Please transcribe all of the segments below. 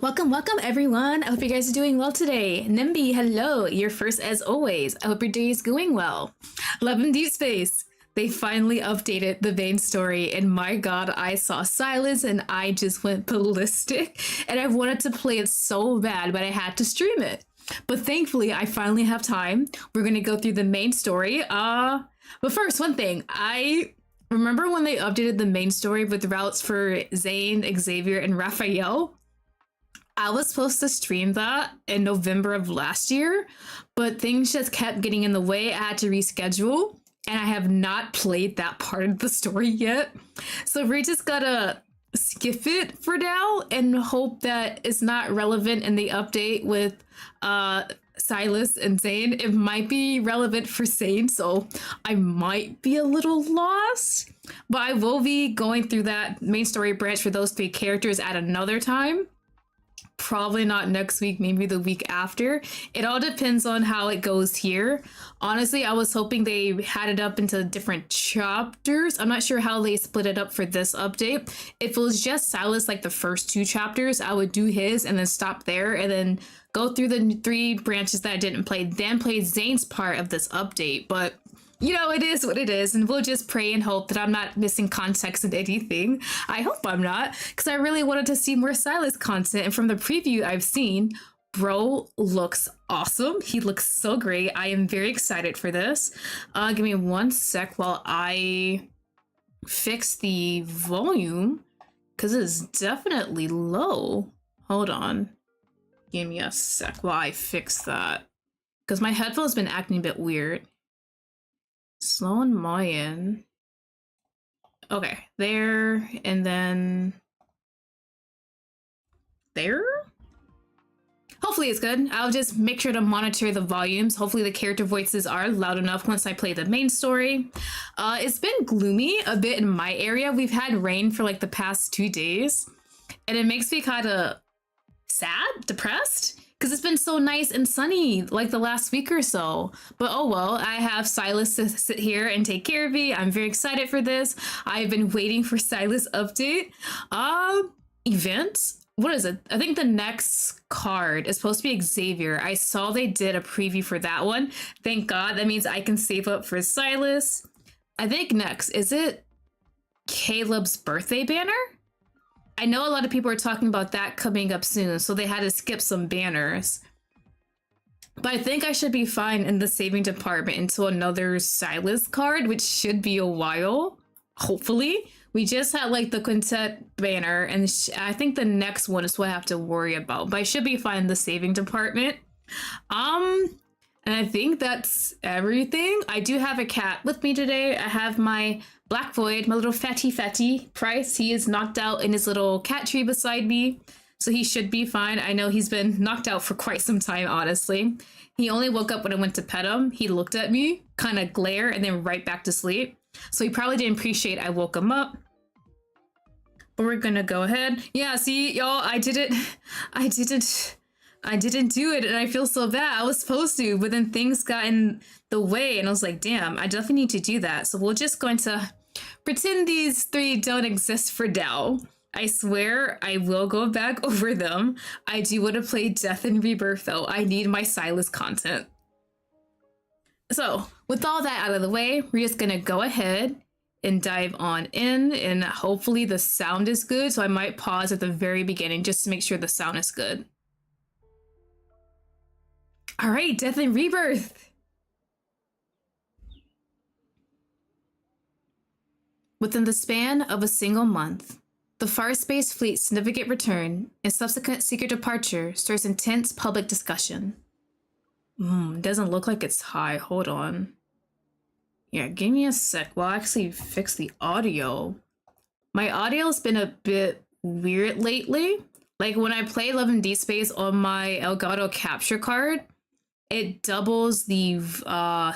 Welcome everyone. I hope you guys are doing well today. Nimby, hello. You're first as always. I hope your day is going well. Love in Deepspace. They finally updated the main story, and my god, I saw Sylus and I just went ballistic. And I wanted to play it so bad, but I had to stream it. But thankfully, I finally have time. We're gonna go through the main story. But first, one thing. I remember when they updated the main story with routes for Zane, Xavier, and Raphael. I was supposed to stream that in November of last year, but things just kept getting in the way. I had to reschedule, and I have not played that part of the story yet. So we just gotta skip it for now and hope that it's not relevant in the update with Sylus and Zane. It might be relevant for Zane, so I might be a little lost, but I will be going through that main story branch for those three characters at another time. Probably not next week, maybe the week after. It all depends on how it goes here. Honestly, I was hoping they had it up into different chapters. I'm not sure how they split it up for this update. If it was just Sylus, like the first two chapters, I would do his and then stop there and then go through the three branches that I didn't play, then play Zane's part of this update. But you know, it is what it is, and we'll just pray and hope that I'm not missing context in anything. I hope I'm not, because I really wanted to see more Sylus content, and from the preview I've seen, bro looks awesome. He looks so great. I am very excited for this. Give me one sec while I fix the volume, because it is definitely low. Hold on. Give me a sec while I fix that, because my headphones been acting a bit weird. Slow on my end. Okay, there, and then there? Hopefully it's good. I'll just make sure to monitor the volumes. Hopefully the character voices are loud enough once I play the main story. It's been gloomy a bit in my area. We've had rain for like the past 2 days, and it makes me kind of sad, depressed, because it's been so nice and sunny like the last week or so. But oh well, I have Sylus to sit here and take care of me. I'm very excited for this. I've been waiting for Sylus update. Event? What is it? I think the next card is supposed to be Xavier. I saw they did a preview for that one. Thank God. That means I can save up for Sylus. I think next, is it Caleb's birthday banner? I know a lot of people are talking about that coming up soon, so they had to skip some banners. But I think I should be fine in the saving department until another Sylus card, which should be a while, hopefully. We just had like the quintet banner, and I think the next one is what I have to worry about. But I should be fine in the saving department. And I think that's everything. I do have a cat with me today. I have my Black Void, my little fatty Price. He is knocked out in his little cat tree beside me, so he should be fine. I know he's been knocked out for quite some time, honestly. He only woke up when I went to pet him. He looked at me, kind of glare, and then right back to sleep. So he probably didn't appreciate I woke him up. But we're gonna go ahead. Yeah, see, y'all, I didn't do it, and I feel so bad. I was supposed to, but then things got in the way, and I was like, damn, I definitely need to do that. So we're just going to pretend these three don't exist for now. I swear I will go back over them. I do want to play Death and Rebirth, though. I need my Sylus content. So with all that out of the way, we're just going to go ahead and dive on in, and hopefully the sound is good. So I might pause at the very beginning just to make sure the sound is good. All right, Death and Rebirth. Within the span of a single month, the Far Space Fleet's significant return and subsequent secret departure stirs intense public discussion. Doesn't look like it's high. Hold on. Yeah, give me a sec while I actually fix the audio. My audio's been a bit weird lately. Like when I play Love in Deepspace on my Elgato capture card, it doubles the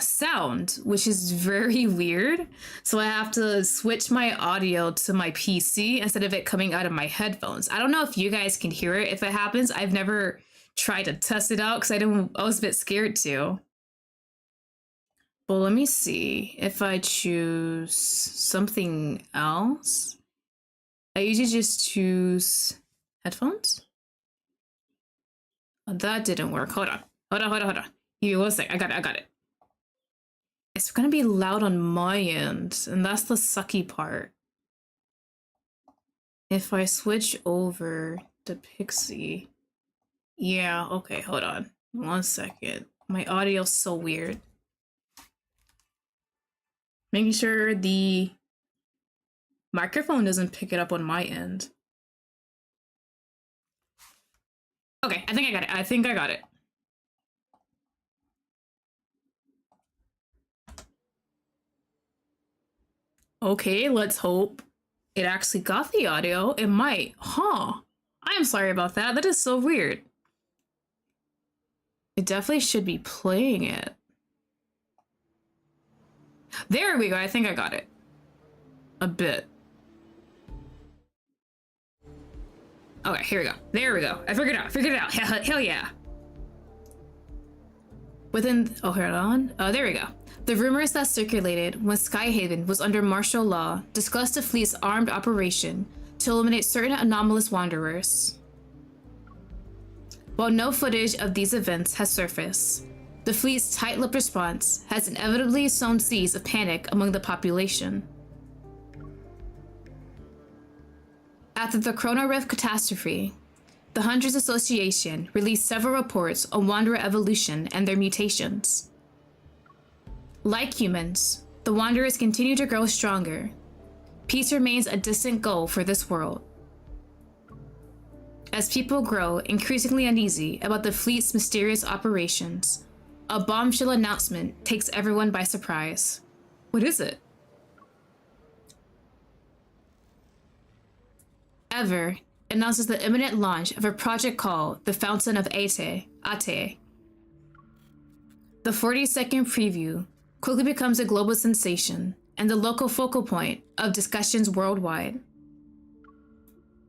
sound, which is very weird. So I have to switch my audio to my PC instead of it coming out of my headphones. I don't know if you guys can hear it if it happens. I've never tried to test it out because I was a bit scared to. Well, let me see if I choose something else. I usually just choose headphones. That didn't work. Hold on. Hold on. Give me 1 sec. I got it. It's gonna be loud on my end, and that's the sucky part. If I switch over to Pixie... Yeah, okay, hold on. 1 second. My audio's so weird. Making sure the microphone doesn't pick it up on my end. Okay, I think I got it. Okay, let's hope it actually got the audio. It might. Huh. I'm sorry about that. That is so weird. It definitely should be playing it. There we go. I think I got it. A bit. Okay, here we go. There we go. I figured it out. Hell yeah. Within... Oh, hold on. There we go. The rumors that circulated when Skyhaven was under martial law discussed the fleet's armed operation to eliminate certain anomalous wanderers. While no footage of these events has surfaced, the fleet's tight-lipped response has inevitably sown seeds of panic among the population. After the Chrono Rift catastrophe, the Hunters Association released several reports on Wanderer evolution and their mutations. Like humans, the Wanderers continue to grow stronger. Peace remains a distant goal for this world. As people grow increasingly uneasy about the fleet's mysterious operations, a bombshell announcement takes everyone by surprise. What is it? Ever announces the imminent launch of a project called the Fountain of Ate. The 40-second preview quickly becomes a global sensation and the local focal point of discussions worldwide.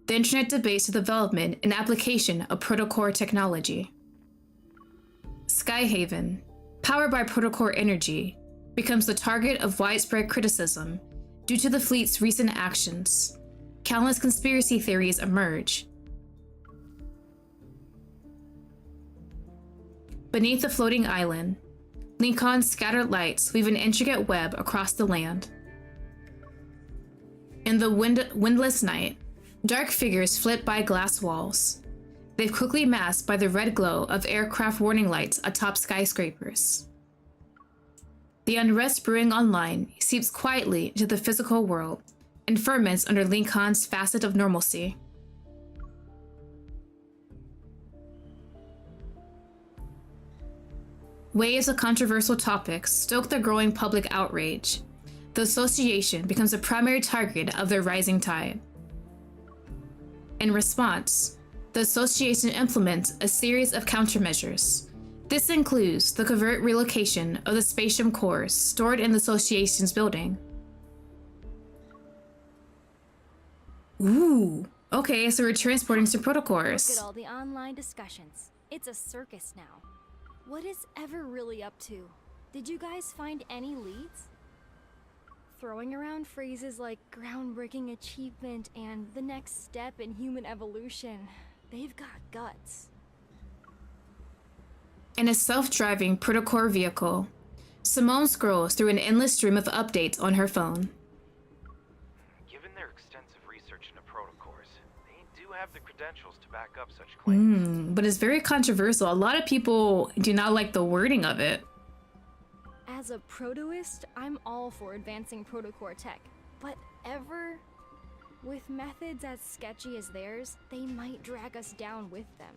The internet debates the development and application of protocore technology. Skyhaven, powered by protocore energy, becomes the target of widespread criticism due to the fleet's recent actions. Countless conspiracy theories emerge. Beneath the floating island, Lincoln's scattered lights weave an intricate web across the land. In the windless night, dark figures flit by glass walls. They've quickly masked by the red glow of aircraft warning lights atop skyscrapers. The unrest brewing online seeps quietly into the physical world and ferments under Lincoln's facet of normalcy. Waves of controversial topics stoke the growing public outrage. The association becomes a primary target of their rising tide. In response, the association implements a series of countermeasures. This includes the covert relocation of the spatium cores stored in the association's building. Ooh, okay, so we're transporting some protocores. Look at all the online discussions. It's a circus now. What is Ever really up to? Did you guys find any leads? Throwing around phrases like groundbreaking achievement and the next step in human evolution. They've got guts. In a self-driving protocore vehicle, Simone scrolls through an endless stream of updates on her phone. Given their extensive research into protocores, they do have the credentials to back up such claims. But it's very controversial. A lot of people do not like the wording of it. As a protoist, I'm all for advancing protocore tech, but Ever, with methods as sketchy as theirs, they might drag us down with them.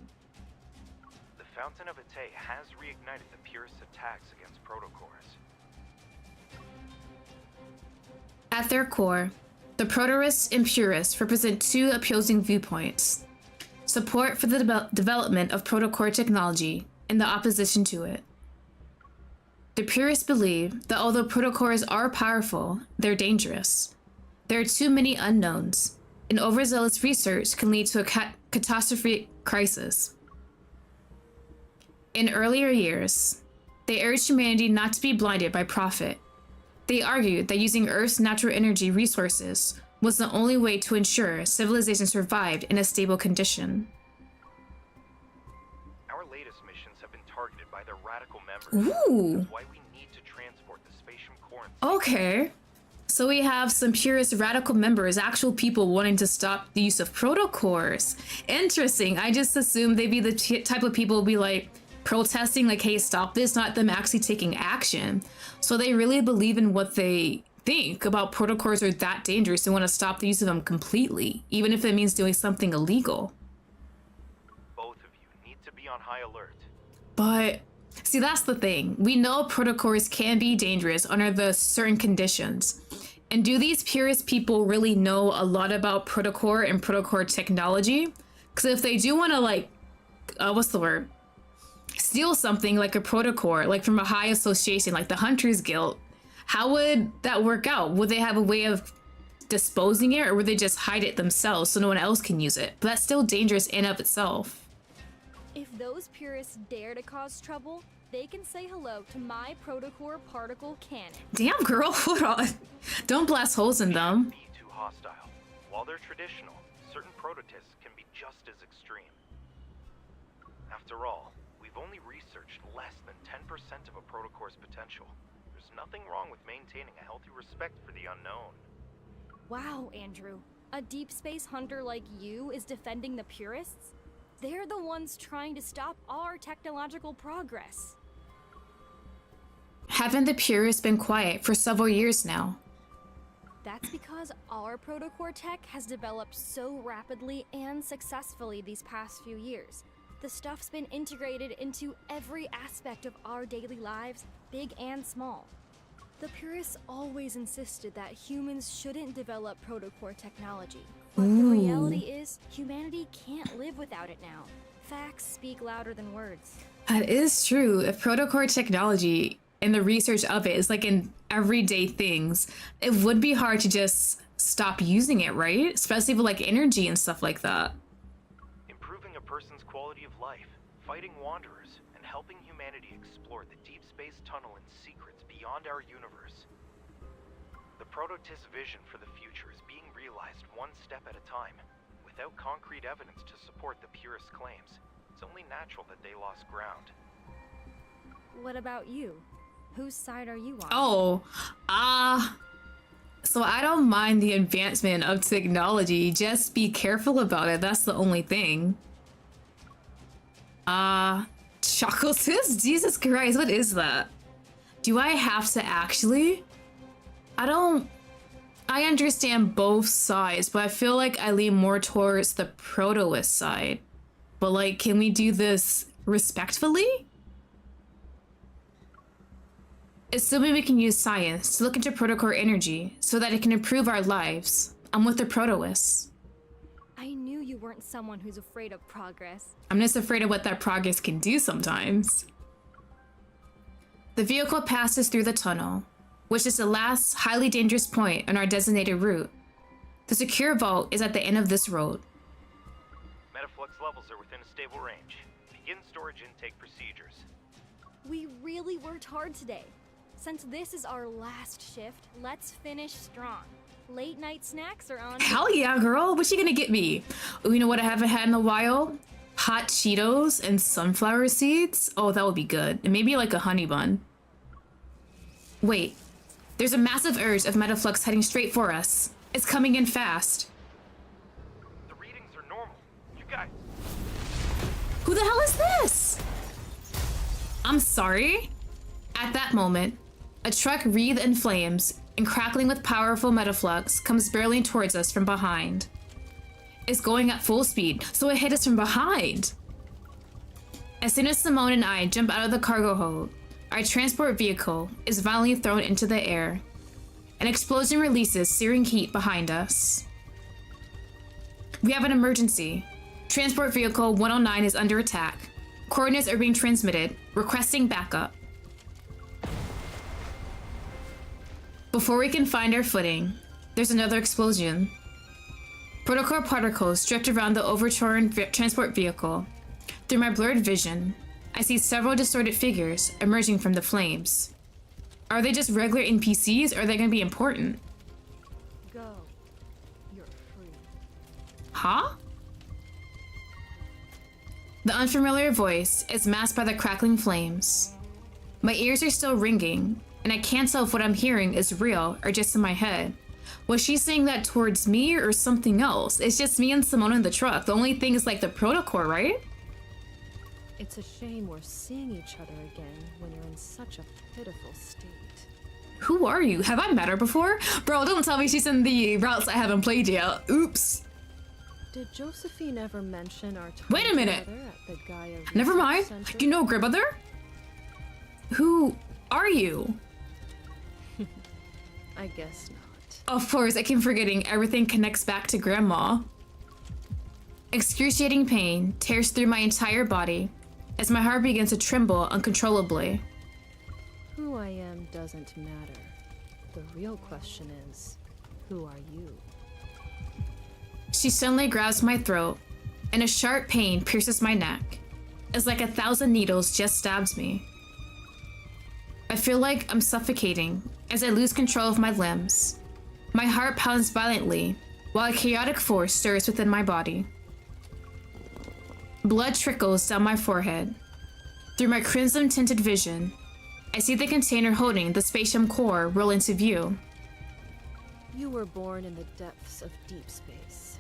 The Fountain of Ate has reignited the purest attacks against protocores. At their core, the protorists and purists represent two opposing viewpoints: support for the development of protocore technology and the opposition to it. The purists believe that although protocores are powerful, they're dangerous. There are too many unknowns, and overzealous research can lead to a catastrophic crisis. In earlier years, they urged humanity not to be blinded by profit. They argued that using Earth's natural energy resources was the only way to ensure civilization survived in a stable condition. Our members. Ooh. That's why we need to transport the spatium core and Okay. So we have some purist radical members, actual people wanting to stop the use of protocores. Interesting. I just assumed they'd be the type of people who'd be like protesting, like, hey, stop this, not them actually taking action. So they really believe in what they think about protocores are that dangerous and want to stop the use of them completely, even if it means doing something illegal. both of you need to be on high alert. But see, that's the thing. We know protocores can be dangerous under the certain conditions. And do these purist people really know a lot about protocore and protocore technology? Because if they do want to, like, what's the word? Steal something like a protocore, like from a high association, like the Hunters Guild, how would that work out? Would they have a way of disposing it, or would they just hide it themselves so no one else can use it? But that's still dangerous in of itself. If those purists dare to cause trouble, they can say hello to my protocore particle cannon. Damn, girl, hold on. Don't blast holes in them. Be too hostile. While they're traditional, certain prototypes can be just as extreme. After all, we've only researched less than 10% of a protocore's potential. There's nothing wrong with maintaining a healthy respect for the unknown. Wow, Andrew. A deep space hunter like you is defending the purists? They're the ones trying to stop our technological progress. Haven't the purists been quiet for several years now? That's because our protocore tech has developed so rapidly and successfully these past few years. The stuff's been integrated into every aspect of our daily lives, big and small. The purists always insisted that humans shouldn't develop protocore technology. But the reality is, humanity can't live without it now. Facts speak louder than words. That is true. If protocore technology and the research of it is like in everyday things, it would be hard to just stop using it, right? Especially with like energy and stuff like that. Improving a person's quality of life, fighting wanderers, and helping humanity explore the deep space tunnel and secrets beyond our universe. The prototist vision for the future is being realized one step at a time. Without concrete evidence to support the purist claims, it's only natural that they lost ground. What about you? Whose side are you on? Oh, so I don't mind the advancement of technology. Just be careful about it. That's the only thing. Chocolate? Jesus Christ, what is that? Do I have to actually? I understand both sides, but I feel like I lean more towards the protoist side. But like, can we do this respectfully? Assuming we can use science to look into protocore energy so that it can improve our lives. I'm with the protoists. I knew you weren't someone who's afraid of progress. I'm just afraid of what that progress can do sometimes. The vehicle passes through the tunnel, which is the last highly dangerous point on our designated route. The secure vault is at the end of this road. Metaflux levels are within a stable range. Begin storage intake procedures. We really worked hard today. Since this is our last shift, let's finish strong. Late night snacks are on. Hell yeah, girl. What's she gonna get me? Oh, you know what I haven't had in a while? Hot Cheetos and sunflower seeds. Oh, that would be good. And maybe like a honey bun. Wait. There's a massive urge of Metaflux heading straight for us. It's coming in fast. The readings are normal. You guys. Who the hell is this? I'm sorry. At that moment, a truck wreathed in flames and crackling with powerful metaflux comes barreling towards us from behind. It's going at full speed, so it hit us from behind. As soon as Simone and I jump out of the cargo hold, our transport vehicle is violently thrown into the air. An explosion releases searing heat behind us. We have an emergency. Transport vehicle 109 is under attack. Coordinates are being transmitted, requesting backup. Before we can find our footing, there's another explosion. Protocol particles drift around the overturned transport vehicle. Through my blurred vision, I see several distorted figures emerging from the flames. Are they just regular NPCs, or are they going to be important? Go. You're free. Huh? The unfamiliar voice is masked by the crackling flames. My ears are still ringing, and I can't tell if what I'm hearing is real or just in my head. Was she saying that towards me or something else? It's just me and Simone in the truck. The only thing is like the protocol, right? It's a shame we're seeing each other again when you're in such a pitiful state. Who are you? Have I met her before? Bro, don't tell me she's in the routes I haven't played yet. Oops. Did Josephine ever mention our time Wait a minute. together at the Gaia Never Research mind. Center? You know grandmother? Who are you? I guess not. Of course, I keep forgetting everything connects back to grandma. Excruciating pain tears through my entire body as my heart begins to tremble uncontrollably. Who I am doesn't matter. The real question is, who are you? She suddenly grabs my throat, and a sharp pain pierces my neck. It's like 1,000 needles just stabs me. I feel like I'm suffocating as I lose control of my limbs. My heart pounds violently while a chaotic force stirs within my body. Blood trickles down my forehead. Through my crimson-tinted vision, I see the container holding the spatium core roll into view. You were born in the depths of deep space.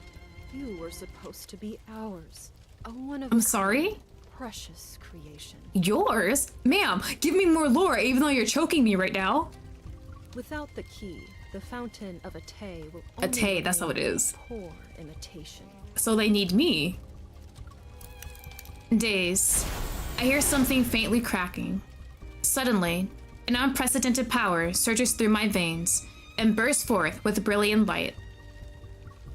You were supposed to be ours. A one of I'm sorry? precious creation. Yours? Ma'am, give me more lore even though you're choking me right now. Without the key, the fountain of Ate will Ate, that's how it remain is. a poor imitation. So they need me. Days. I hear something faintly cracking. Suddenly, an unprecedented power surges through my veins and bursts forth with brilliant light.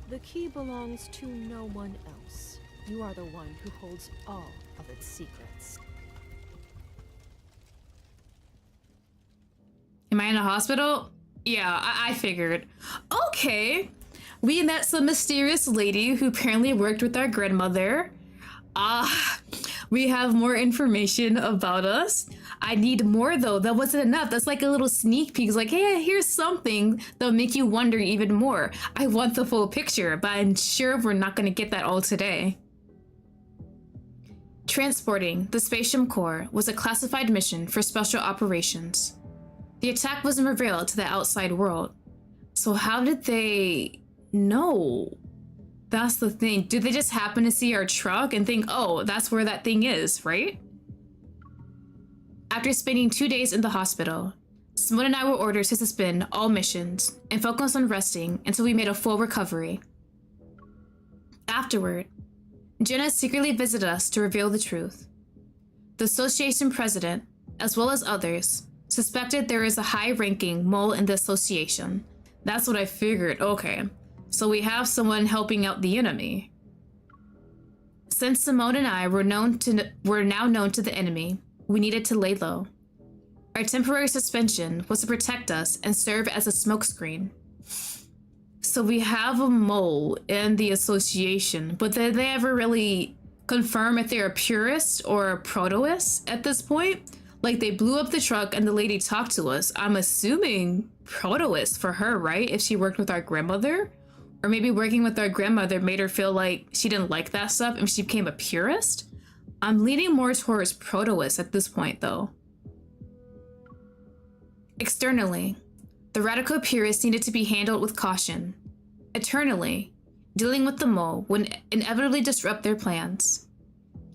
The key belongs to no one else. You are the one who holds all of its secrets. Am I in a hospital? Yeah, I figured. Okay. We met some mysterious lady who apparently worked with our grandmother. We have more information about us. I need more though. That wasn't enough. That's like a little sneak peek. It's like, hey, here's something that'll make you wonder even more. I want the full picture, but I'm sure we're not going to get that all today. Transporting the spatium core was a classified mission for special operations. The attack wasn't revealed to the outside world. So how did they know? That's the thing. Did they just happen to see our truck and think, oh, that's where that thing is, right? After spending 2 days in the hospital, Simone and I were ordered to suspend all missions and focus on resting until we made a full recovery. Afterward, Jenna secretly visited us to reveal the truth. The association president, as well as others, suspected there is a high-ranking mole in the association. That's what I figured. Okay, so we have someone helping out the enemy. Since Simone and I were now known to the enemy, we needed to lay low. Our temporary suspension was to protect us and serve as a smokescreen. So we have a mole in the association, but did they ever really confirm if they're a purist or a protoist at this point? Like, they blew up the truck and the lady talked to us. I'm assuming protoist for her, right? If she worked with our grandmother? Or maybe working with our grandmother made her feel like she didn't like that stuff and she became a purist? I'm leaning more towards protoist at this point, though. Externally, the radical purists needed to be handled with caution. Eternally, dealing with the mole would inevitably disrupt their plans.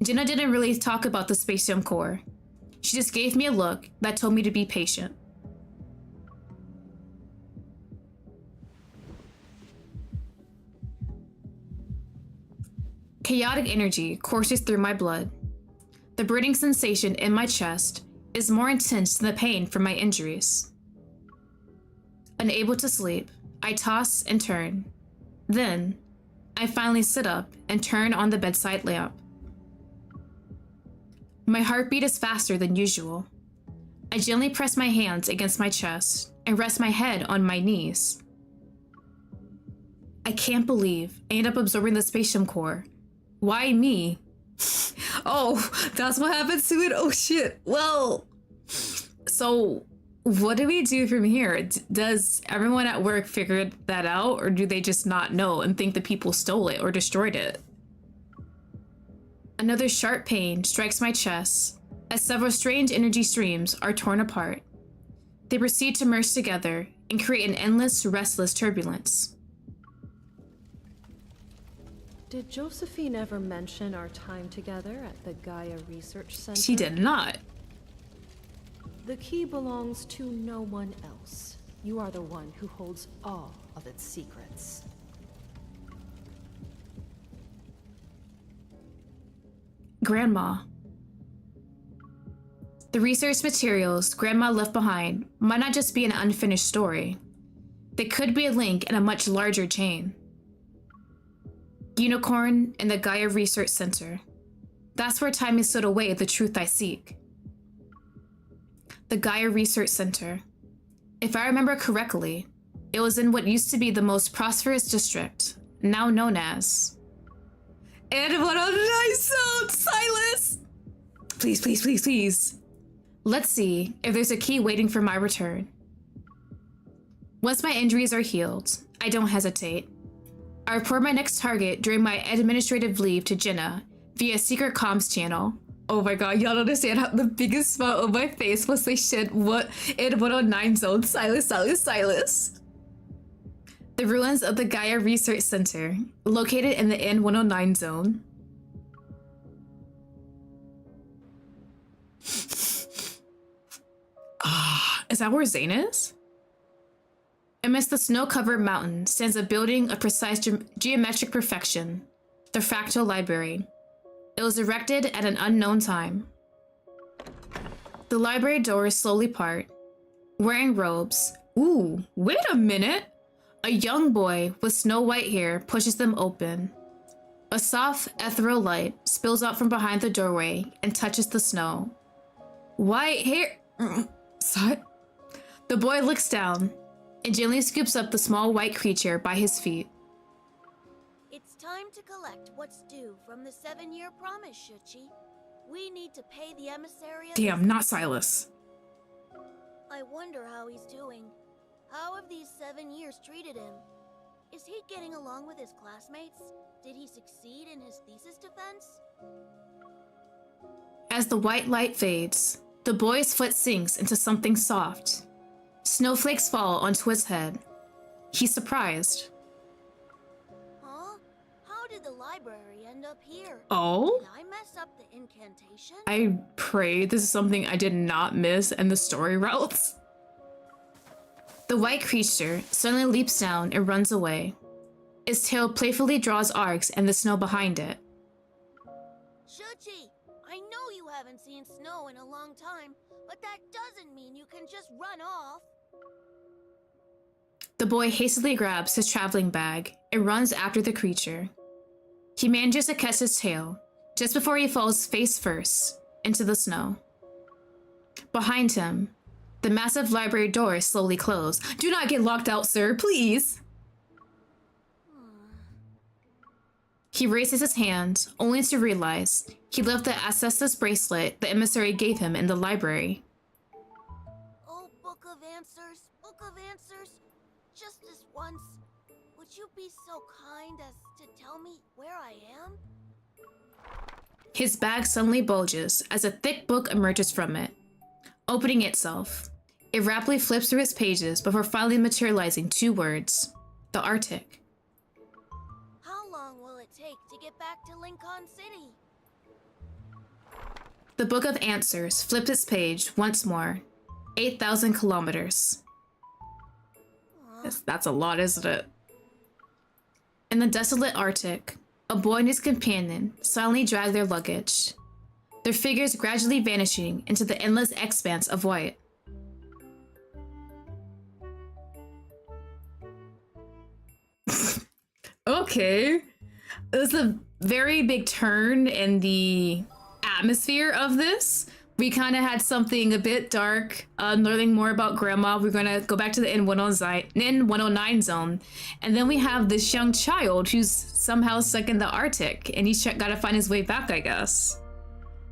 Jenna didn't really talk about the spatium core. She just gave me a look that told me to be patient. Chaotic energy courses through my blood. The burning sensation in my chest is more intense than the pain from my injuries. Unable to sleep, I toss and turn. Then, I finally sit up and turn on the bedside lamp. My heartbeat is faster than usual. I gently press my hands against my chest and rest my head on my knees. I can't believe I end up absorbing the spatium core. Why me? Oh, that's what happens to it? Oh shit. Well, so what do we do from here? Does everyone at work figure that out, or do they just not know and think the people stole it or destroyed it? Another sharp pain strikes my chest as several strange energy streams are torn apart. They proceed to merge together and create an endless, restless turbulence. Did Josephine ever mention our time together at the Gaia Research Center? She did not. The key belongs to no one else. You are the one who holds all of its secrets. Grandma. The research materials Grandma left behind might not just be an unfinished story. They could be a link in a much larger chain. Unicorn and the Gaia Research Center. That's where time is stowed away the truth I seek. The Gaia Research Center. If I remember correctly, it was in what used to be the most prosperous district, now known as... And what a nice sound, Sylus! Please, please, please, please. Let's see if there's a key waiting for my return. Once my injuries are healed, I don't hesitate. I report my next target during my administrative leave to Jenna via secret comms channel. Oh my god, y'all don't understand how the biggest smile on my face was say shit, what in 109 zone, Sylus. The ruins of the Gaia Research Center, located in the N109 zone. Is that where Zane is? Amidst the snow-covered mountain stands a building of precise geometric perfection, the Fractal Library. It was erected at an unknown time. The library doors slowly part. Wearing robes. Ooh, wait a minute! A young boy with snow-white hair pushes them open. A soft, ethereal light spills out from behind the doorway and touches the snow. White hair... What? The boy looks down and gently scoops up the small white creature by his feet. It's time to collect what's due from the 7-year promise, Shuchi. We need to pay the emissary. Damn, not Sylus. I wonder how he's doing. How have these 7 years treated him? Is he getting along with his classmates? Did he succeed in his thesis defense? As the white light fades, the boy's foot sinks into something soft. Snowflakes fall onto his head. He's surprised. Huh? How did the library end up here? Oh? Did I mess up the incantation? I pray this is something I did not miss in the story routes. The white creature suddenly leaps down and runs away. Its tail playfully draws arcs in the snow behind it. Shuchi, I know you haven't seen snow in a long time, but that doesn't mean you can just run off. The boy hastily grabs his traveling bag and runs after the creature. He manages to catch his tail just before he falls face first into the snow. Behind him, the massive library doors slowly close. Do not get locked out, sir, please. He raises his hand, only to realize he left the SSS bracelet the emissary gave him in the library. Oh, Book of Answers, just this once, would you be so kind as to tell me where I am? His bag suddenly bulges as a thick book emerges from it. Opening itself, it rapidly flips through its pages before finally materializing 2 words: the Arctic. How long will it take to get back to Lincoln City? The Book of Answers flipped its page once more. 8,000 kilometers. That's a lot, isn't it? In the desolate Arctic, a boy and his companion silently drag their luggage, their figures gradually vanishing into the endless expanse of white. Okay. There's a very big turn in the atmosphere of this. We kind of had something a bit dark, learning more about Grandma. We're going to go back to the N109 zone. And then we have this young child who's somehow stuck in the Arctic. And he's got to find his way back, I guess.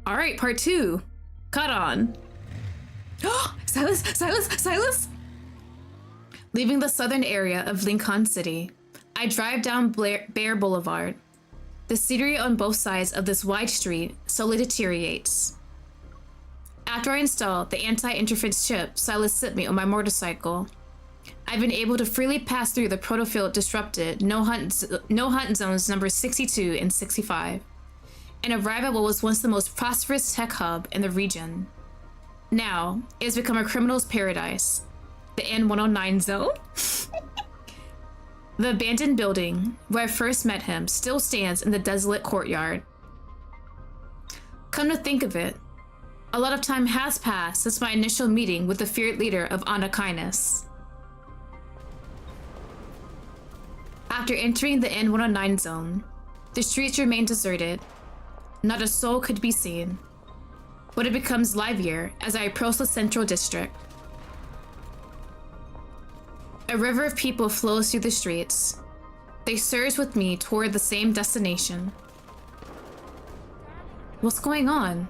All right, part 2. Cut on. Sylus! Leaving the southern area of Lincoln City, I drive down Bear Boulevard. The scenery on both sides of this wide street slowly deteriorates. After I installed the anti-interference chip Sylus sent me on my motorcycle, I've been able to freely pass through the protofield disrupted no hunt zones number 62 and 65, and arrive at what was once the most prosperous tech hub in the region. Now, it has become a criminal's paradise, the N109 zone. The abandoned building where I first met him still stands in the desolate courtyard. Come to think of it, a lot of time has passed since my initial meeting with the feared leader of Anakinus. After entering the N109 zone, the streets remain deserted. Not a soul could be seen, but it becomes livelier as I approach the central district. A river of people flows through the streets. They surge with me toward the same destination. What's going on?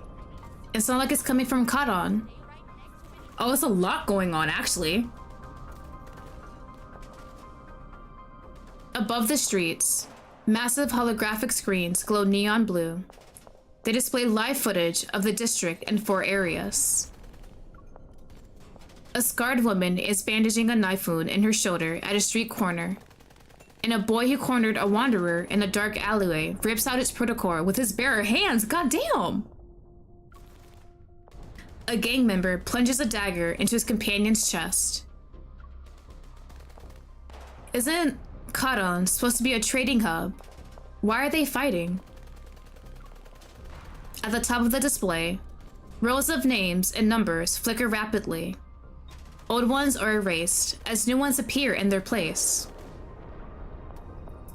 It's not like it's coming from Kadon. Oh, it's a lot going on, actually. Above the streets, massive holographic screens glow neon blue. They display live footage of the district in 4 areas. A scarred woman is bandaging a knife wound in her shoulder at a street corner, and a boy who cornered a wanderer in a dark alleyway rips out its protocore with his bare hands. Goddamn! A gang member plunges a dagger into his companion's chest. Isn't Kadon supposed to be a trading hub? Why are they fighting? At the top of the display, rows of names and numbers flicker rapidly. Old ones are erased as new ones appear in their place.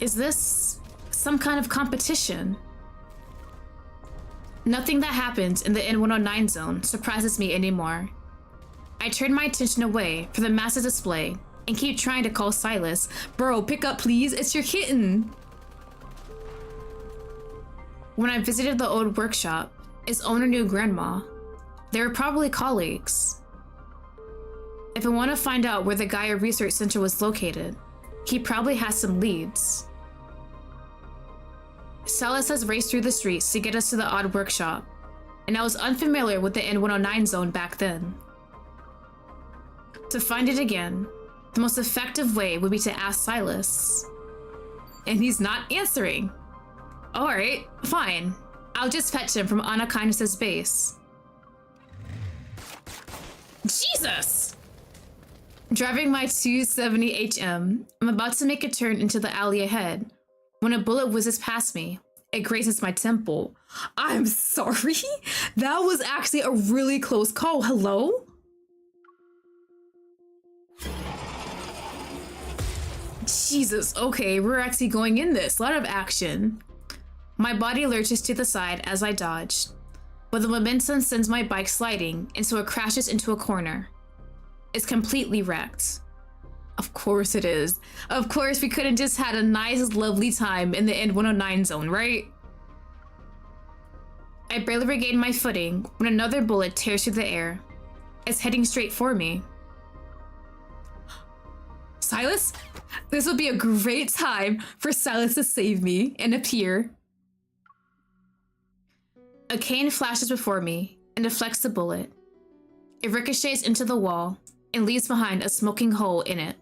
Is this some kind of competition? Nothing that happens in the N109 zone surprises me anymore. I turn my attention away from the massive display and keep trying to call Sylus. Bro, pick up please, it's your kitten! When I visited the old workshop, its owner knew Grandma. They were probably colleagues. If I want to find out where the Gaia Research Center was located, he probably has some leads. Sylus has raced through the streets to get us to the odd workshop, and I was unfamiliar with the N109 zone back then. To find it again, the most effective way would be to ask Sylus. And he's not answering. Alright, fine. I'll just fetch him from Anakinus' base. Jesus! Driving my 270 HM, I'm about to make a turn into the alley ahead when a bullet whizzes past me. It grazes my temple. I'm sorry? That was actually a really close call. Hello? Jesus, okay, we're actually going in this. A lot of action. My body lurches to the side as I dodge, but the momentum sends my bike sliding, and so it crashes into a corner. It's completely wrecked. Of course it is. Of course we couldn't just had a nice, lovely time in the N109 zone, right? I barely regain my footing when another bullet tears through the air. It's heading straight for me. Sylus? This would be a great time for Sylus to save me and appear. A cane flashes before me and deflects the bullet. It ricochets into the wall and leaves behind a smoking hole in it.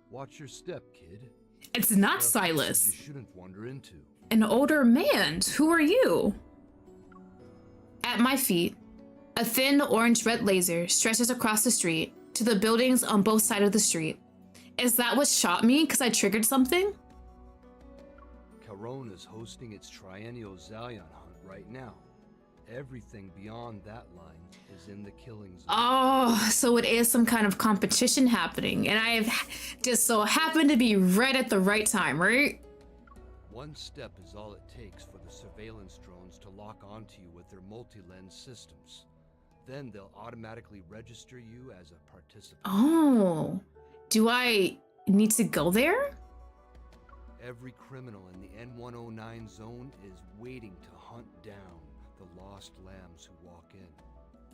Watch your step, kid. It's not You Sylus. shouldn't wander into. An older man. Who are you? At my feet, a thin orange-red laser stretches across the street to the buildings on both sides of the street. Is that what shot me because I triggered something? Caron is hosting its triennial Zalion hunt right now. Everything beyond that line is in the killing zone. Oh, so it is some kind of competition happening, and I have just so happened to be right at the right time, right? One step is all it takes for the surveillance drones to lock onto you with their multi-lens systems. Then they'll automatically register you as a participant. Oh, do I need to go there? Every criminal in the N109 zone is waiting to hunt down the lost lambs who walk in.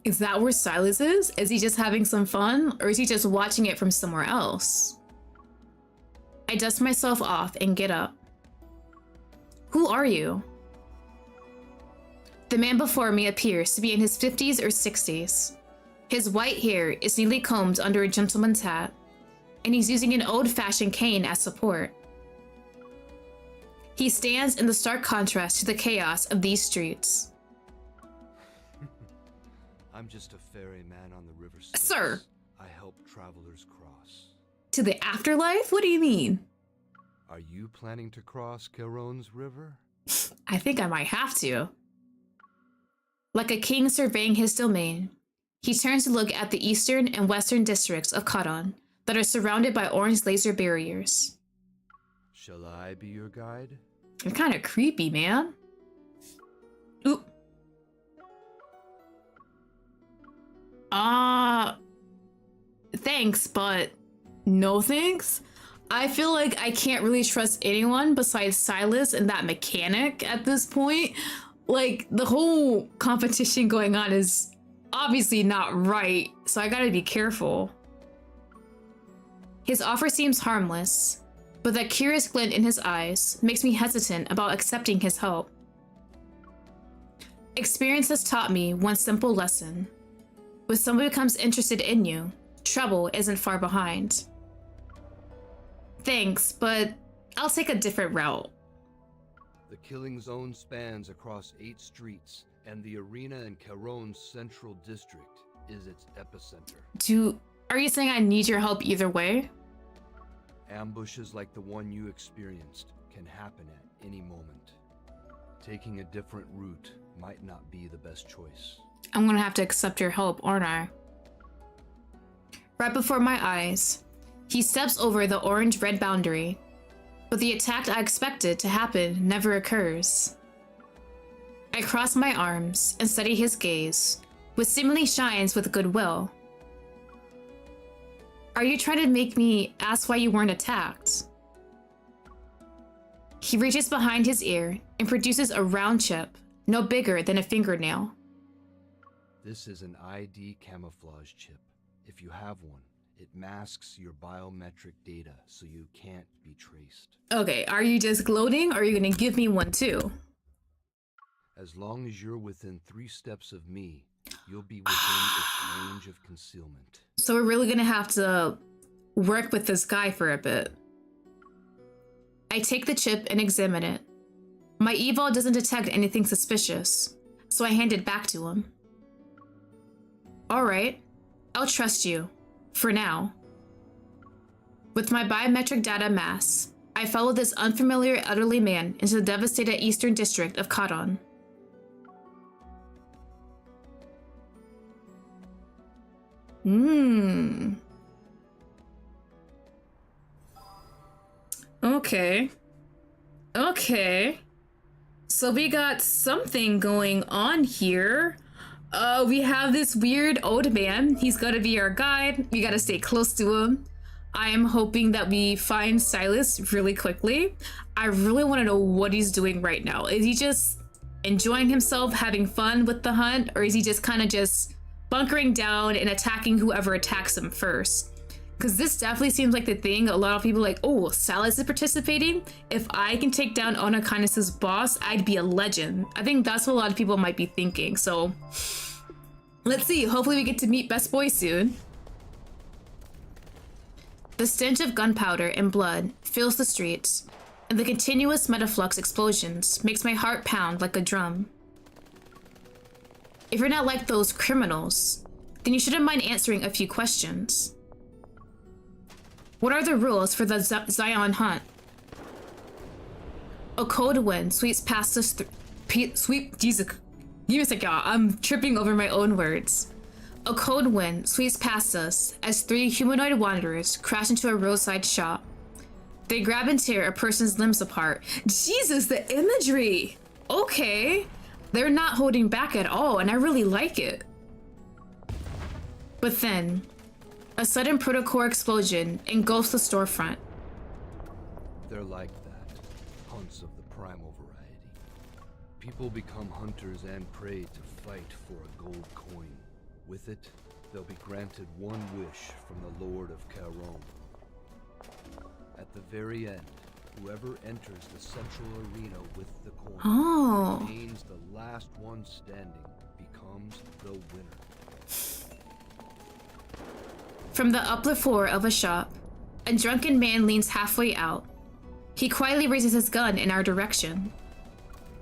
Is that where Sylus is? Is he just having some fun, or is he just watching it from somewhere else? I dust myself off and get up. Who are you? The man before me appears to be in his 50s or 60s. His white hair is neatly combed under a gentleman's hat, and he's using an old-fashioned cane as support. He stands in the stark contrast to the chaos of these streets. I'm just a ferryman on the river. Sir! I help travelers cross. To the afterlife? What do you mean? Are you planning to cross Caron's river? I think I might have to. Like a king surveying his domain, he turns to look at the eastern and western districts of Khadon that are surrounded by orange laser barriers. Shall I be your guide? You're kind of creepy, man. Oop. Thanks, but no thanks. I feel like I can't really trust anyone besides Sylus and that mechanic at this point. Like, the whole competition going on is obviously not right, so I gotta be careful. His offer seems harmless, but that curious glint in his eyes makes me hesitant about accepting his help. Experience has taught me one simple lesson. When someone becomes interested in you, trouble isn't far behind. Thanks, but I'll take a different route. The killing zone spans across 8 streets, and the arena in Caron's central district is its epicenter. Are you saying I need your help either way? Ambushes like the one you experienced can happen at any moment. Taking a different route might not be the best choice. I'm gonna have to accept your help, aren't I? Right before my eyes, he steps over the orange-red boundary, but the attack I expected to happen never occurs. I cross my arms and study his gaze, which seemingly shines with goodwill. Are you trying to make me ask why you weren't attacked? He reaches behind his ear and produces a round chip, no bigger than a fingernail. This is an ID camouflage chip. If you have one, it masks your biometric data so you can't be traced. Okay, are you just gloating or are you gonna give me one too? As long as you're within 3 steps of me, you'll be within its range of concealment. So we're really gonna have to work with this guy for a bit. I take the chip and examine it. My eval doesn't detect anything suspicious, so I hand it back to him. Alright, I'll trust you. For now. With my biometric data amassed, I follow this unfamiliar elderly man into the devastated eastern district of Khadon. Okay. So we got something going on here. We have this weird old man. He's gotta be our guide. We gotta stay close to him. I am hoping that we find Sylus really quickly. I really want to know what he's doing right now. Is he just enjoying himself, having fun with the hunt, or is he just kind of just bunkering down and attacking whoever attacks him first? Because this definitely seems like the thing. A lot of people are like, oh, Sylus is participating. If I can take down Ona Kindness's boss, I'd be a legend. I think that's what a lot of people might be thinking. So let's see. Hopefully we get to meet Best Boy soon. The stench of gunpowder and blood fills the streets, and the continuous metaflux explosions makes my heart pound like a drum. If you're not like those criminals, then you shouldn't mind answering a few questions. What are the rules for the Zion hunt? A cold wind sweeps past us. Jesus. Give me a sec, y'all. I'm tripping over my own words. A cold wind sweeps past us as 3 humanoid wanderers crash into a roadside shop. They grab and tear a person's limbs apart. Jesus, the imagery! Okay. They're not holding back at all, and I really like it. But then, a sudden protocore explosion engulfs the storefront. They're like that. Hunts of the primal variety. People become hunters and prey to fight for a gold coin. With it, they'll be granted one wish from the Lord of Caron. At the very end, Whoever enters the central arena with the coin Oh. remains the last one standing, becomes the winner. From the upper floor of a shop, a drunken man leans halfway out. He quietly raises his gun in our direction.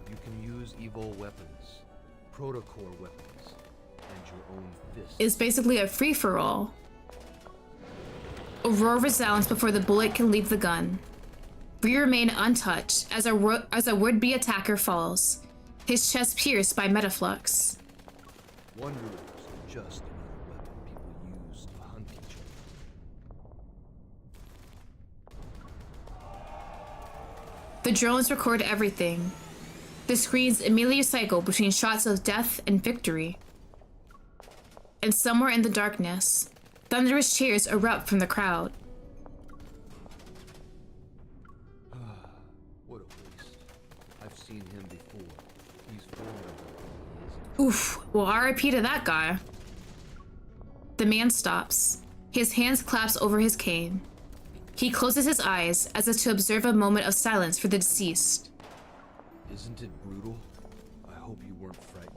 You can use evil weapons, protocore weapons, and your own fists. It's basically a free-for-all. A roar resounds before the bullet can leave the gun. We remain untouched as a would-be attacker falls, his chest pierced by metaflux. Wanderers are just another weapon people use to hunt each other. The drones record everything. The screens immediately cycle between shots of death and victory. And somewhere in the darkness, thunderous cheers erupt from the crowd. What a waste. I've seen him before. He's formidable. Oof, well, RIP to that guy. The man stops. His hands clasp over his cane. He closes his eyes as if to observe a moment of silence for the deceased. Isn't it brutal? I hope you weren't frightened.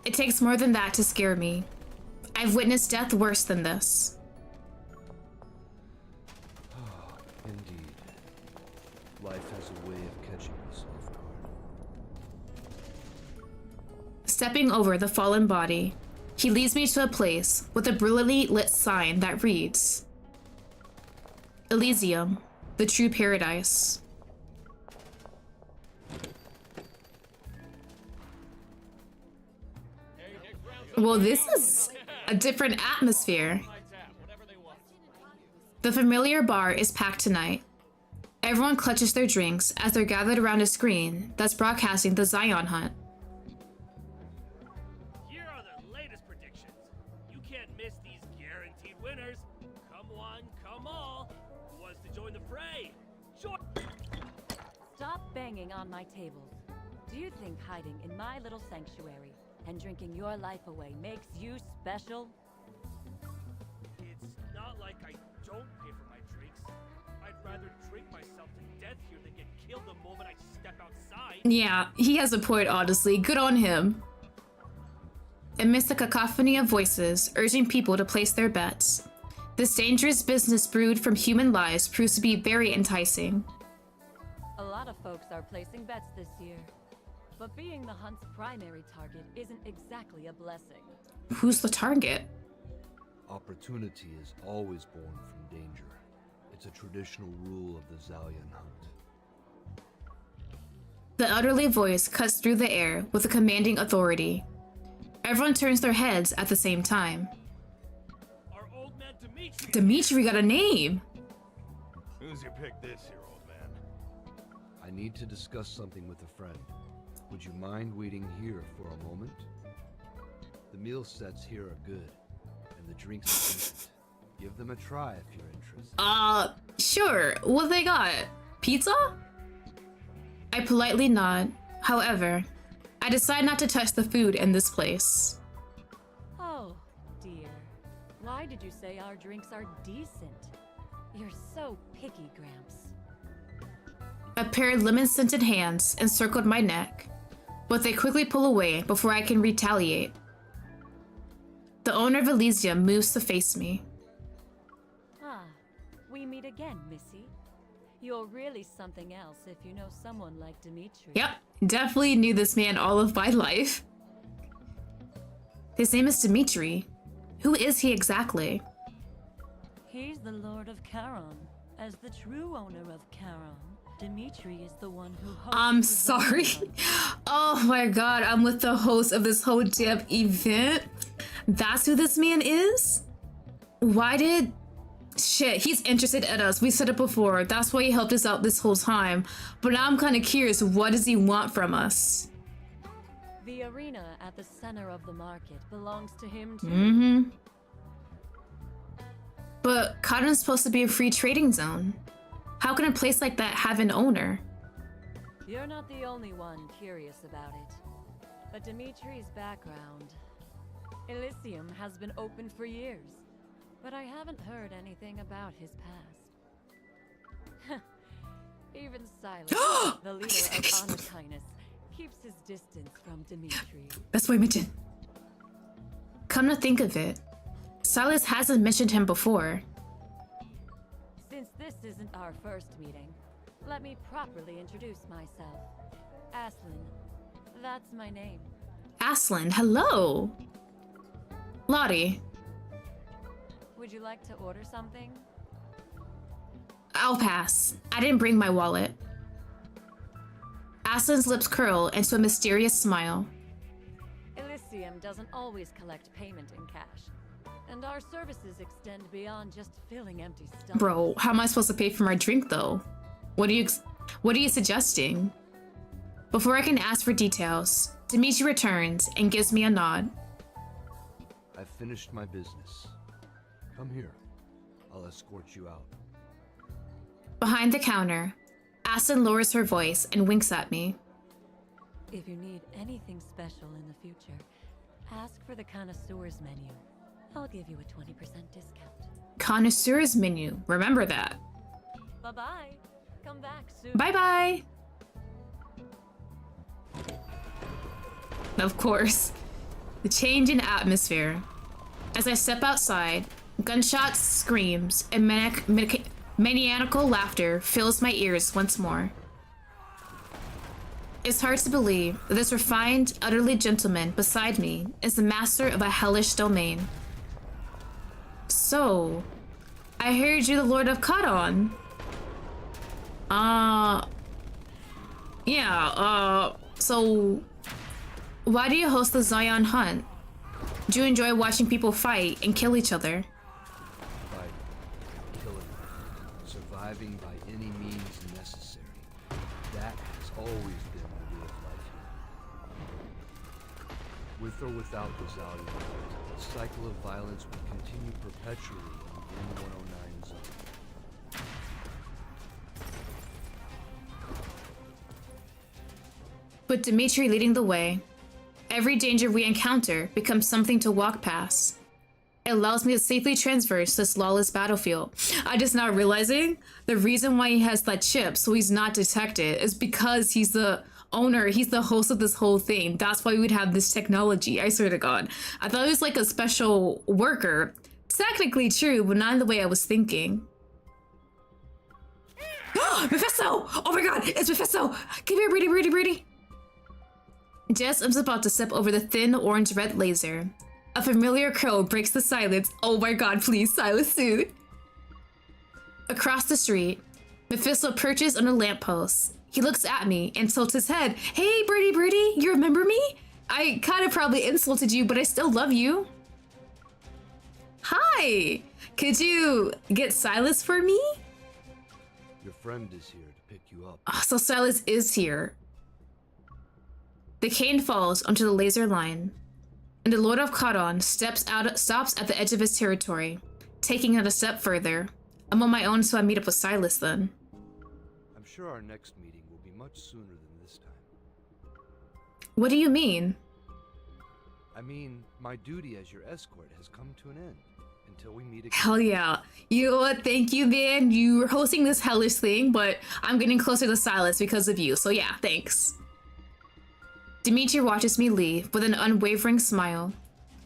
It takes more than that to scare me. I've witnessed death worse than this. Indeed. Life has a way of catching us off guard. Stepping over the fallen body, he leads me to a place with a brilliantly lit sign that reads, Elysium, the true paradise. Well, this is a different atmosphere. The familiar bar is packed tonight. Everyone clutches their drinks as they're gathered around a screen that's broadcasting the Zion hunt. Here are the latest predictions. You can't miss these guaranteed winners. Come one, come all. Who wants to join the fray? Join. Stop banging on my tables. Do you think hiding in my little sanctuary and drinking your life away makes you special? It's not like I don't pay for my drinks. I'd rather drink myself to death here than get killed the moment I step outside. Yeah, he has a point, honestly. Good on him. Amidst a cacophony of voices urging people to place their bets, this dangerous business brewed from human lives proves to be very enticing. A lot of folks are placing bets this year. But being the hunt's primary target isn't exactly a blessing. Who's the target? Opportunity is always born from danger. It's a traditional rule of the Zalian hunt. The elderly voice cuts through the air with a commanding authority. Everyone turns their heads at the same time. Our old man Dimitri. Dimitri got a name! Who's your pick this year, old man? I need to discuss something with a friend. Would you mind waiting here for a moment? The meal sets here are good, and the drinks are decent. Give them a try if you're interested. Sure. What they got? Pizza? I politely nod. However, I decide not to touch the food in this place. Oh, dear. Why did you say our drinks are decent? You're so picky, Gramps. A pair of lemon-scented hands encircled my neck, but they quickly pull away before I can retaliate. The owner of Elysium moves to face me. Ah, we meet again, Missy. You're really something else if you know someone like Dimitri. Yep, definitely knew this man all of my life. His name is Dimitri. Who is he exactly? He's the Lord of Charon. As the true owner of Charon, Dimitri is the one who hosts I'm the sorry. Zion. Oh my god, I'm with the host of this whole damn event. That's who this man is? Why did... Shit, he's interested in us. We said it before. That's why he helped us out this whole time. But now I'm kind of curious, what does he want from us? The arena at the center of the market belongs to him too. Mm-hmm. But Cotton's supposed to be a free trading zone. How can a place like that have an owner? You're not the only one curious about it. But Dimitri's background... Elysium has been open for years, but I haven't heard anything about his past. Sylus, the leader of Honor Kindness, keeps his distance from Dimitri. That's what I mentioned. Come to think of it, Sylus hasn't mentioned him before. Since this isn't our first meeting, let me properly introduce myself. Aslan. That's my name. Aslan, hello. Lottie. Would you like to order something? I'll pass. I didn't bring my wallet. Aslan's lips curl into a mysterious smile. Elysium doesn't always collect payment in cash, and our services extend beyond just filling empty stomachs. Bro, how am I supposed to pay for my drink though? What are you suggesting? Before I can ask for details, Dimitri returns and gives me a nod. I've finished my business. Come here. I'll escort you out. Behind the counter, Aslan lowers her voice and winks at me. If you need anything special in the future, ask for the connoisseur's menu. I'll give you a 20% discount. Connoisseur's menu, remember that. Bye-bye. Come back soon. Bye-bye. Of course. The change in atmosphere. As I step outside, gunshots, screams, and maniacal laughter fills my ears once more. It's hard to believe that this refined, utterly gentleman beside me is the master of a hellish domain. So, I heard you the Lord of Kadon. So, why do you host the Zion Hunt? Do you enjoy watching people fight and kill each other? Fighting, killing, surviving by any means necessary. That has always been the way of life here. With or without the Zion Hunt, the cycle of violence would continue perpetually in the N109 zone. With Dimitri leading the way, every danger we encounter becomes something to walk past. It allows me to safely traverse this lawless battlefield. I'm just now realizing the reason why he has that chip so he's not detected is because he's the owner, he's the host of this whole thing. That's why we'd have this technology, I swear to God. I thought it was like a special worker. Technically true, but not in the way I was thinking. Mephisto! Oh my God, it's Mephisto! Come here, Brady. Just as I'm about to step over the thin orange-red laser, a familiar crow breaks the silence. Oh my God, please, Sylus soon. Across the street, Mephisto perches on a lamppost. He looks at me and tilts his head. Hey, Birdie, you remember me? I kind of probably insulted you, but I still love you. Hi, could you get Sylus for me? Your friend is here to pick you up. Oh, so Sylus is here. The cane falls onto the laser line, and the Lord of Kadon stops at the edge of his territory, taking it a step further. I'm on my own, so I meet up with Sylus then. I'm sure our next meeting will be much sooner than this time. What do you mean? I mean, my duty as your escort has come to an end until we meet again. Hell yeah. You know what? Thank you, man. You were hosting this hellish thing, but I'm getting closer to Sylus because of you, so yeah, thanks. Dimitri watches me leave with an unwavering smile,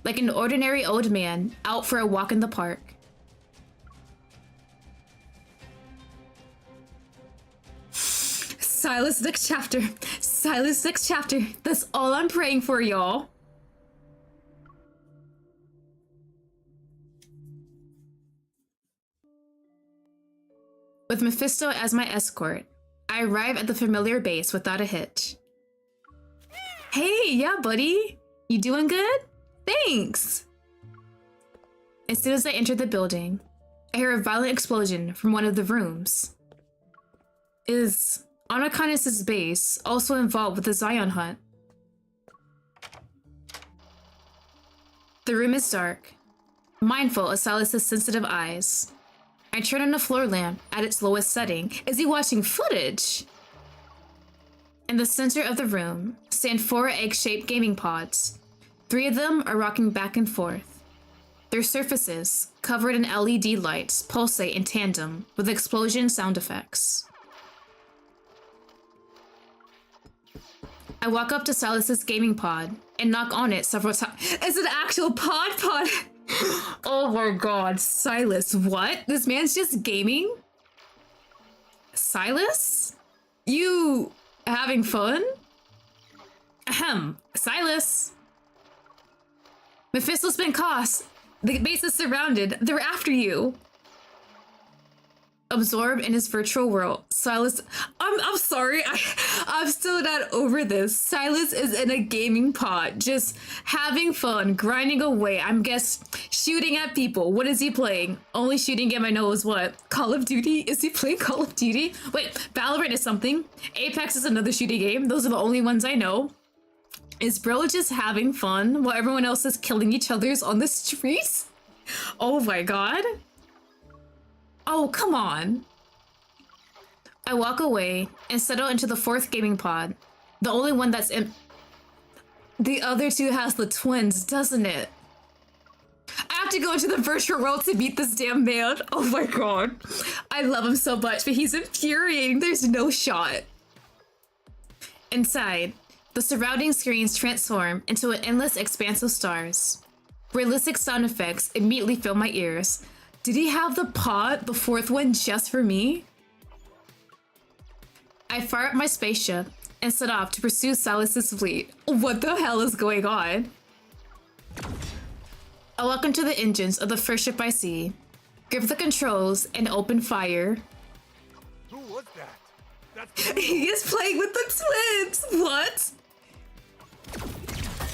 like an ordinary old man out for a walk in the park. Sylus next chapter. Sylus next chapter. That's all I'm praying for, y'all. With Mephisto as my escort, I arrive at the familiar base without a hitch. Hey, yeah, buddy. You doing good? Thanks. As soon as I enter the building, I hear a violent explosion from one of the rooms. Is Anaconda's base also involved with the Zion Hunt? The room is dark, mindful of Sylus' sensitive eyes. I turn on the floor lamp at its lowest setting. Is he watching footage? In the center of the room stand 4 egg-shaped gaming pods. 3 of them are rocking back and forth. Their surfaces, covered in LED lights, pulsate in tandem with explosion sound effects. I walk up to Sylus's gaming pod and knock on it several times. It's an actual pod. Oh my god, Sylus, what? This man's just gaming? Sylus? You having fun? Ahem, Sylus. Mephisto's been caught. The base is surrounded. They're after you. Absorbed in his virtual world, Sylus. I'm sorry. I'm still not over this. Sylus is in a gaming pod, just having fun, grinding away. I'm guess shooting at people. What is he playing? Only shooting game I know is what? Call of Duty? Is he playing Call of Duty? Wait, Valorant is something. Apex is another shooting game. Those are the only ones I know. Is bro just having fun while everyone else is killing each other's on the streets? Oh my god. Oh, come on. I walk away and settle into the fourth gaming pod. The only one that's in... The other two has the twins, doesn't it? I have to go into the virtual world to beat this damn man. Oh my god. I love him so much, but he's infuriating. There's no shot. Inside, the surrounding screens transform into an endless expanse of stars. Realistic sound effects immediately fill my ears. Did he have the pod, the fourth one, just for me? I fire up my spaceship and set off to pursue Sylus's fleet. What the hell is going on? I walk into the engines of the first ship I see, grip the controls, and open fire. Who was that? That's He is playing with the twins! What?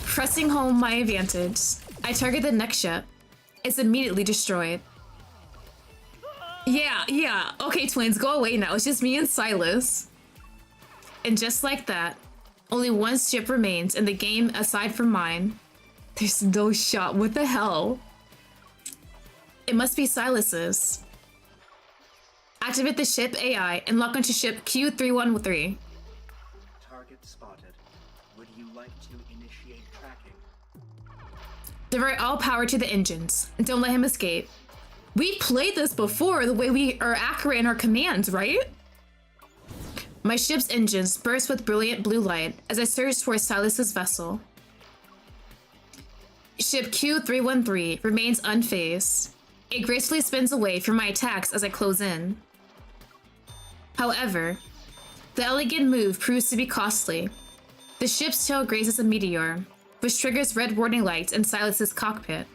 Pressing home my advantage, I target the next ship. It's immediately destroyed. Yeah. Okay, twins, go away now. It's just me and Sylus. And just like that, only one ship remains in the game aside from mine. There's no shot. What the hell? It must be Sylus's. Activate the ship AI and lock onto ship Q313. Target spotted. Would you like to initiate tracking? Divert all power to the engines and don't let him escape. We played this before, the way we are accurate in our commands, right? My ship's engines burst with brilliant blue light as I surge towards Sylus's vessel. Ship Q313 remains unfazed. It gracefully spins away from my attacks as I close in. However, the elegant move proves to be costly. The ship's tail grazes a meteor, which triggers red warning lights in Sylus's cockpit.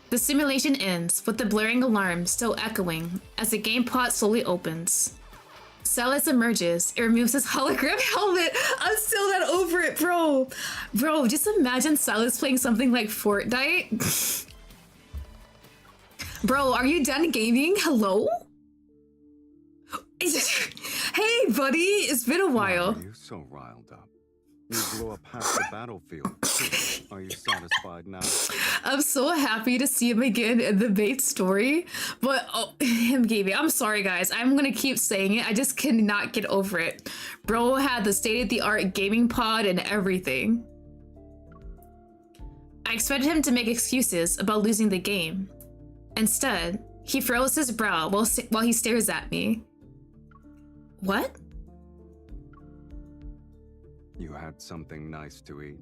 The simulation ends with the blaring alarm still echoing as the game plot slowly opens. Sylus emerges and removes his hologram helmet. I'm still not over it, bro. Bro, just imagine Sylus playing something like Fortnite. Bro, are you done gaming? Hello? Hey, buddy, it's been a while. Why are you so riled up? You blew up half the battlefield. Are you satisfied now? I'm so happy to see him again in the main story, but him gaming. I'm sorry, guys. I'm gonna keep saying it. I just cannot get over it. Bro had the state-of-the-art gaming pod and everything. I expected him to make excuses about losing the game. Instead, he furrows his brow while he stares at me. What? You had something nice to eat?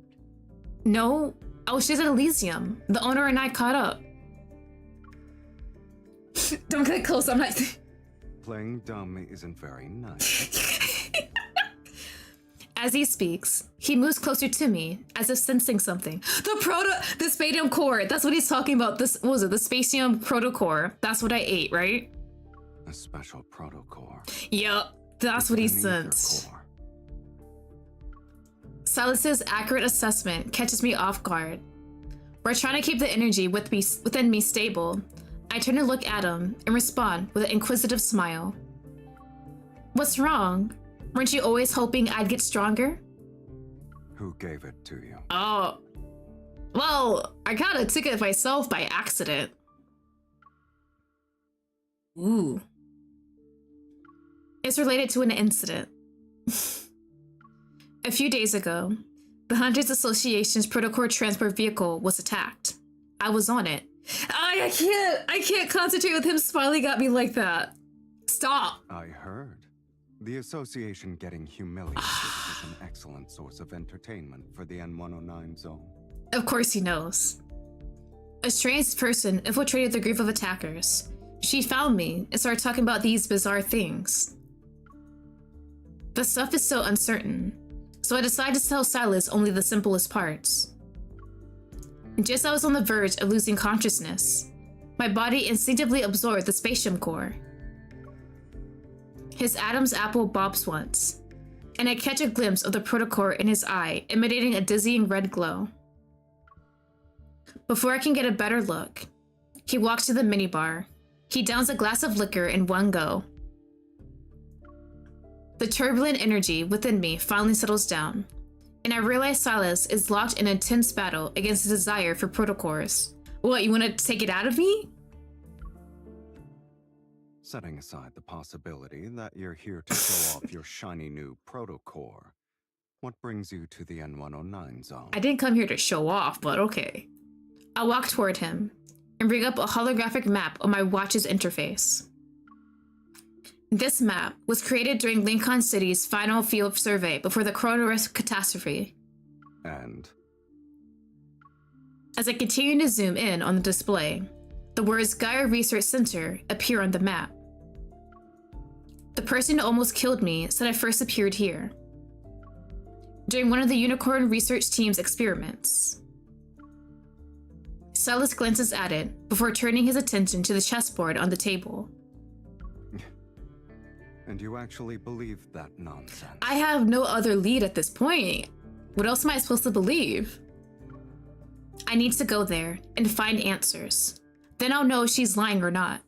No, I was just at Elysium. The owner and I caught up. Don't get close, I'm not... Playing dumb isn't very nice. As he speaks, he moves closer to me, as if sensing something. The spatium core, that's what he's talking about. This, what was it, the spatium protocore. That's what I ate, right? A special protocore. Yup, that's what he sensed. Sylus's accurate assessment catches me off guard. We're trying to keep the energy within me stable. I turn to look at him and respond with an inquisitive smile. What's wrong? Weren't you always hoping I'd get stronger? Who gave it to you? Oh, well, I kind of took it myself by accident. Ooh. It's related to an incident. A few days ago, the Hunters Association's protocore transport vehicle was attacked. I was on it. I can't concentrate with him smiling at me like that. Stop. I heard. The association getting humiliated is an excellent source of entertainment for the N109 zone. Of course he knows. A strange person infiltrated the group of attackers. She found me and started talking about these bizarre things. The stuff is so uncertain, so I decided to tell Sylus only the simplest parts. Just as I was on the verge of losing consciousness, my body instinctively absorbed the spatium core. His Adam's apple bobs once, and I catch a glimpse of the protocore in his eye, emanating a dizzying red glow. Before I can get a better look, he walks to the minibar. He downs a glass of liquor in one go. The turbulent energy within me finally settles down, and I realize Sylus is locked in an intense battle against his desire for protocores. What, you want to take it out of me? Setting aside the possibility that you're here to show off your shiny new protocore, what brings you to the N109 zone? I didn't come here to show off, but okay. I walk toward him and bring up a holographic map on my watch's interface. This map was created during Lincoln City's final field survey before the Coronavirus catastrophe. And? As I continue to zoom in on the display, the words Gaia Research Center appear on the map. The person who almost killed me said I first appeared here, during one of the Unicorn Research Team's experiments. Sylus glances at it before turning his attention to the chessboard on the table. And you actually believe that nonsense? I have no other lead at this point. What else am I supposed to believe? I need to go there and find answers. Then I'll know if she's lying or not.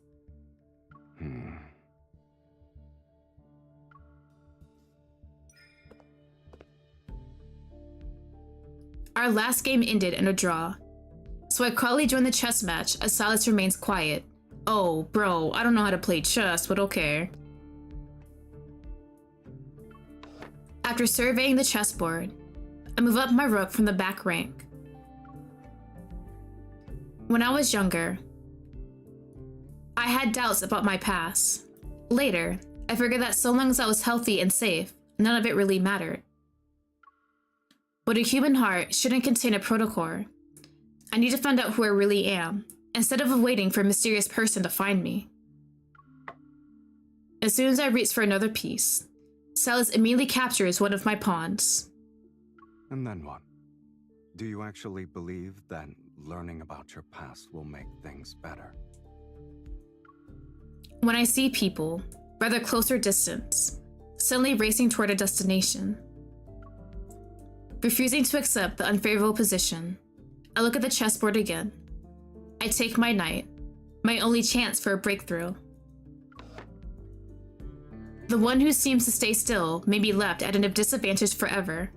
Our last game ended in a draw, so I quietly joined the chess match as Sylus remains quiet. Oh, bro, I don't know how to play chess, but okay. After surveying the chessboard, I move up my rook from the back rank. When I was younger, I had doubts about my past. Later, I figured that so long as I was healthy and safe, none of it really mattered. But a human heart shouldn't contain a protocore. I need to find out who I really am, instead of waiting for a mysterious person to find me. As soon as I reach for another piece, Sylus immediately captures one of my pawns. And then what? Do you actually believe that learning about your past will make things better? When I see people, rather closer distance, suddenly racing toward a destination. Refusing to accept the unfavorable position, I look at the chessboard again. I take my knight, my only chance for a breakthrough. The one who seems to stay still may be left at a disadvantage forever.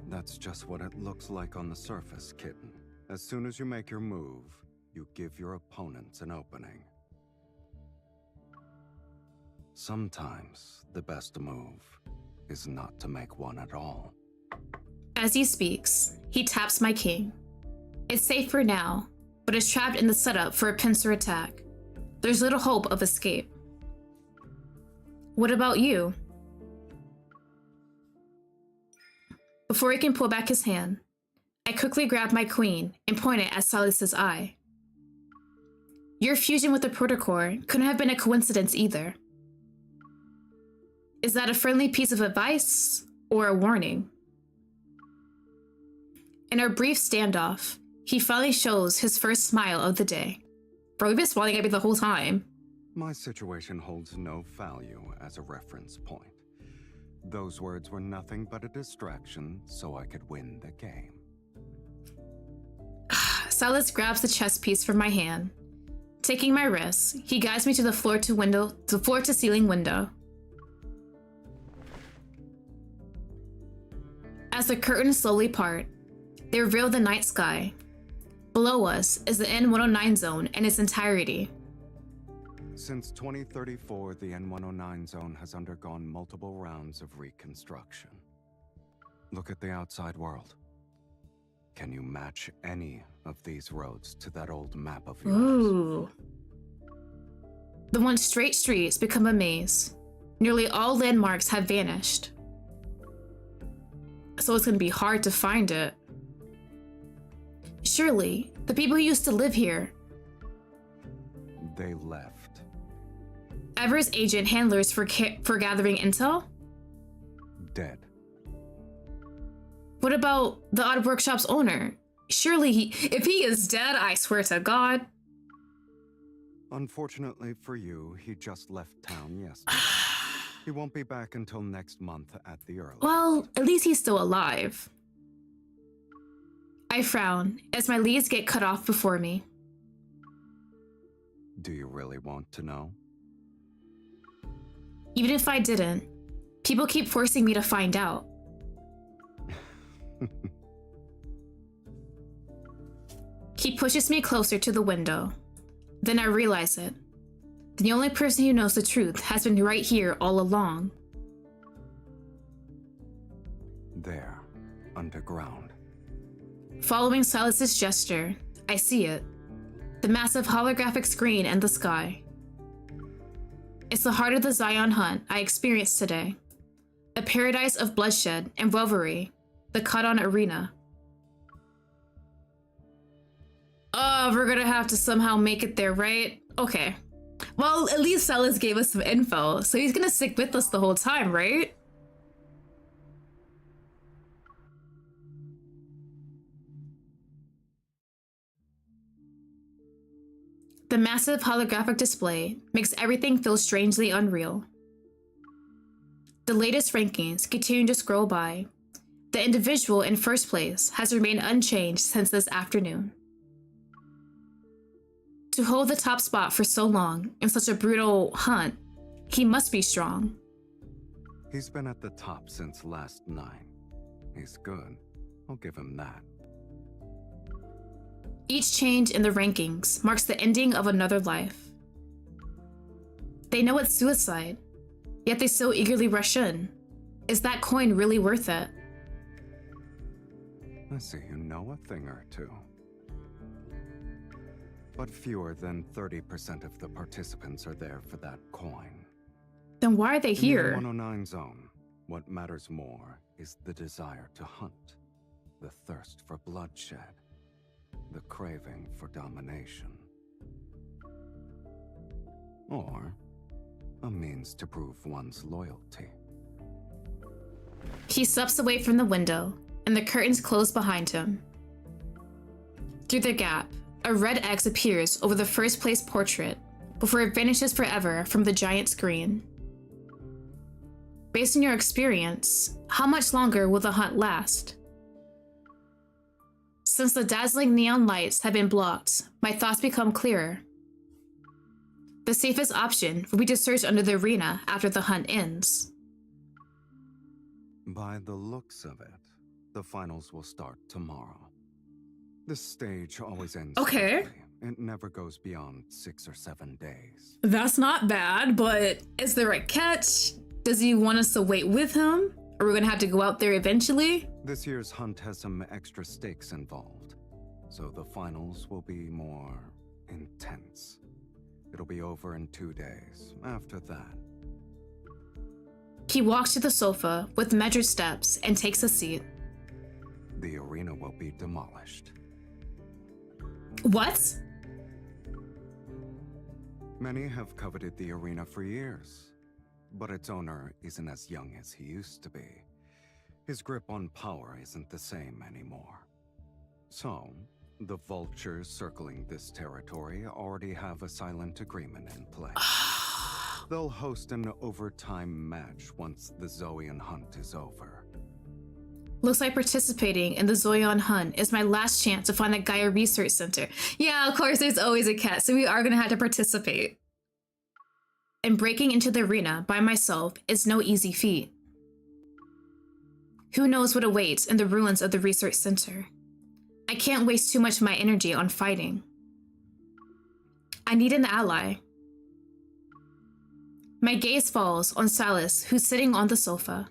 That's just what it looks like on the surface, kitten. As soon as you make your move, you give your opponents an opening. Sometimes the best move is not to make one at all. As he speaks, he taps my king. It's safe for now, but is trapped in the setup for a pincer attack. There's little hope of escape. What about you? Before he can pull back his hand, I quickly grab my queen and point it at Sylus's eye. Your fusion with the protocore couldn't have been a coincidence either. Is that a friendly piece of advice or a warning? In our brief standoff, he finally shows his first smile of the day. Bro, you've been smiling at me the whole time. My situation holds no value as a reference point. Those words were nothing but a distraction so I could win the game. Sylus grabs the chess piece from my hand. Taking my wrist, he guides me to the floor to ceiling window. As the curtains slowly part, they reveal the night sky. Below us is the N109 zone in its entirety. Since 2034, the N109 zone has undergone multiple rounds of reconstruction. Look at the outside world. Can you match any of these roads to that old map of yours? Ooh. The once straight streets become a maze. Nearly all landmarks have vanished. So it's gonna be hard to find it. Surely, the people who used to live here. They left. Ever's agent handlers for gathering intel? Dead. What about the Odd Workshop's owner? Surely if he is dead, I swear to God. Unfortunately for you, he just left town yesterday. He won't be back until next month at the earliest. Well, at least he's still alive. I frown as my leads get cut off before me. Do you really want to know? Even if I didn't, people keep forcing me to find out. He pushes me closer to the window. Then I realize it. The only person who knows the truth has been right here all along. There, underground. Following Sylus's gesture, I see it. The massive holographic screen in the sky. It's the heart of the Zion hunt I experienced today. A paradise of bloodshed and revelry. The cut-on arena. Oh, we're gonna have to somehow make it there, right? Okay. Well, at least Sylus gave us some info, so he's gonna stick with us the whole time, right? The massive holographic display makes everything feel strangely unreal. The latest rankings continue to scroll by. The individual in first place has remained unchanged since this afternoon. To hold the top spot for so long in such a brutal hunt, he must be strong. He's been at the top since last night. He's good. I'll give him that. Each change in the rankings marks the ending of another life. They know it's suicide, yet they so eagerly rush in. Is that coin really worth it? I see you know a thing or two. But fewer than 30% of the participants are there for that coin. Then why are they here? In the 109 zone, what matters more is the desire to hunt, the thirst for bloodshed, the craving for domination. Or a means to prove one's loyalty. He steps away from the window, and the curtains close behind him. Through the gap, a red X appears over the first place portrait before it vanishes forever from the giant screen. Based on your experience, how much longer will the hunt last? Since the dazzling neon lights have been blocked, my thoughts become clearer. The safest option will be to search under the arena after the hunt ends. By the looks of it, the finals will start tomorrow. This stage always ends Okay. quickly. It never goes beyond 6 or 7 days. That's not bad, but is there a catch? Does he want us to wait with him? Are we gonna have to go out there eventually? This year's hunt has some extra stakes involved, so the finals will be more intense. It'll be over in 2 days. After that, He walks to the sofa with measured steps and takes a seat. the arena will be demolished. What? Many have coveted the arena for years, but its owner isn't as young as he used to be. His grip on power isn't the same anymore. So, the vultures circling this territory already have a silent agreement in place. They'll host an overtime match once the Zoian hunt is over. Looks like participating in the Zoion hunt is my last chance to find the Gaia Research Center. Yeah, of course, there's always a catch, so we are gonna have to participate. And breaking into the arena by myself is no easy feat. Who knows what awaits in the ruins of the research center? I can't waste too much of my energy on fighting. I need an ally. My gaze falls on Sylus, who's sitting on the sofa.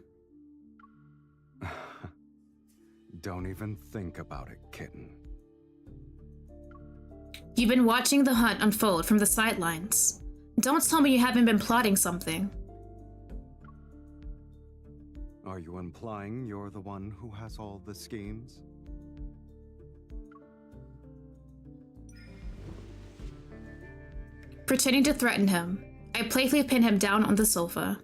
Don't even think about it, kitten. You've been watching the hunt unfold from the sidelines. Don't tell me you haven't been plotting something. Are you implying you're the one who has all the schemes? Pretending to threaten him, I playfully pin him down on the sofa.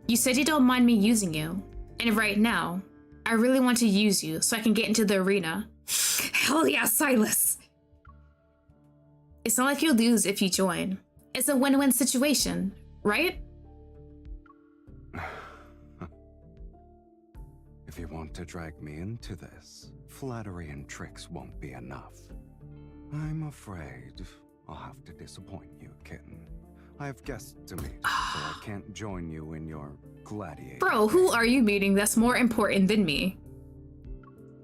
You said you don't mind me using you, and right now, I really want to use you so I can get into the arena. Hell yeah, Sylus! It's not like you lose if you join. It's a win-win situation, right? If you want to drag me into this, flattery and tricks won't be enough. I'm afraid I'll have to disappoint you, kitten. I have guests to meet, so I can't join you in your gladiator. Bro, who are you meeting that's more important than me?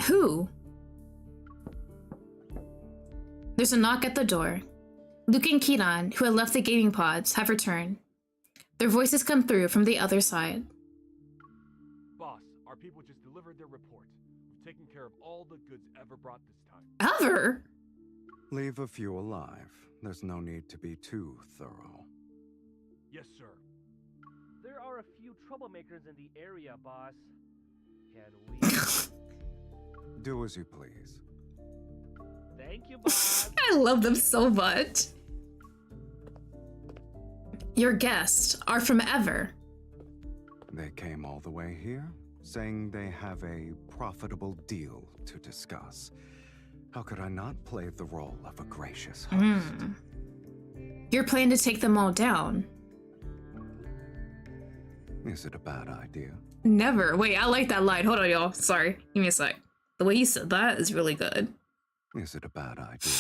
Who? There's a knock at the door. Luke and Keenan, who had left the gaming pods, have returned. Their voices come through from the other side. Boss, our people just delivered their report. We've taken care of all the goods ever brought this time. Ever? Leave a few alive. There's no need to be too thorough. Yes, sir. There are a few troublemakers in the area, boss. Can we... Do as you please. Thank you, boss. I love them so much. Your guests are from Ever. They came all the way here, saying they have a profitable deal to discuss. How could I not play the role of a gracious host? You're planning to take them all down. Is it a bad idea? Never. Wait, I like that line. Hold on, y'all. Sorry. Give me a sec. The way he said that is really good. Is it a bad idea?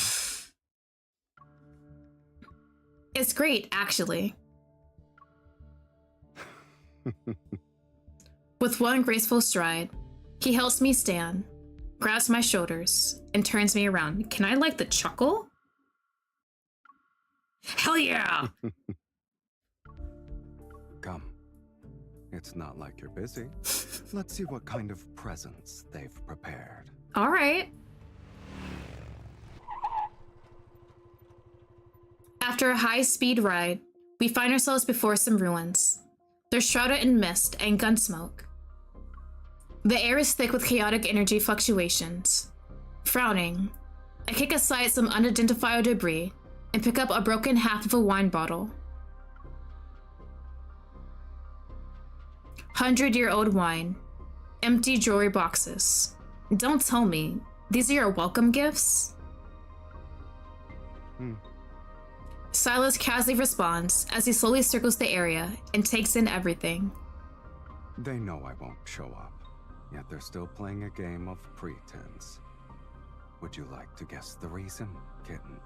It's great, actually. With one graceful stride, he helps me stand, grabs my shoulders, and turns me around. Can I like the chuckle? Hell yeah! Come. It's not like you're busy. Let's see what kind of presents they've prepared. All right. After a high-speed ride, we find ourselves before some ruins. They're shrouded in mist and gun smoke. The air is thick with chaotic energy fluctuations. Frowning, I kick aside some unidentifiable debris and pick up a broken half of a wine bottle. 100-year-old wine. Empty jewelry boxes. Don't tell me, these are your welcome gifts? Sylus casually responds as he slowly circles the area and takes in everything. They know I won't show up, yet they're still playing a game of pretense. Would you like to guess the reason, kitten?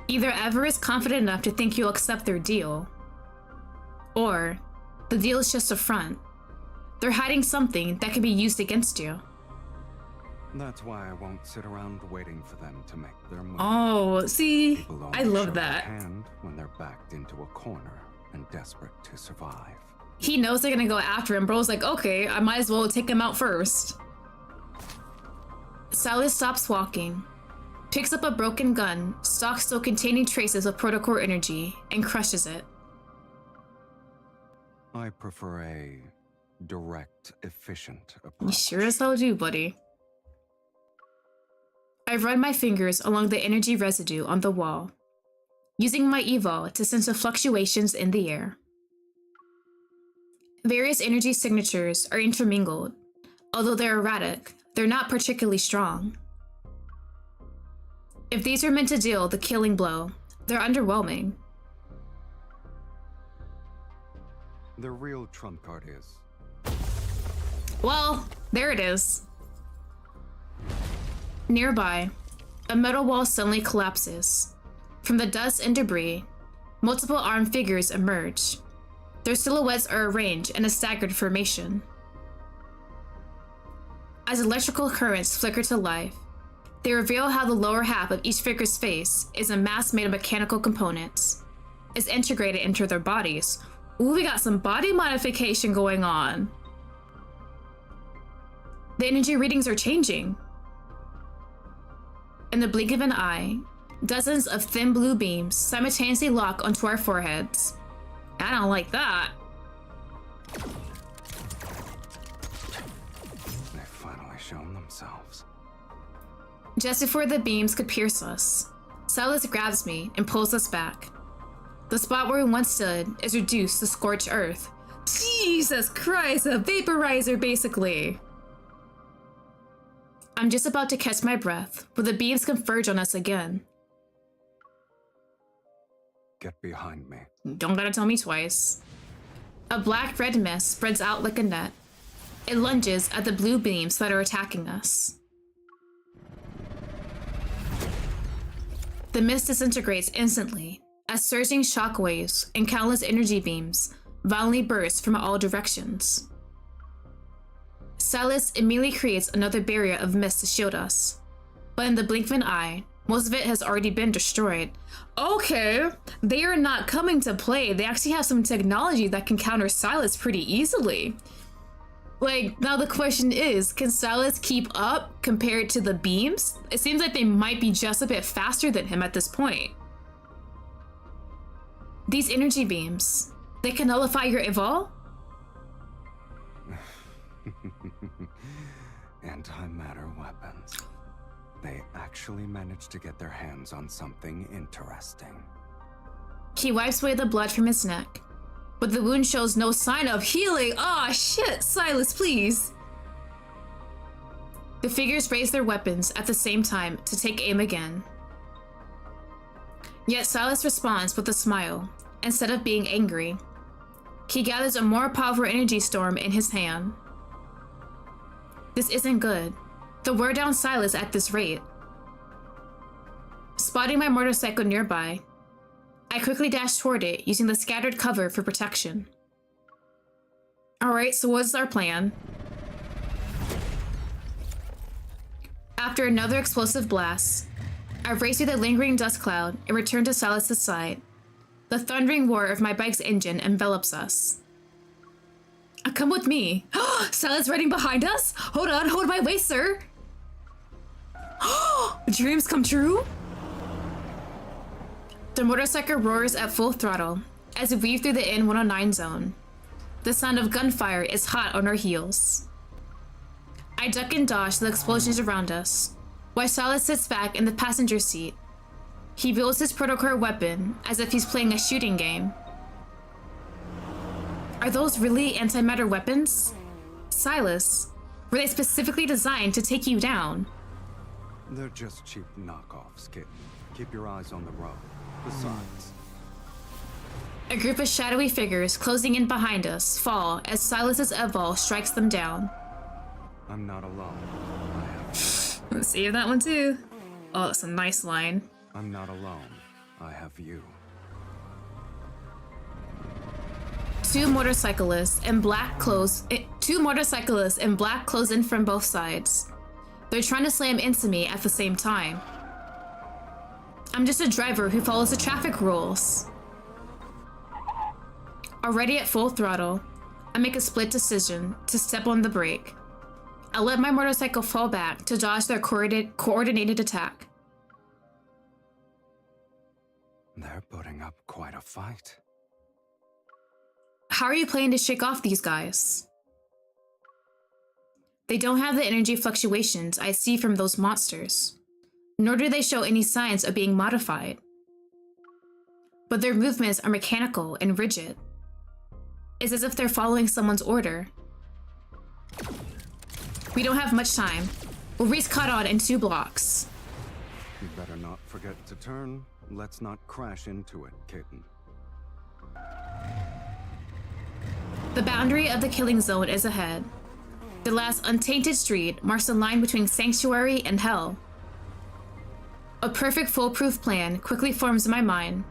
Either Ever is confident enough to think you'll accept their deal, or the deal is just a front. They're hiding something that can be used against you. That's why I won't sit around waiting for them to make their move. Oh, see? People I only love show that. their hand when they're backed into a corner and desperate to survive. He knows they're gonna go after him. Bro's like, okay, I might as well take him out first. Sylus stops walking, picks up a broken gun, stock still containing traces of protocore energy, and crushes it. I prefer a direct, efficient You approach. sure as hell do, buddy. I run my fingers along the energy residue on the wall, using my evol to sense the fluctuations in the air. Various energy signatures are intermingled. Although they're erratic, they're not particularly strong. If these are meant to deal the killing blow, they're underwhelming. The real trump card is... Well, there it is. Nearby, a metal wall suddenly collapses. From the dust and debris, multiple armed figures emerge. Their silhouettes are arranged in a staggered formation. As electrical currents flicker to life, they reveal how the lower half of each figure's face is a mass made of mechanical components. It's integrated into their bodies. Ooh, we got some body modification going on. The energy readings are changing. In the blink of an eye, Dozens of thin blue beams simultaneously lock onto our foreheads. I don't like that. They've finally shown themselves. Just before the beams could pierce us, Sylus grabs me and pulls us back. The spot where we once stood is reduced to scorched earth. Jesus Christ, a vaporizer basically. I'm just about to catch my breath when the beams converge on us again. Get behind me. Don't gotta tell me twice. A black-red mist spreads out like a net. It lunges at the blue beams that are attacking us. The mist disintegrates instantly as surging shockwaves and countless energy beams violently burst from all directions. Sylus immediately creates another barrier of mist to shield us, but in the blink of an eye, most of it has already been destroyed. Okay, they are not coming to play. They actually have some technology that can counter Sylus pretty easily. Like, now the question is, can Sylus keep up compared to the beams? It seems like they might be just a bit faster than him at this point. These energy beams, they can nullify your evol? Antimatter weapons. They actually managed to get their hands on something interesting. He wipes away the blood from his neck, but the wound shows no sign of healing. Aw, shit, Sylus, please. The figures raise their weapons at the same time to take aim again. Yet Sylus responds with a smile, instead of being angry. He gathers a more powerful energy storm in his hand. This isn't good. They'll wear down Sylus at this rate. Spotting my motorcycle nearby, I quickly dash toward it using the scattered cover for protection. Alright, so what's our plan? After another explosive blast, I race through the lingering dust cloud and return to Sylus' side. The thundering roar of my bike's engine envelops us. Come with me. Sylus riding behind us? Hold on, hold my waist, sir. Dreams come true? The motorcycle roars at full throttle as we weave through the N109 zone. The sound of gunfire is hot on our heels. I duck and dodge the explosions around us, while Sylus sits back in the passenger seat. He wields his protocore weapon as if he's playing a shooting game. Are those really antimatter weapons? Sylus, were they specifically designed to take you down? They're just cheap knockoffs, kid. Keep your eyes on the road. Besides... A group of shadowy figures closing in behind us fall as Sylus' evol strikes them down. I'm not alone. Let's save that one too. Oh, that's a nice line. I'm not alone. I have you. Two motorcyclists in black close in from both sides. They're trying to slam into me at the same time. I'm just a driver who follows the traffic rules. Already at full throttle, I make a split decision to step on the brake. I let my motorcycle fall back to dodge their coordinated attack. They're putting up quite a fight. How are you planning to shake off these guys? They don't have the energy fluctuations I see from those monsters, nor do they show any signs of being modified. But their movements are mechanical and rigid. It's as if they're following someone's order. We don't have much time. We'll race caught on in 2 blocks. You better not forget to turn. Let's not crash into it, kitten. The boundary of the killing zone is ahead. The last untainted street marks the line between sanctuary and hell. A perfect foolproof plan quickly forms in my mind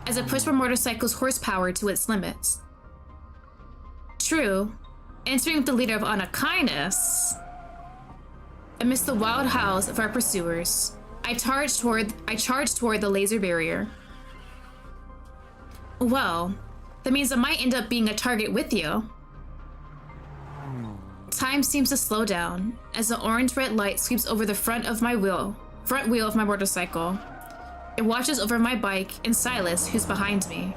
as I push my motorcycle's horsepower to its limits. True, entering with the leader of Anakainis. Amidst the wild howls of our pursuers, I charge toward the laser barrier. Well, that means I might end up being a target with you. Time seems to slow down as the orange-red light sweeps over the front wheel of my motorcycle. It watches over my bike and Sylus, who's behind me.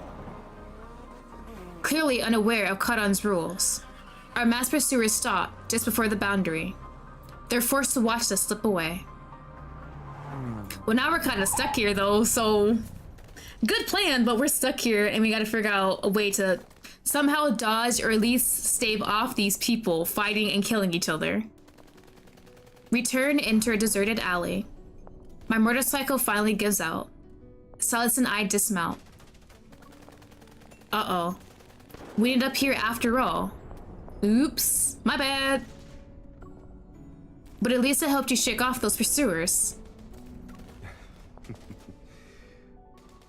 Clearly unaware of Kadon's rules, our mass pursuers stop just before the boundary. They're forced to watch us slip away. Well, now we're kind of stuck here though, so good plan, but we're stuck here and we gotta figure out a way to somehow dodge or at least stave off these people fighting and killing each other. We turn into a deserted alley. My motorcycle finally gives out. Sylus and I dismount. Uh-oh. We end up here after all. Oops, my bad. But at least it helped you shake off those pursuers.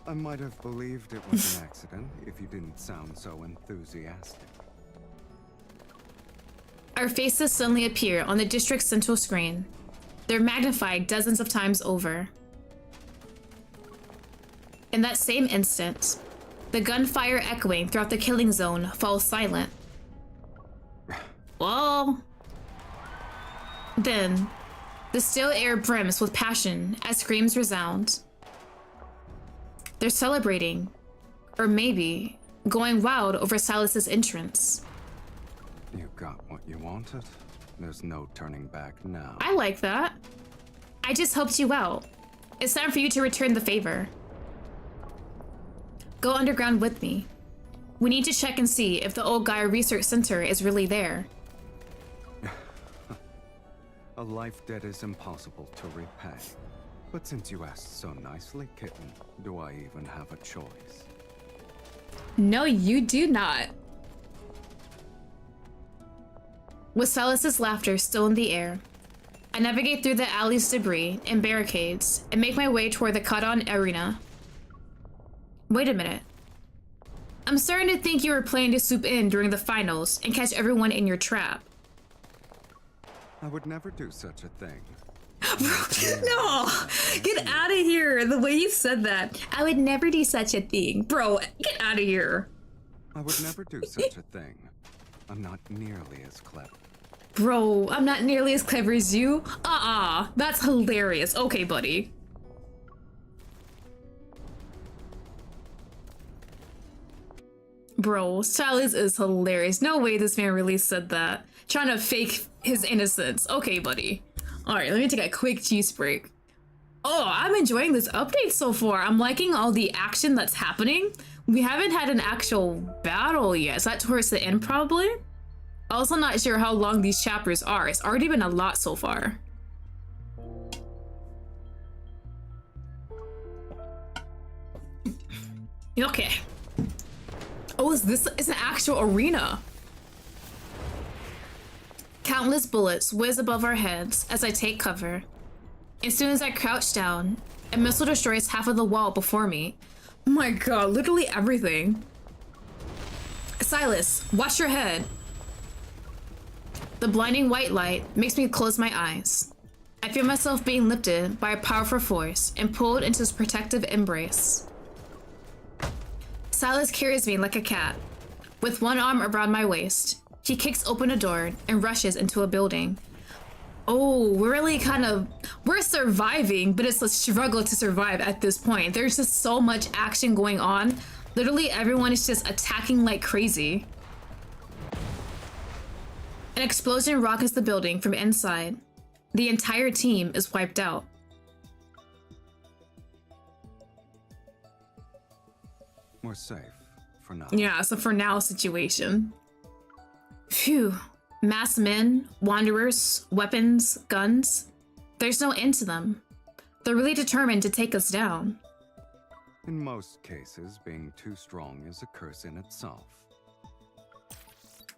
I might have believed it was an accident if you didn't sound so enthusiastic. Our faces suddenly appear on the district's central screen. They're magnified dozens of times over. In that same instant, the gunfire echoing throughout the killing zone falls silent. Whoa! Then, the still air brims with passion as screams resound. They're celebrating, or maybe going wild over Sylus's entrance. You got what you wanted. There's no turning back now. I like that. I just helped you out. It's time for you to return the favor. Go underground with me. We need to check and see if the old Gaia Research Center is really there. A life debt is impossible to repay. But since you asked so nicely, kitten, do I even have a choice? No, you do not. With Sylus's laughter still in the air, I navigate through the alley's debris and barricades and make my way toward the Kadon arena. Wait a minute. I'm starting to think you were planning to swoop in during the finals and catch everyone in your trap. I would never do such a thing. No! Get out of here! The way you said that. I would never do such a thing. Bro, get out of here. I would never do such a thing. I'm not nearly as clever. Bro, I'm not nearly as clever as you. That's hilarious. Okay, buddy. Bro, Sylus is hilarious. No way this man really said that. Trying to fake his innocence. Okay, buddy. Alright, let me take a quick juice break. Oh, I'm enjoying this update so far. I'm liking all the action that's happening. We haven't had an actual battle yet. Is that towards the end, probably? Also not sure how long these chapters are. It's already been a lot so far. Okay. Oh, this is an actual arena. Countless bullets whiz above our heads as I take cover. As soon as I crouch down, a missile destroys half of the wall before me. Oh my god, literally everything. Sylus, watch your head. The blinding white light makes me close my eyes. I feel myself being lifted by a powerful force and pulled into his protective embrace. Sylus carries me like a cat. With one arm around my waist, he kicks open a door and rushes into a building. Oh, we're surviving, but it's a struggle to survive at this point. There's just so much action going on. Literally everyone is just attacking like crazy. An explosion rockets the building from inside. The entire team is wiped out. We're safe for now. Yeah, it's a for now situation. Phew. Masked men, wanderers, weapons, guns. There's no end to them. They're really determined to take us down. In most cases, being too strong is a curse in itself.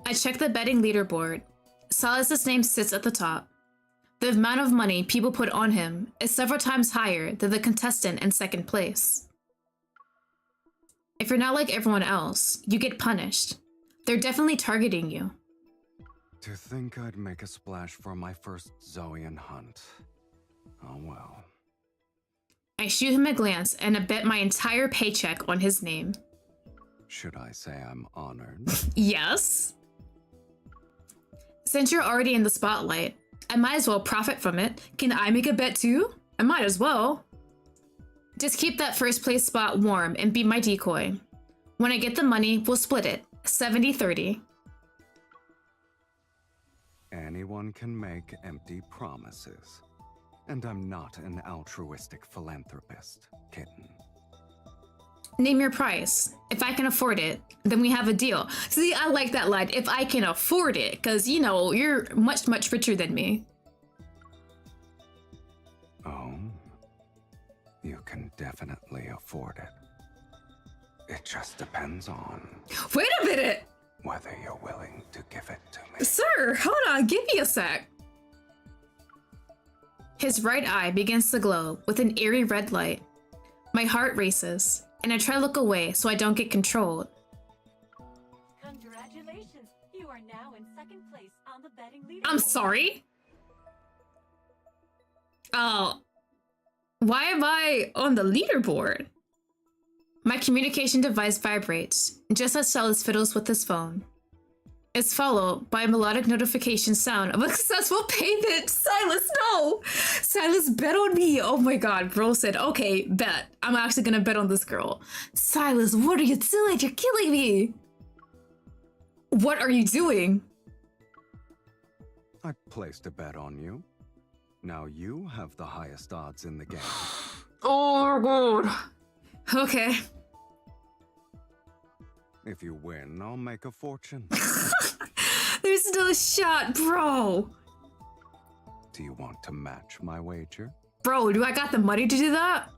I check the betting leaderboard. Sylus's name sits at the top. The amount of money people put on him is several times higher than the contestant in second place. If you're not like everyone else, you get punished. They're definitely targeting you. To think I'd make a splash for my first Zoian hunt. Oh well. I shoot him a glance and I bet my entire paycheck on his name. Should I say I'm honored? Yes. Since you're already in the spotlight, I might as well profit from it. Can I make a bet too? I might as well. Just keep that first place spot warm and be my decoy. When I get the money, we'll split it. 70-30. Anyone can make empty promises. And I'm not an altruistic philanthropist, kitten. Name your price. If I can afford it, then we have a deal. See, I like that line. If I can afford it, because, you know, you're much, much richer than me. Oh, you can definitely afford it. It just depends on... Wait a minute! Whether you're willing to give it to me. Sir, hold on, give me a sec. His right eye begins to glow with an eerie red light. My heart races, and I try to look away so I don't get controlled. Congratulations, you are now in second place on the betting leaderboard. I'm sorry? Oh, why am I on the leaderboard? My communication device vibrates, just as Sylus fiddles with his phone. It's followed by a melodic notification sound of a successful payment. Sylus, no! Sylus, bet on me. Oh my god, bro said, okay, bet. I'm actually gonna bet on this girl. Sylus, what are you doing? You're killing me. What are you doing? I placed a bet on you. Now you have the highest odds in the game. Oh my god. Okay. If you win, I'll make a fortune. There's no shot, bro. Do you want to match my wager? Bro, do I got the money to do that?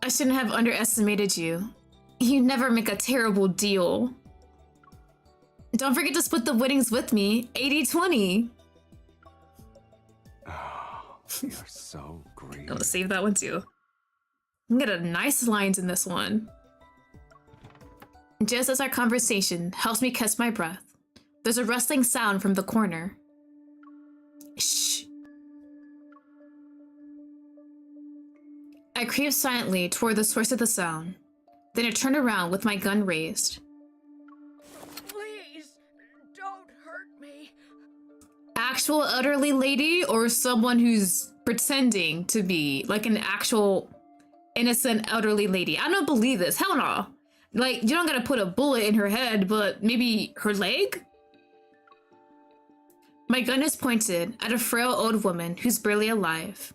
I shouldn't have underestimated you. You never make a terrible deal. Don't forget to split the winnings with me. 80-20. Oh, you're so greedy. I'm gonna save that one too. I'm gonna get a nice lines in this one. Just as our conversation helps me catch my breath, there's a rustling sound from the corner. Shh. I creep silently toward the source of the sound. Then I turn around with my gun raised. Please, don't hurt me. Actual elderly lady or someone who's pretending to be like an actual innocent elderly lady? I don't believe this. Hell no. Like, you don't gotta put a bullet in her head, but maybe her leg? My gun is pointed at a frail old woman who's barely alive.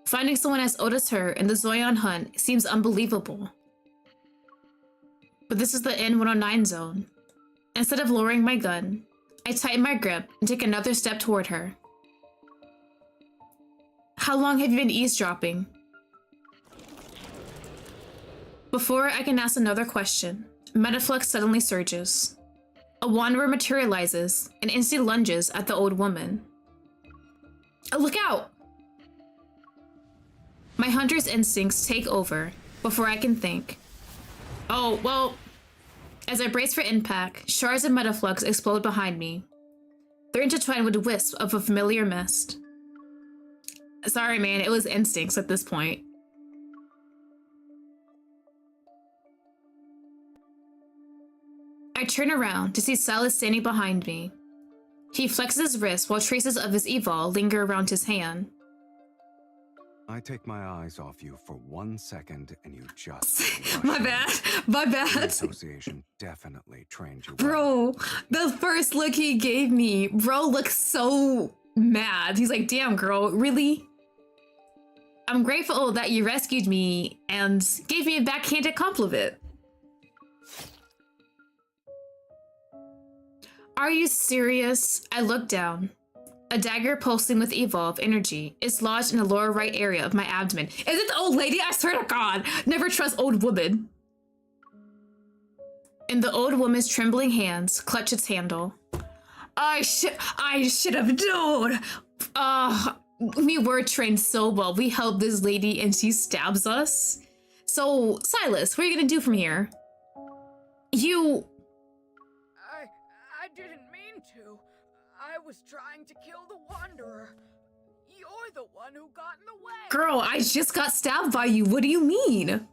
Finding someone as old as her in the Zoyan hunt seems unbelievable. But this is the N109 zone. Instead of lowering my gun, I tighten my grip and take another step toward her. How long have you been eavesdropping? Before I can ask another question, Metaflux suddenly surges. A wanderer materializes and instantly lunges at the old woman. Look out! My hunter's instincts take over before I can think. Oh, well, as I brace for impact, shards of Metaflux explode behind me. They're intertwined with wisps of a familiar mist. Sorry, man, it was instincts at this point. I turn around to see Sylus standing behind me. He flexes his wrist while traces of his evol linger around his hand. I take my eyes off you for 1 second and you just... My bad. My The bad. association definitely trained you. Bro, the first look he gave me, bro looks so mad. He's like, damn, girl, really? I'm grateful that you rescued me and gave me a backhanded compliment. Are you serious? I look down. A dagger pulsing with evolve energy is lodged in the lower right area of my abdomen. Is it the old lady? I swear to God, never trust old woman. And the old woman's trembling hands clutch its handle. I should have known. We were trained so well. We helped this lady and she stabs us. So, Sylus, what are you gonna do from here? I didn't mean to. I was trying to kill the Wanderer. You're the one who got in the way. Girl, I just got stabbed by you. What do you mean?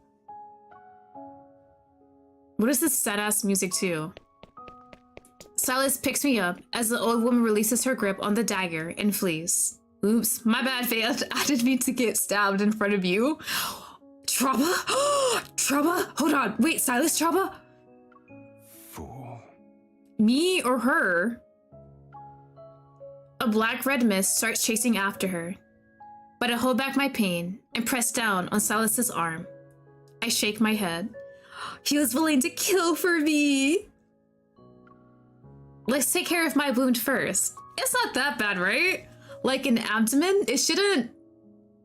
What is this sad-ass music too? Sylus picks me up as the old woman releases her grip on the dagger and flees. Oops, my bad, Faye. I didn't mean to get stabbed in front of you. Trouble? Trouble? Hold on. Wait, Sylus Trouble? Fool. Me or her? A black-red mist starts chasing after her, but I hold back my pain and press down on Sylus's arm. I shake my head. He was willing to kill for me. Let's take care of my wound first. It's not that bad, right? Like an abdomen, it shouldn't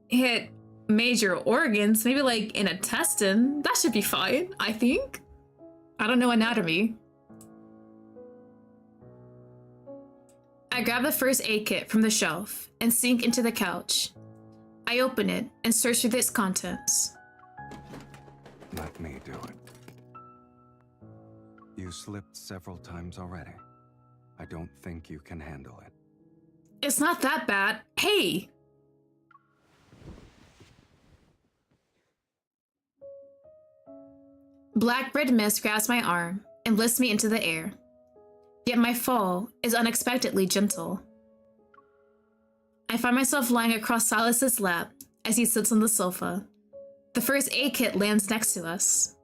hit major organs. Maybe like an intestine. That should be fine, I think. I don't know anatomy. I grab the first aid kit from the shelf and sink into the couch. I open it and search through its contents. Let me do it. You slipped several times already. I don't think you can handle it. It's not that bad. Hey! Black-red mist grabs my arm and lifts me into the air. Yet my fall is unexpectedly gentle. I find myself lying across Sylus's lap as he sits on the sofa. The first aid kit lands next to us.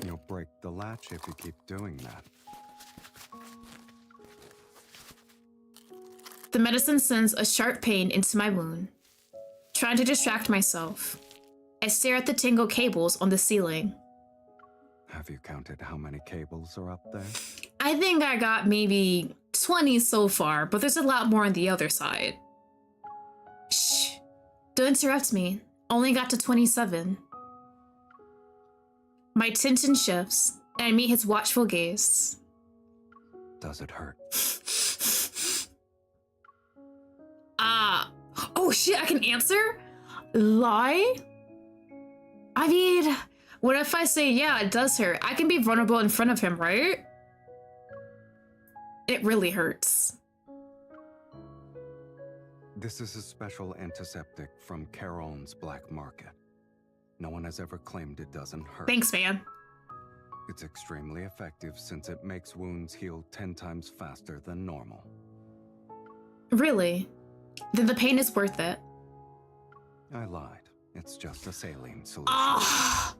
You'll break the latch if you keep doing that. The medicine sends a sharp pain into my wound. Trying to distract myself, I stare at the tangled cables on the ceiling. Have you counted how many cables are up there? I think I got maybe 20 so far, but there's a lot more on the other side. Shh. Don't interrupt me. Only got to 27. My tension shifts, and I meet his watchful gaze. Does it hurt? Oh shit, I can answer? Lie? I mean, what if I say, yeah, it does hurt? I can be vulnerable in front of him, right? It really hurts. This is a special antiseptic from Charon's black market. No one has ever claimed it doesn't hurt. Thanks, man. It's extremely effective since it makes wounds heal 10 times faster than normal. Really? Then the pain is worth it. I lied. It's just a saline solution. Ah,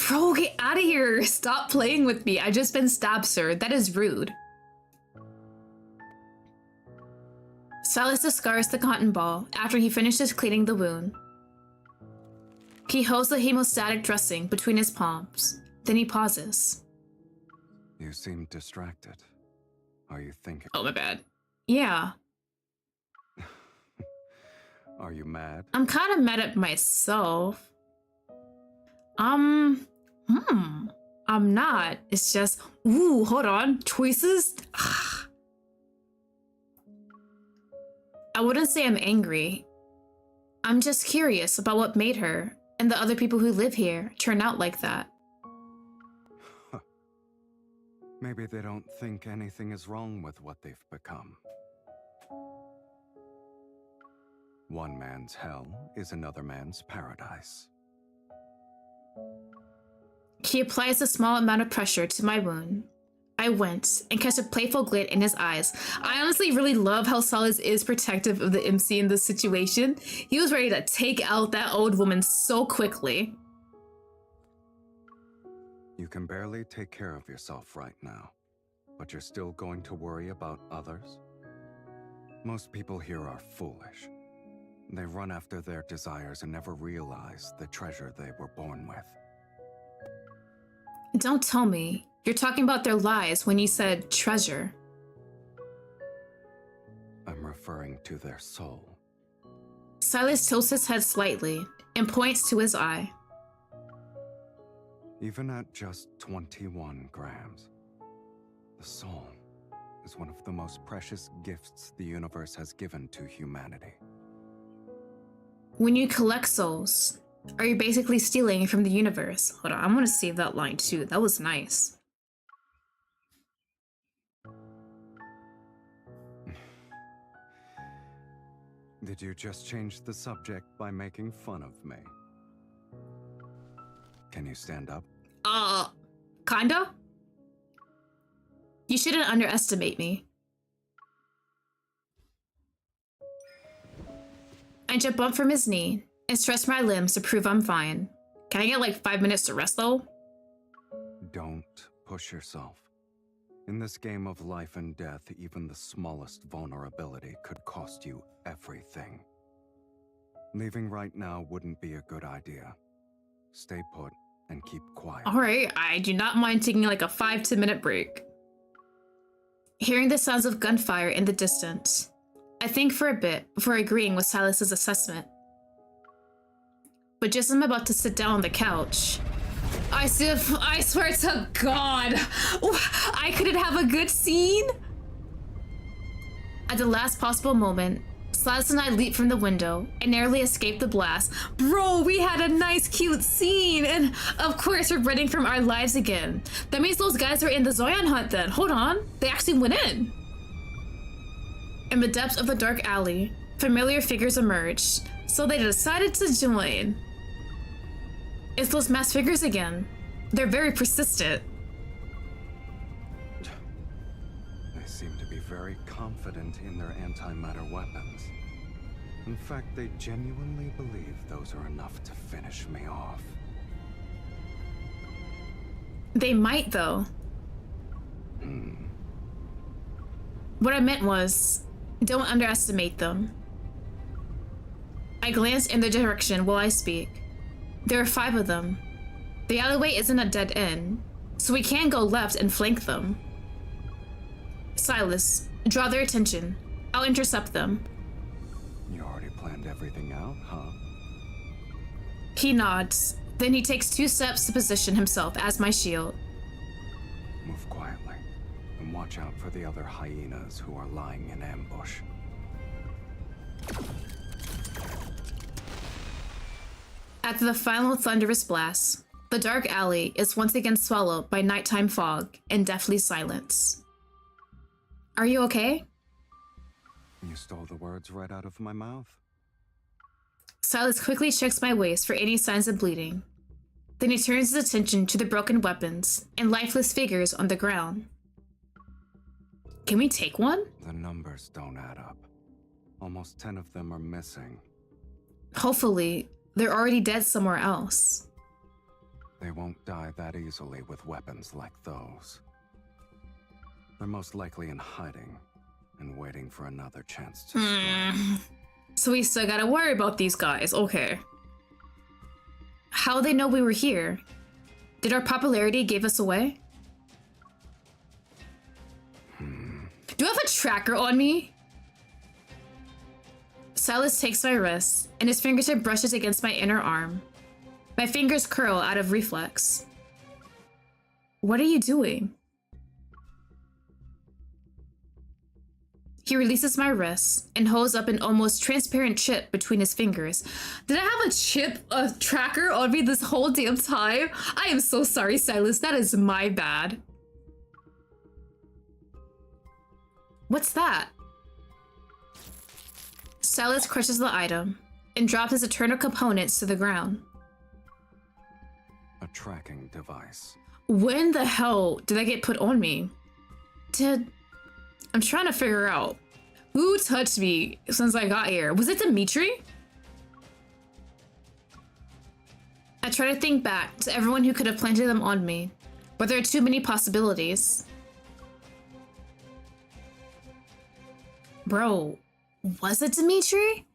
bro, get out of here. Stop playing with me. I just been stabbed, sir. That is rude. Sylus discards the cotton ball after he finishes cleaning the wound. He holds the hemostatic dressing between his palms. Then he pauses. You seem distracted. Are you thinking? Oh, my bad. Yeah. Are you mad? I'm kind of mad at myself. I'm not. It's just, ooh, hold on. Choices? I wouldn't say I'm angry. I'm just curious about what made her and the other people who live here turn out like that. Maybe they don't think anything is wrong with what they've become. One man's hell is another man's paradise. He applies a small amount of pressure to my wound. I wince and catch a playful glint in his eyes. I honestly really love how Sylus is protective of the MC in this situation. He was ready to take out that old woman so quickly. You can barely take care of yourself right now, but you're still going to worry about others? Most people here are foolish. They run after their desires and never realize the treasure they were born with. Don't tell me. You're talking about their lives when you said treasure. I'm referring to their soul. Sylus tilts his head slightly and points to his eye. Even at just 21 grams, the soul is one of the most precious gifts the universe has given to humanity. When you collect souls, are you basically stealing from the universe? Hold on, I'm gonna save that line too. That was nice. Did you just change the subject by making fun of me? Can you stand up? Kinda? You shouldn't underestimate me. I jump up from his knee and stretch my limbs to prove I'm fine. Can I get like 5 minutes to rest though? Don't push yourself. In this game of life and death, even the smallest vulnerability could cost you everything. Leaving right now wouldn't be a good idea. Stay put and keep quiet. Alright, I do not mind taking like a 5 to 10 minute break. Hearing the sounds of gunfire in the distance, I think for a bit before agreeing with Sylus's assessment. But just as I'm about to sit down on the couch, I swear to God, I couldn't have a good scene. At the last possible moment, Sylus and I leaped from the window and narrowly escaped the blast. Bro, we had a nice cute scene, and of course we're running from our lives again. That means those guys were in the Zoyan hunt then. Hold on, they actually went in. In the depths of the dark alley, familiar figures emerged, so they decided to join. It's those masked figures again. They're very persistent. They seem to be very confident in their antimatter weapons. In fact, they genuinely believe those are enough to finish me off. They might, though. What I meant was, don't underestimate them. I glanced in their direction while I speak. There are 5 of them. The alleyway isn't a dead end, so we can go left and flank them. Sylus, draw their attention. I'll intercept them. You already planned everything out, huh? He nods. Then he takes 2 steps to position himself as my shield. Move quietly, and watch out for the other hyenas who are lying in ambush. After the final thunderous blast, the dark alley is once again swallowed by nighttime fog and deathly silence. Are you okay? You stole the words right out of my mouth. Sylus quickly checks my waist for any signs of bleeding. Then he turns his attention to the broken weapons and lifeless figures on the ground. Can we take one? The numbers don't add up. Almost 10 of them are missing. Hopefully, they're already dead somewhere else. They won't die that easily with weapons like those. They're most likely in hiding and waiting for another chance to strike. So we still gotta worry about these guys, okay. How'd they know we were here? Did our popularity give us away? Do I have a tracker on me? Sylus takes my wrist, and his fingertip brushes against my inner arm. My fingers curl out of reflex. What are you doing? He releases my wrist and holds up an almost transparent chip between his fingers. Did I have a tracker on me this whole damn time? I am so sorry, Sylus. That is my bad. What's that? Sylus crushes the item and drops his eternal components to the ground. A tracking device. When the hell did that get put on me? I'm trying to figure out who touched me since I got here. Was it Dimitri? I try to think back to everyone who could have planted them on me, but there are too many possibilities. Bro, was it Dimitri?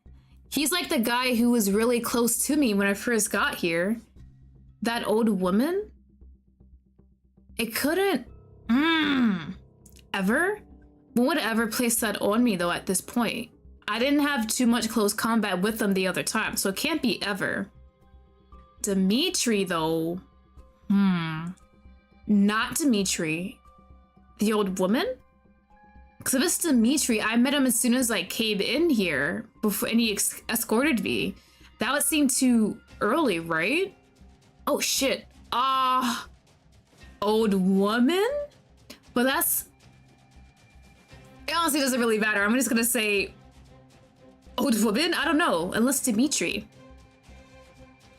He's like the guy who was really close to me when I first got here. That old woman? It couldn't... Ever? Who would ever place that on me though at this point? I didn't have too much close combat with them the other time, so it can't be ever. Dimitri though... Not Dimitri. The old woman? Because if it's Dimitri, I met him as soon as I came in here, before, and he escorted me. That would seem too early, right? Oh shit. Old woman? But that's... It honestly doesn't really matter. I'm just gonna say old woman? I don't know, unless Dimitri.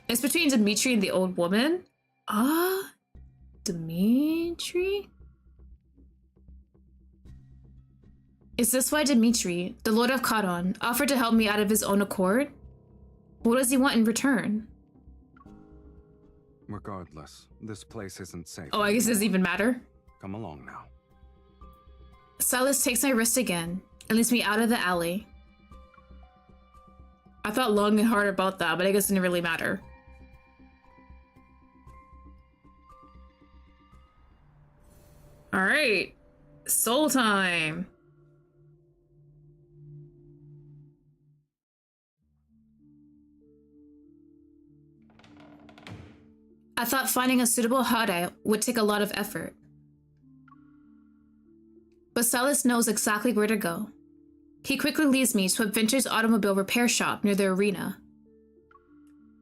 It's between Dimitri and the old woman. Dimitri? Is this why Dimitri, the Lord of Khadon, offered to help me out of his own accord? What does he want in return? Regardless, this place isn't safe. Oh, I guess it doesn't even matter. Come along now. Sylus takes my wrist again and leads me out of the alley. I thought long and hard about that, but I guess it didn't really matter. Alright. Soul time. I thought finding a suitable hideout would take a lot of effort. But Sylus knows exactly where to go. He quickly leads me to a vintage automobile repair shop near the arena.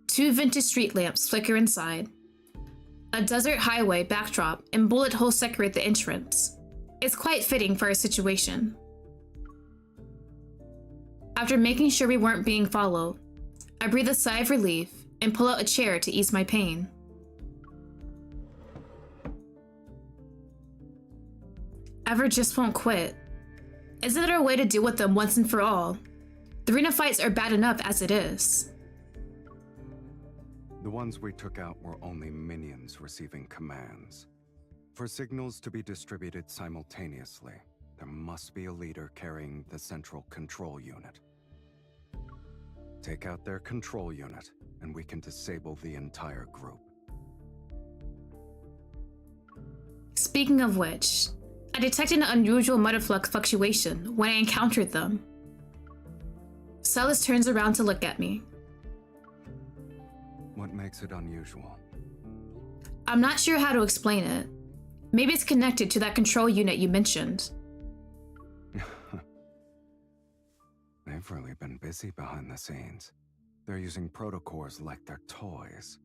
2 vintage street lamps flicker inside. A desert highway backdrop and bullet holes separate the entrance. It's quite fitting for our situation. After making sure we weren't being followed, I breathe a sigh of relief and pull out a chair to ease my pain. Ever just won't quit. Isn't there a way to deal with them once and for all? The arena fights are bad enough as it is. The ones we took out were only minions receiving commands. For signals to be distributed simultaneously, there must be a leader carrying the central control unit. Take out their control unit, and we can disable the entire group. Speaking of which, I detected an unusual mutaflux fluctuation when I encountered them. Sylus turns around to look at me. What makes it unusual? I'm not sure how to explain it. Maybe it's connected to that control unit you mentioned. They've really been busy behind the scenes. They're using protocores like they're toys.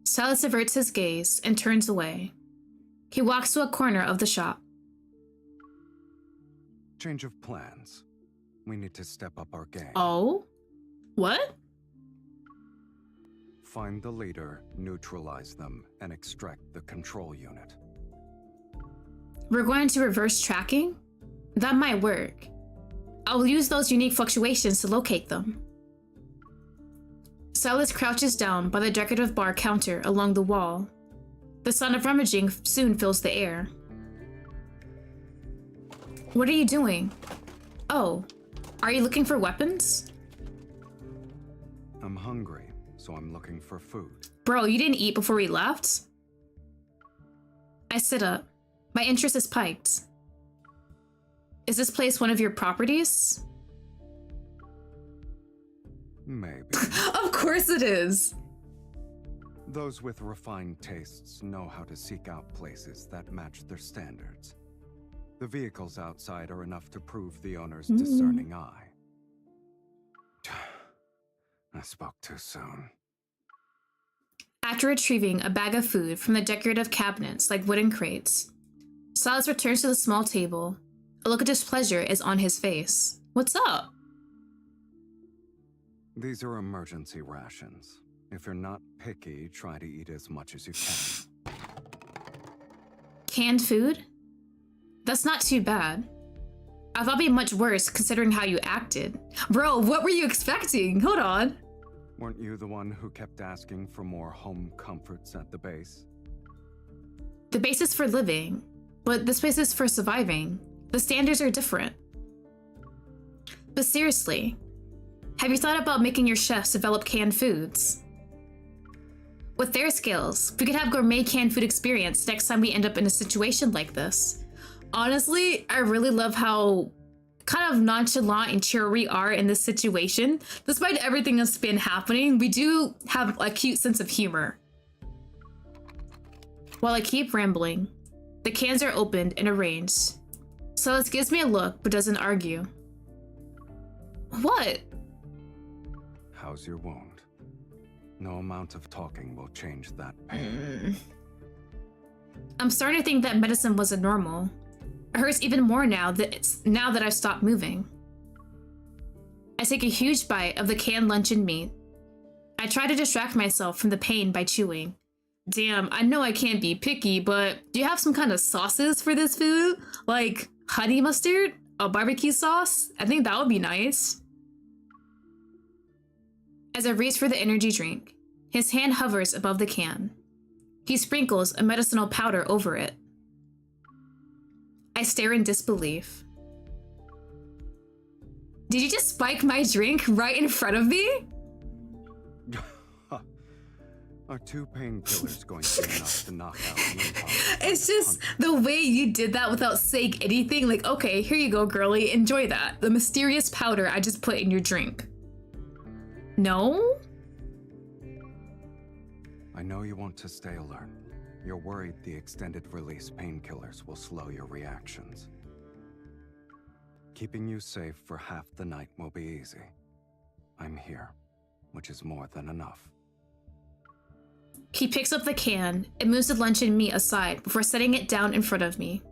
Sylus averts his gaze and turns away. He walks to a corner of the shop. Change of plans. We need to step up our game. Oh? What? Find the leader, neutralize them, and extract the control unit. We're going to reverse tracking? That might work. I'll use those unique fluctuations to locate them. Sylus crouches down by the decorative bar counter along the wall. The sound of rummaging soon fills the air. What are you doing? Oh, are you looking for weapons? I'm hungry, so I'm looking for food. Bro, you didn't eat before we left? I sit up. My interest is piked. Is this place one of your properties? Maybe. Of course it is! Those with refined tastes know how to seek out places that match their standards. The vehicles outside are enough to prove the owner's discerning eye. I spoke too soon. After retrieving a bag of food from the decorative cabinets like wooden crates, Sylus returns to the small table. A look of displeasure is on his face. What's up? These are emergency rations. If you're not picky, try to eat as much as you can. Canned food? That's not too bad. I thought it'd be much worse considering how you acted. Bro, what were you expecting? Hold on. Weren't you the one who kept asking for more home comforts at the base? The base is for living, but this place is for surviving. The standards are different. But seriously, have you thought about making your chefs develop canned foods? With their skills, we could have gourmet canned food experience next time we end up in a situation like this. Honestly, I really love how kind of nonchalant and chill we are in this situation. Despite everything that's been happening, we do have a cute sense of humor. While I keep rambling, the cans are opened and arranged. Sylus gives me a look but doesn't argue. What? How's your wound? No amount of talking will change that pain. I'm starting to think that medicine wasn't normal. It hurts even more now that I've stopped moving. I take a huge bite of the canned luncheon meat. I try to distract myself from the pain by chewing. Damn, I know I can't be picky, but do you have some kind of sauces for this food? Like honey mustard? A barbecue sauce? I think that would be nice. As I reach for the energy drink, his hand hovers above the can. He sprinkles a medicinal powder over it. I stare in disbelief. Did you just spike my drink right in front of me? Are 2 painkillers going to be enough to knock out the It's just the way you did that without saying anything. Like, okay, here you go, girlie. Enjoy that. The mysterious powder I just put in your drink. No? I know you want to stay alert. You're worried the extended release painkillers will slow your reactions. Keeping you safe for half the night will be easy. I'm here, which is more than enough. He picks up the can and moves the lunch and meat aside before setting it down in front of me.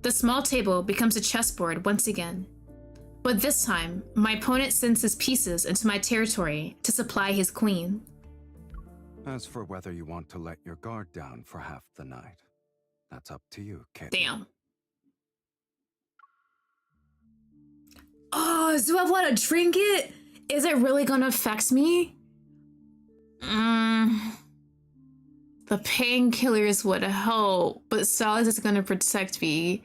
The small table becomes a chessboard once again. But this time, my opponent sends his pieces into my territory to supply his queen. As for whether you want to let your guard down for half the night, that's up to you, kid. Damn. Oh, do I want to drink it? Is it really gonna affect me? The painkillers would help, but Sylus is gonna protect me.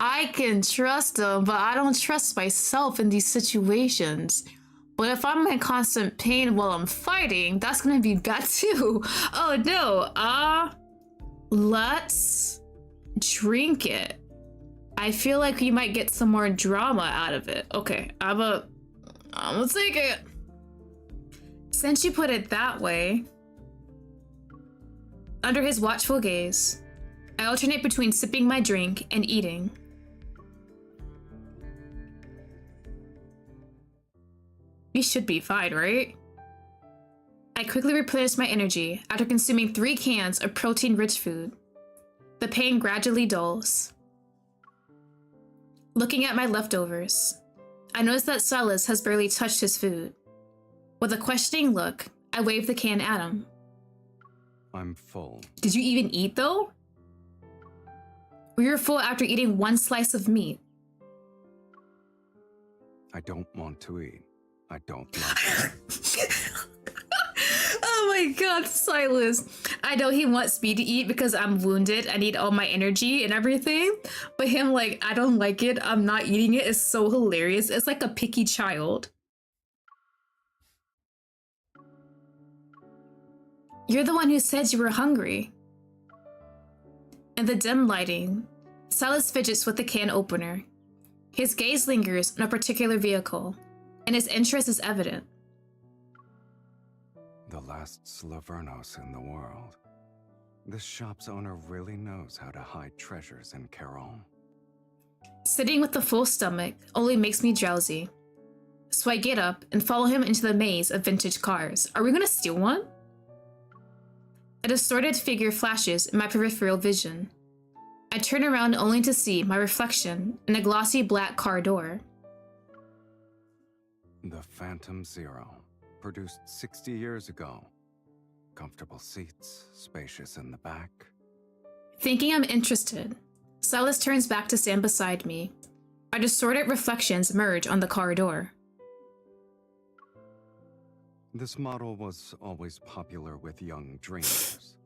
I can trust him, but I don't trust myself in these situations. But if I'm in constant pain while I'm fighting, that's gonna be bad too. Oh no, let's drink it. I feel like we might get some more drama out of it. Okay, I'm gonna take it. Since you put it that way. Under his watchful gaze, I alternate between sipping my drink and eating. We should be fine, right? I quickly replenish my energy after consuming 3 cans of protein-rich food. The pain gradually dulls. Looking at my leftovers, I notice that Sylus has barely touched his food. With a questioning look, I wave the can at him. I'm full. Did you even eat, though? We were full after eating 1 slice of meat. I don't want to eat. I don't like it. Oh my god, Sylus. I know he wants me to eat because I'm wounded. I need all my energy and everything. But him like, I don't like it. I'm not eating it is so hilarious. It's like a picky child. You're the one who said you were hungry. In the dim lighting, Sylus fidgets with the can opener. His gaze lingers on a particular vehicle, and his interest is evident. The last Slavernos in the world. This shop's owner really knows how to hide treasures in Caron. Sitting with a full stomach only makes me drowsy. So I get up and follow him into the maze of vintage cars. Are we gonna steal one? A distorted figure flashes in my peripheral vision. I turn around only to see my reflection in a glossy black car door. The Phantom Zero, produced 60 years ago. Comfortable seats, spacious in the back. Thinking I'm interested, Sylus turns back to stand beside me. Our distorted reflections merge on the car door. This model was always popular with young dreamers.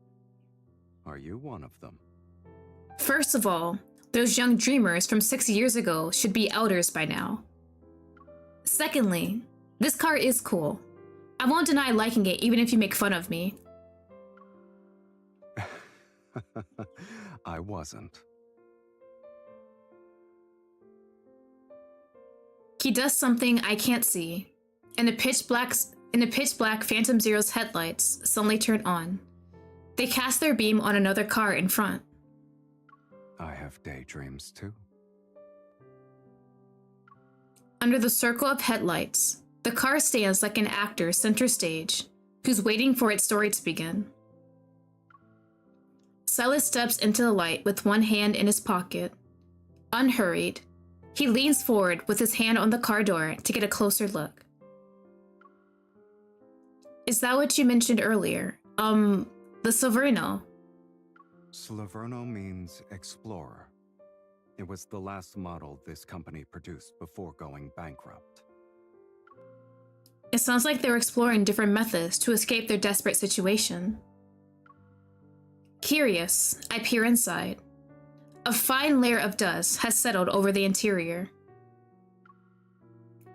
Are you one of them? First of all, those young dreamers from 6 years ago should be elders by now. Secondly, this car is cool. I won't deny liking it even if you make fun of me. I wasn't. He does something I can't see, and the pitch black Phantom Zero's headlights suddenly turn on. They cast their beam on another car in front. I have daydreams too. Under the circle of headlights, the car stands like an actor center stage, who's waiting for its story to begin. Sylus steps into the light with one hand in his pocket. Unhurried, he leans forward with his hand on the car door to get a closer look. Is that what you mentioned earlier? The Slaverno? Slaverno means explorer. It was the last model this company produced before going bankrupt. It sounds like they're exploring different methods to escape their desperate situation. Curious, I peer inside. A fine layer of dust has settled over the interior.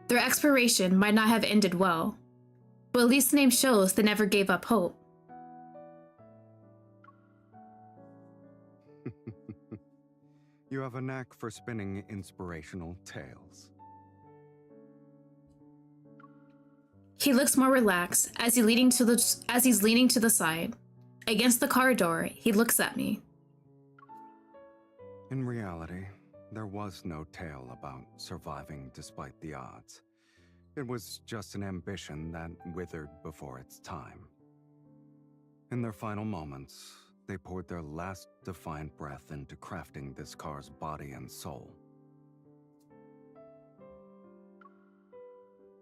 Their exploration might not have ended well, but at least the name shows they never gave up hope. You have a knack for spinning inspirational tales. He looks more relaxed as he's leaning to the side. Against the car door, he looks at me. In reality, there was no tale about surviving despite the odds. It was just an ambition that withered before its time. In their final moments, they poured their last defiant breath into crafting this car's body and soul.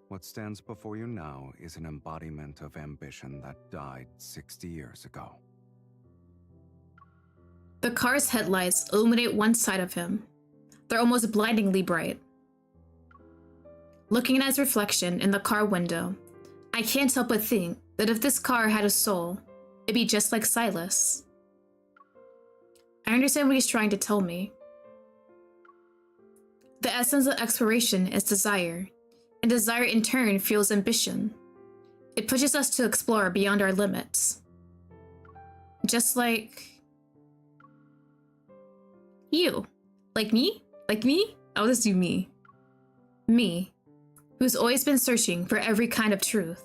What stands before you now is an embodiment of ambition that died 60 years ago. The car's headlights illuminate one side of him. They're almost blindingly bright. Looking at his reflection in the car window, I can't help but think that if this car had a soul, it'd be just like Sylus. I understand what he's trying to tell me. The essence of exploration is desire, and desire in turn fuels ambition. It pushes us to explore beyond our limits. Just like you. Like me? Like me? I'll just do me. Me, who's always been searching for every kind of truth.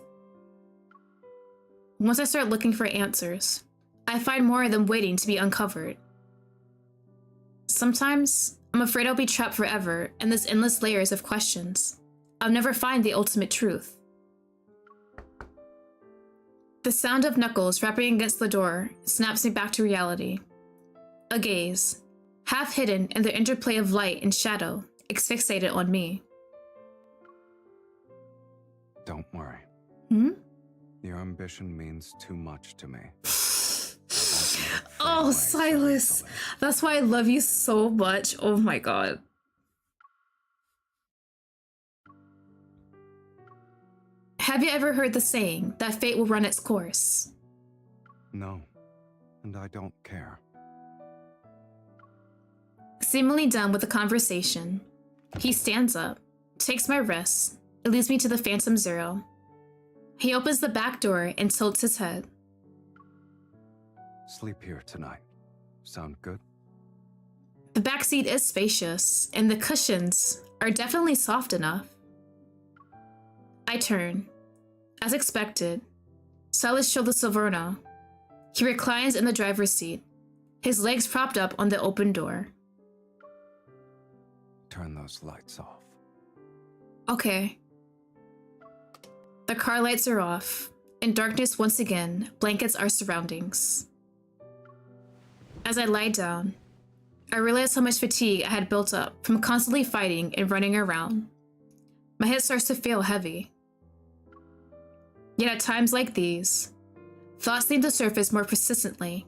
Once I start looking for answers, I find more of them waiting to be uncovered. Sometimes, I'm afraid I'll be trapped forever in this endless layers of questions. I'll never find the ultimate truth. The sound of knuckles rapping against the door snaps me back to reality. A gaze, half hidden in the interplay of light and shadow, is fixated on me. Don't worry. Your ambition means too much to me. Oh, Sylus! That's why I love you so much. Oh my god. Have you ever heard the saying that fate will run its course? No, and I don't care. Seemingly done with the conversation, he stands up, takes my wrist, and leads me to the Phantom Zero. He opens the back door and tilts his head. Sleep here tonight. Sound good? The back seat is spacious, and the cushions are definitely soft enough. I turn. As expected, Sylus shows the Silverna. He reclines in the driver's seat, his legs propped up on the open door. Turn those lights off. Okay. The car lights are off, and darkness once again blankets our surroundings. As I lie down, I realize how much fatigue I had built up from constantly fighting and running around. My head starts to feel heavy. Yet at times like these, thoughts seem to surface more persistently.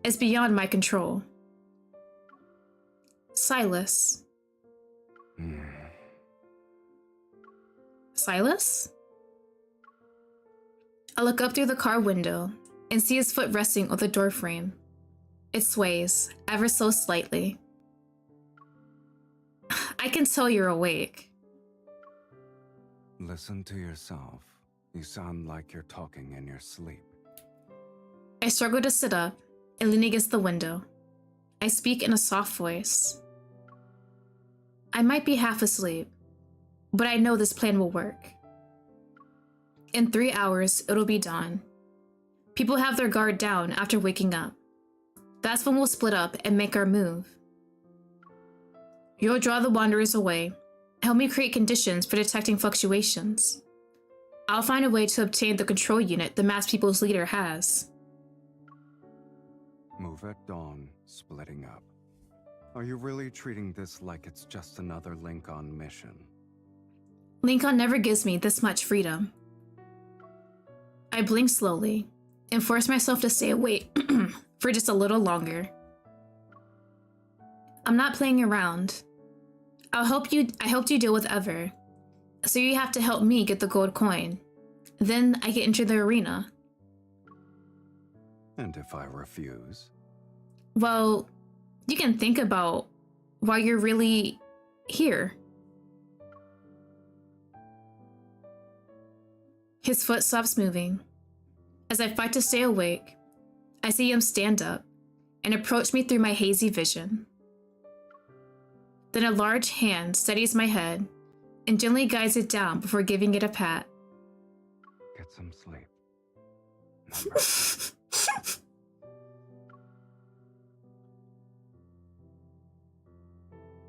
It's beyond my control. Sylus. Sylus? I look up through the car window and see his foot resting on the door frame. It sways, ever so slightly. I can tell you're awake. Listen to yourself. You sound like you're talking in your sleep. I struggle to sit up and lean against the window. I speak in a soft voice. I might be half asleep, but I know this plan will work. In 3 hours, it'll be dawn. People have their guard down after waking up. That's when we'll split up and make our move. You'll draw the wanderers away, help me create conditions for detecting fluctuations. I'll find a way to obtain the control unit the mass people's leader has. Move at dawn, splitting up. Are you really treating this like it's just another Lincoln mission? Lincoln never gives me this much freedom. I blink slowly and force myself to stay awake for just a little longer. I'm not playing around. I hoped you deal with Ever. So you have to help me get the gold coin. Then I can enter the arena. And if I refuse? Well, you can think about why you're really here. His foot stops moving. As I fight to stay awake, I see him stand up and approach me through my hazy vision. Then a large hand steadies my head and gently guides it down before giving it a pat. Get some sleep.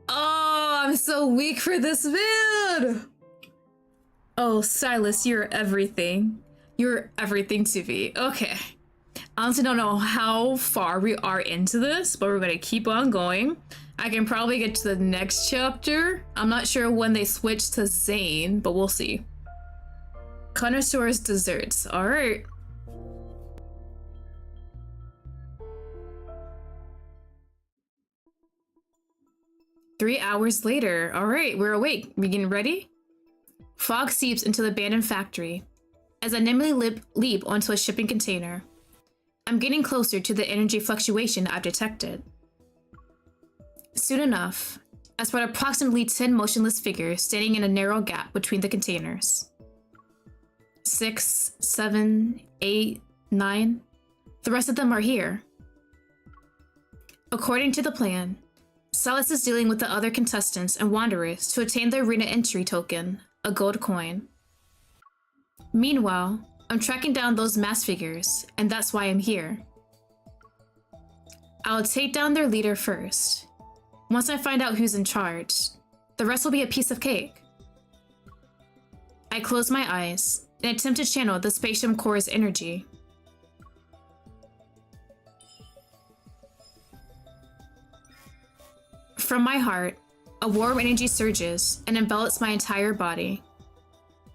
Oh, I'm so weak for this vid! Oh, Sylus, you're everything. You're everything to me. Okay. I honestly don't know how far we are into this, but we're gonna keep on going. I can probably get to the next chapter. I'm not sure when they switch to Zane, but we'll see. Connoisseur's desserts. All right. Three hours later. All right, we're awake. We getting ready? Fog seeps into the abandoned factory as I nimbly leap onto a shipping container. I'm getting closer to the energy fluctuation I've detected. Soon enough, I spot approximately 10 motionless figures standing in a narrow gap between the containers. 6, 7, 8, 9. The rest of them are here. According to the plan, Sylus is dealing with the other contestants and wanderers to attain the arena entry token, a gold coin. Meanwhile, I'm tracking down those masked figures, and that's why I'm here. I'll take down their leader first. Once I find out who's in charge, the rest will be a piece of cake. I close my eyes and attempt to channel the spatium core's energy. From my heart, a warm energy surges and envelops my entire body.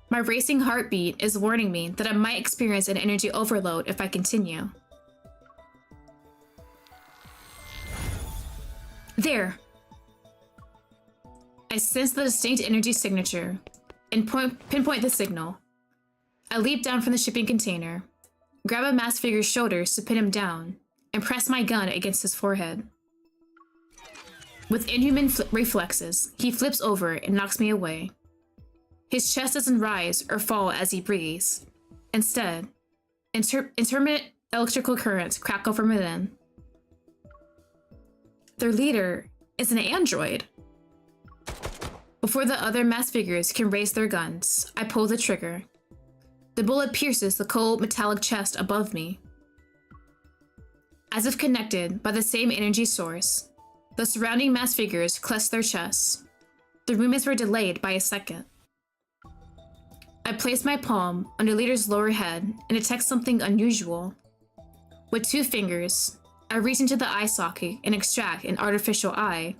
My racing heartbeat is warning me that I might experience an energy overload if I continue. There! I sense the distinct energy signature and pinpoint the signal. I leap down from the shipping container, grab a masked figure's shoulders to pin him down, and press my gun against his forehead. With inhuman reflexes, he flips over and knocks me away. His chest doesn't rise or fall as he breathes. Instead, intermittent electrical currents crackle from within. Their leader is an android. Before the other masked figures can raise their guns, I pull the trigger. The bullet pierces the cold metallic chest above me. As if connected by the same energy source, the surrounding masked figures clutch their chests. Their movements were delayed by a second. I place my palm on the leader's lower head and detect something unusual. With 2 fingers, I reach into the eye socket and extract an artificial eye.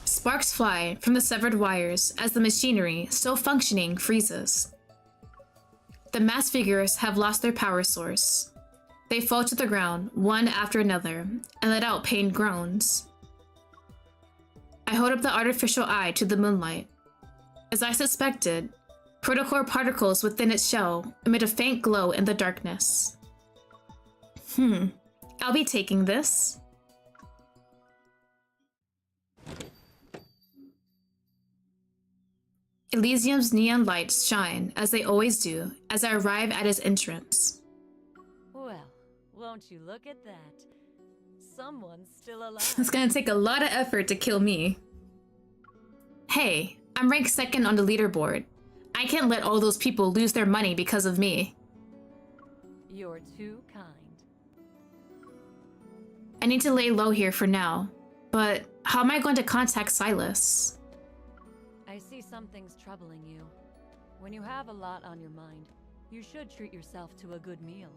Sparks fly from the severed wires as the machinery, still functioning, freezes. The masked figures have lost their power source. They fall to the ground, one after another, and let out pained groans. I hold up the artificial eye to the moonlight. As I suspected, protocore particles within its shell emit a faint glow in the darkness. I'll be taking this. Elysium's neon lights shine, as they always do, as I arrive at its entrance. Well, won't you look at that? Someone's still alive. It's gonna take a lot of effort to kill me. Hey, I'm ranked 2nd on the leaderboard. I can't let all those people lose their money because of me. You're too kind. I need to lay low here for now, but how am I going to contact Sylus? I see something's troubling you. When you have a lot on your mind, you should treat yourself to a good meal.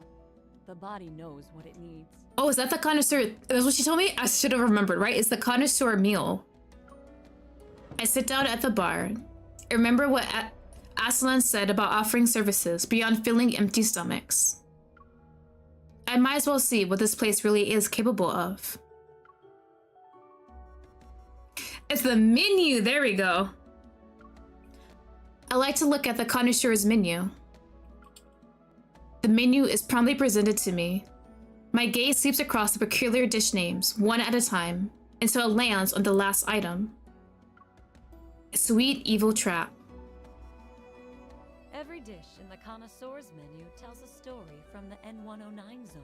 The body knows what it needs. Oh, is that the connoisseur? That's what she told me? I should have remembered, right? It's the connoisseur meal. I sit down at the bar. I remember what Aslan said about offering services beyond filling empty stomachs. I might as well see what this place really is capable of. It's the menu. There we go. I like to look at the connoisseur's menu. The menu is promptly presented to me. My gaze sweeps across the peculiar dish names, one at a time, until it lands on the last item. Sweet Evil Trap. Every dish in the connoisseur's menu tells a story from the N109 zone.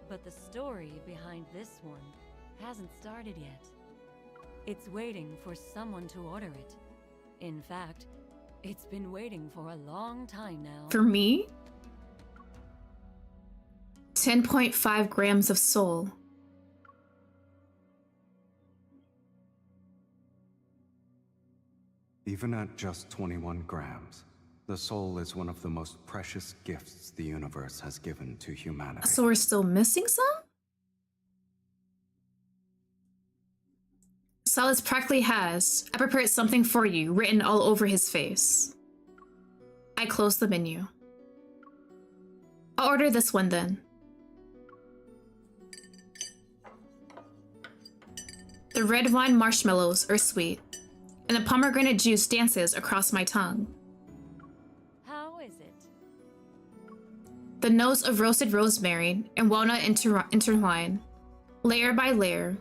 But the story behind this one hasn't started yet. It's waiting for someone to order it. In fact, it's been waiting for a long time now. For me? 10.5 grams of soul. Even at just 21 grams, the soul is one of the most precious gifts the universe has given to humanity. So we're still missing some? Sylus practically has "I prepared something for you" written all over his face. I close the menu. I'll order this one then. The red wine marshmallows are sweet, and the pomegranate juice dances across my tongue. How is it? The notes of roasted rosemary and walnut intertwine. Layer by layer,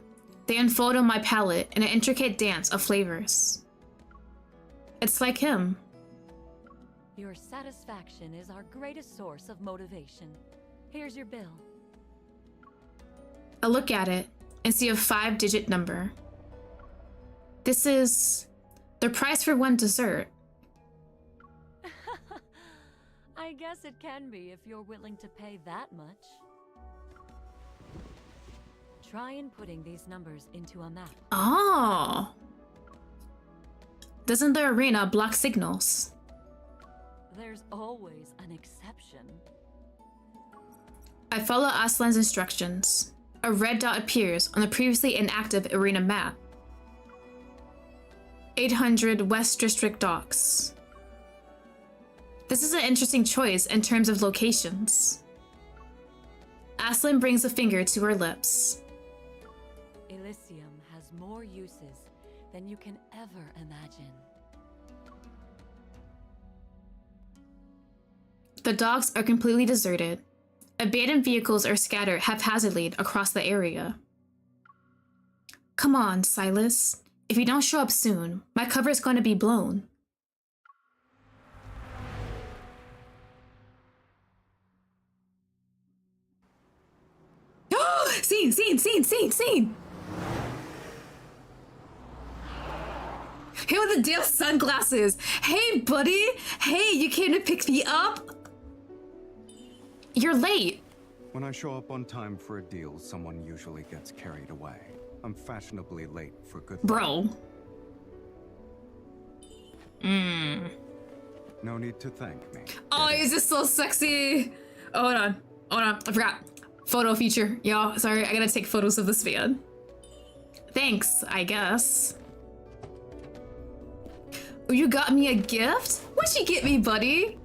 they unfold on my palate in an intricate dance of flavors. It's like him. Your satisfaction is our greatest source of motivation. Here's your bill. I look at it and see a 5-digit number. This is the price for one dessert. I guess it can be if you're willing to pay that much. Try inputting these numbers into a map. Oh. Doesn't the arena block signals? There's always an exception. I follow Aslan's instructions. A red dot appears on the previously inactive arena map. 800 West District Docks. This is an interesting choice in terms of locations. Aslan brings a finger to her lips. Elysium has more uses than you can ever imagine. The docks are completely deserted. Abandoned vehicles are scattered haphazardly across the area. Come on, Sylus. If you don't show up soon, my cover is going to be blown. Oh! Scene! Him with the damn sunglasses! Hey, buddy! Hey, you came to pick me up? You're late. When I show up on time for a deal, someone usually gets carried away. I'm fashionably late for good. Bro. No need to thank me. Oh, he's just so sexy. Oh, hold on. I forgot. Photo feature. Y'all, sorry, I gotta take photos of this man. Thanks, I guess. Oh, you got me a gift? What'd you get me, buddy?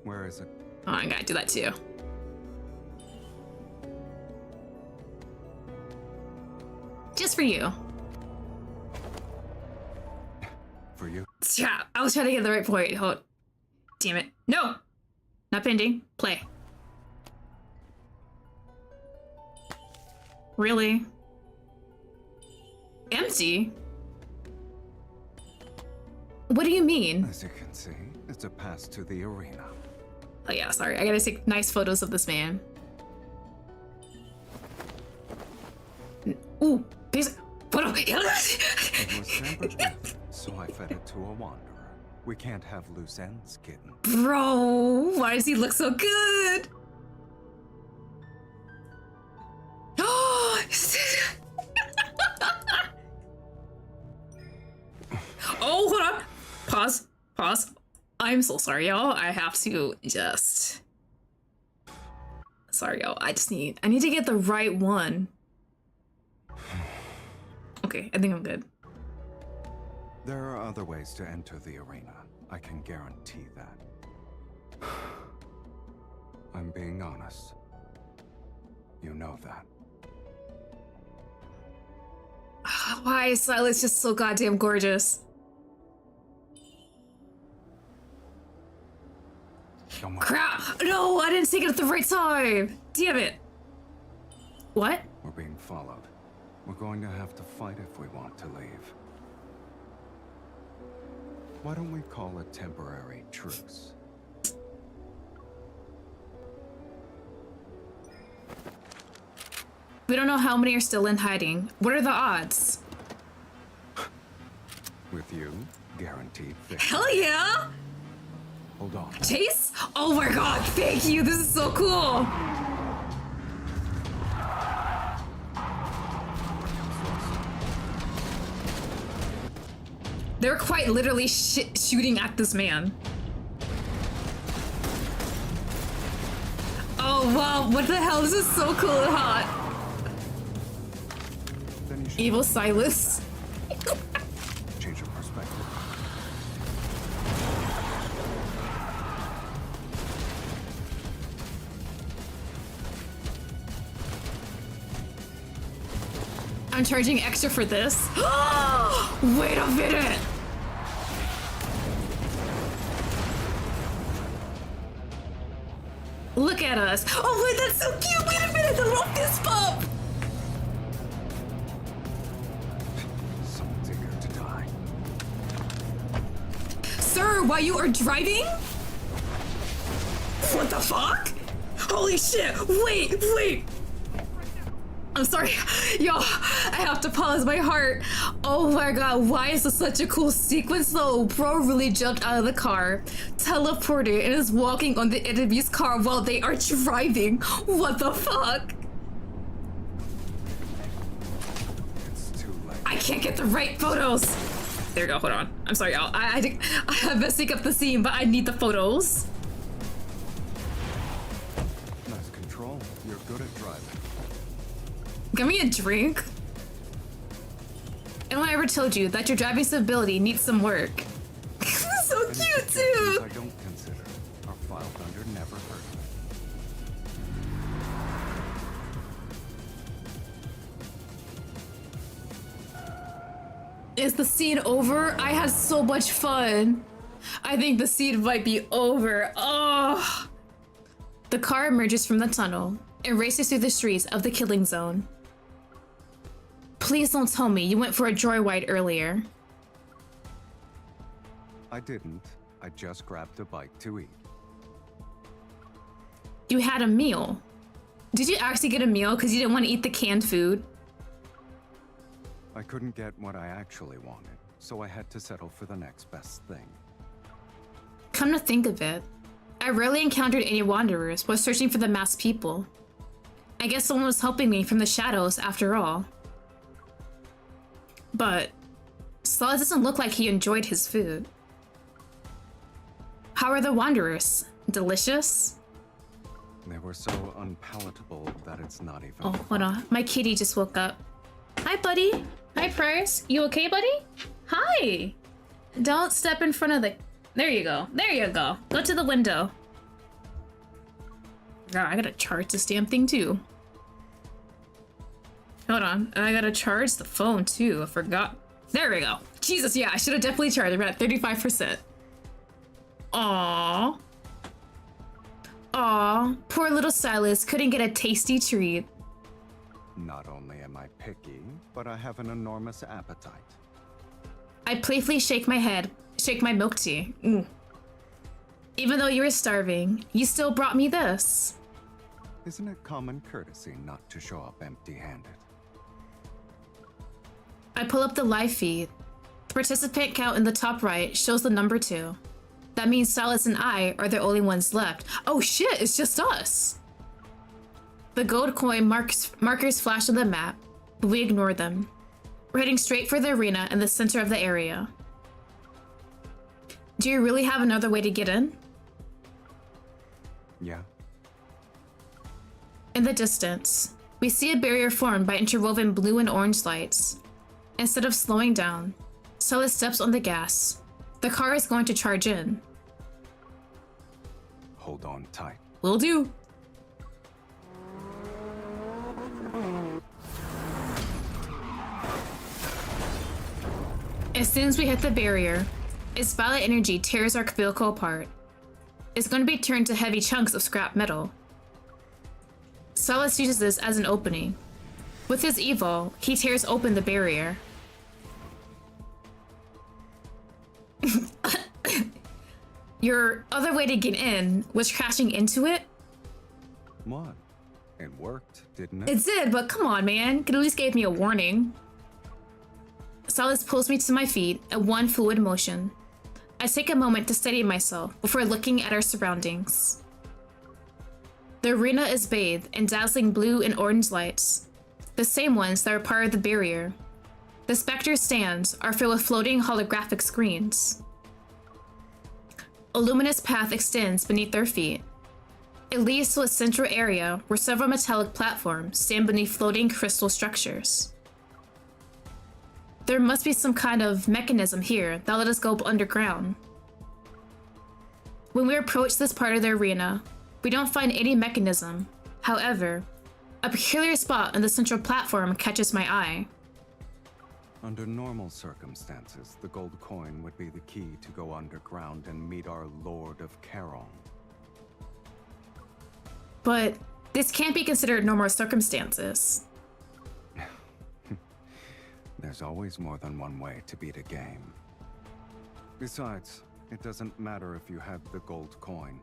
Where is it? Oh, I gotta do that too. Just for you. For you? Yeah, I was trying to get the right point. Hold. Damn it. No! Not pending. Play. Really? Empty? What do you mean? As you can see, it's a pass to the arena. Oh yeah, sorry. I gotta take nice photos of this man. Ooh, there's photo. It was tampered with, so I fed it to a wanderer. We can't have loose ends, kitten. Bro, why does he look so good? Oh, hold on. Pause. I'm so sorry, y'all. I have to just... Sorry, y'all. I need to get the right one. Okay, I think I'm good. There are other ways to enter the arena. I can guarantee that. I'm being honest. You know that. Why is Sylus just so goddamn gorgeous? Crap! No, I didn't take it at the right time! Damn it! What? We're being followed. We're going to have to fight if we want to leave. Why don't we call a temporary truce? We don't know how many are still in hiding. What are the odds? With you, guaranteed victory. Hell yeah! Hold on. Chase? Oh my god, thank you! This is so cool! They're quite literally shooting at this man. Oh wow, what the hell? This is so cool and hot. Evil Sylus. Change of perspective. I'm charging extra for this. Wait a minute. Look at us. Oh wait, that's so cute. Wait a minute, the little fist bump. Someone's eager to die. Sir, while you are driving? What the fuck? Holy shit. Wait. I'm sorry. Yo, I have to pause my heart. Oh my god, why is this such a cool sequence though? Bro really jumped out of the car, teleported, and is walking on the enemy's car while they are driving. What the fuck? It's too late. I can't get the right photos. There you go, hold on. I'm sorry, y'all. I have messing up the scene, but I need the photos. Nice control. You're good at driving. Give me a drink. And I ever told you that your driving stability needs some work. So cute too. I don't consider. Our file thunder never hurt me. Is the scene over? I had so much fun. I think the scene might be over. Oh. The car emerges from the tunnel and races through the streets of the killing zone. Please don't tell me you went for a joyride earlier. I didn't. I just grabbed a bite to eat. You had a meal. Did you actually get a meal because you didn't want to eat the canned food? I couldn't get what I actually wanted, so I had to settle for the next best thing. Come to think of it, I rarely encountered any wanderers while searching for the masked people. I guess someone was helping me from the shadows after all. But Sylus doesn't look like he enjoyed his food. How are the wanderers? Delicious? They were so unpalatable that it's not even. Oh, hold on. My kitty just woke up. Hi, buddy. Hi, Price. You okay, buddy? Hi. Don't step in front of the... There you go. There you go. Go to the window. God, I gotta charge this damn thing too. Hold on. I gotta charge the phone too. I forgot. There we go. Jesus, yeah, I should have definitely charged. We're at 35%. Aww. Aww. Poor little Sylus couldn't get a tasty treat. Not only am I picky, but I have an enormous appetite. I playfully shake my head, shake my milk tea. Even though you were starving, you still brought me this. Isn't it common courtesy not to show up empty-handed? I pull up the live feed. The participant count in the top right shows the number 2. That means Sylus and I are the only ones left. Oh shit, it's just us. The gold coin markers flash on the map, but we ignore them. We're heading straight for the arena in the center of the area. Do you really have another way to get in? Yeah. In the distance, we see a barrier formed by interwoven blue and orange lights. Instead of slowing down, Sylus steps on the gas. The car is going to charge in. Hold on tight. Will do. As soon as we hit the barrier, its violet energy tears our vehicle apart. It's going to be turned to heavy chunks of scrap metal. Sylus uses this as an opening. With his evo, he tears open the barrier. Your other way to get in was crashing into it? What? It worked, didn't it? It did, but come on, man. Could at least give me a warning. Sylus pulls me to my feet at one fluid motion. I take a moment to steady myself before looking at our surroundings. The arena is bathed in dazzling blue and orange lights, the same ones that are part of the barrier. The Spectre stands are filled with floating holographic screens. A luminous path extends beneath their feet. It leads to a central area where several metallic platforms stand beneath floating crystal structures. There must be some kind of mechanism here that let us go underground. When we approach this part of the arena, we don't find any mechanism. However, a peculiar spot on the central platform catches my eye. Under normal circumstances, the gold coin would be the key to go underground and meet our Lord of Charon. But this can't be considered normal circumstances. There's always more than one way to beat a game. Besides, it doesn't matter if you had the gold coin.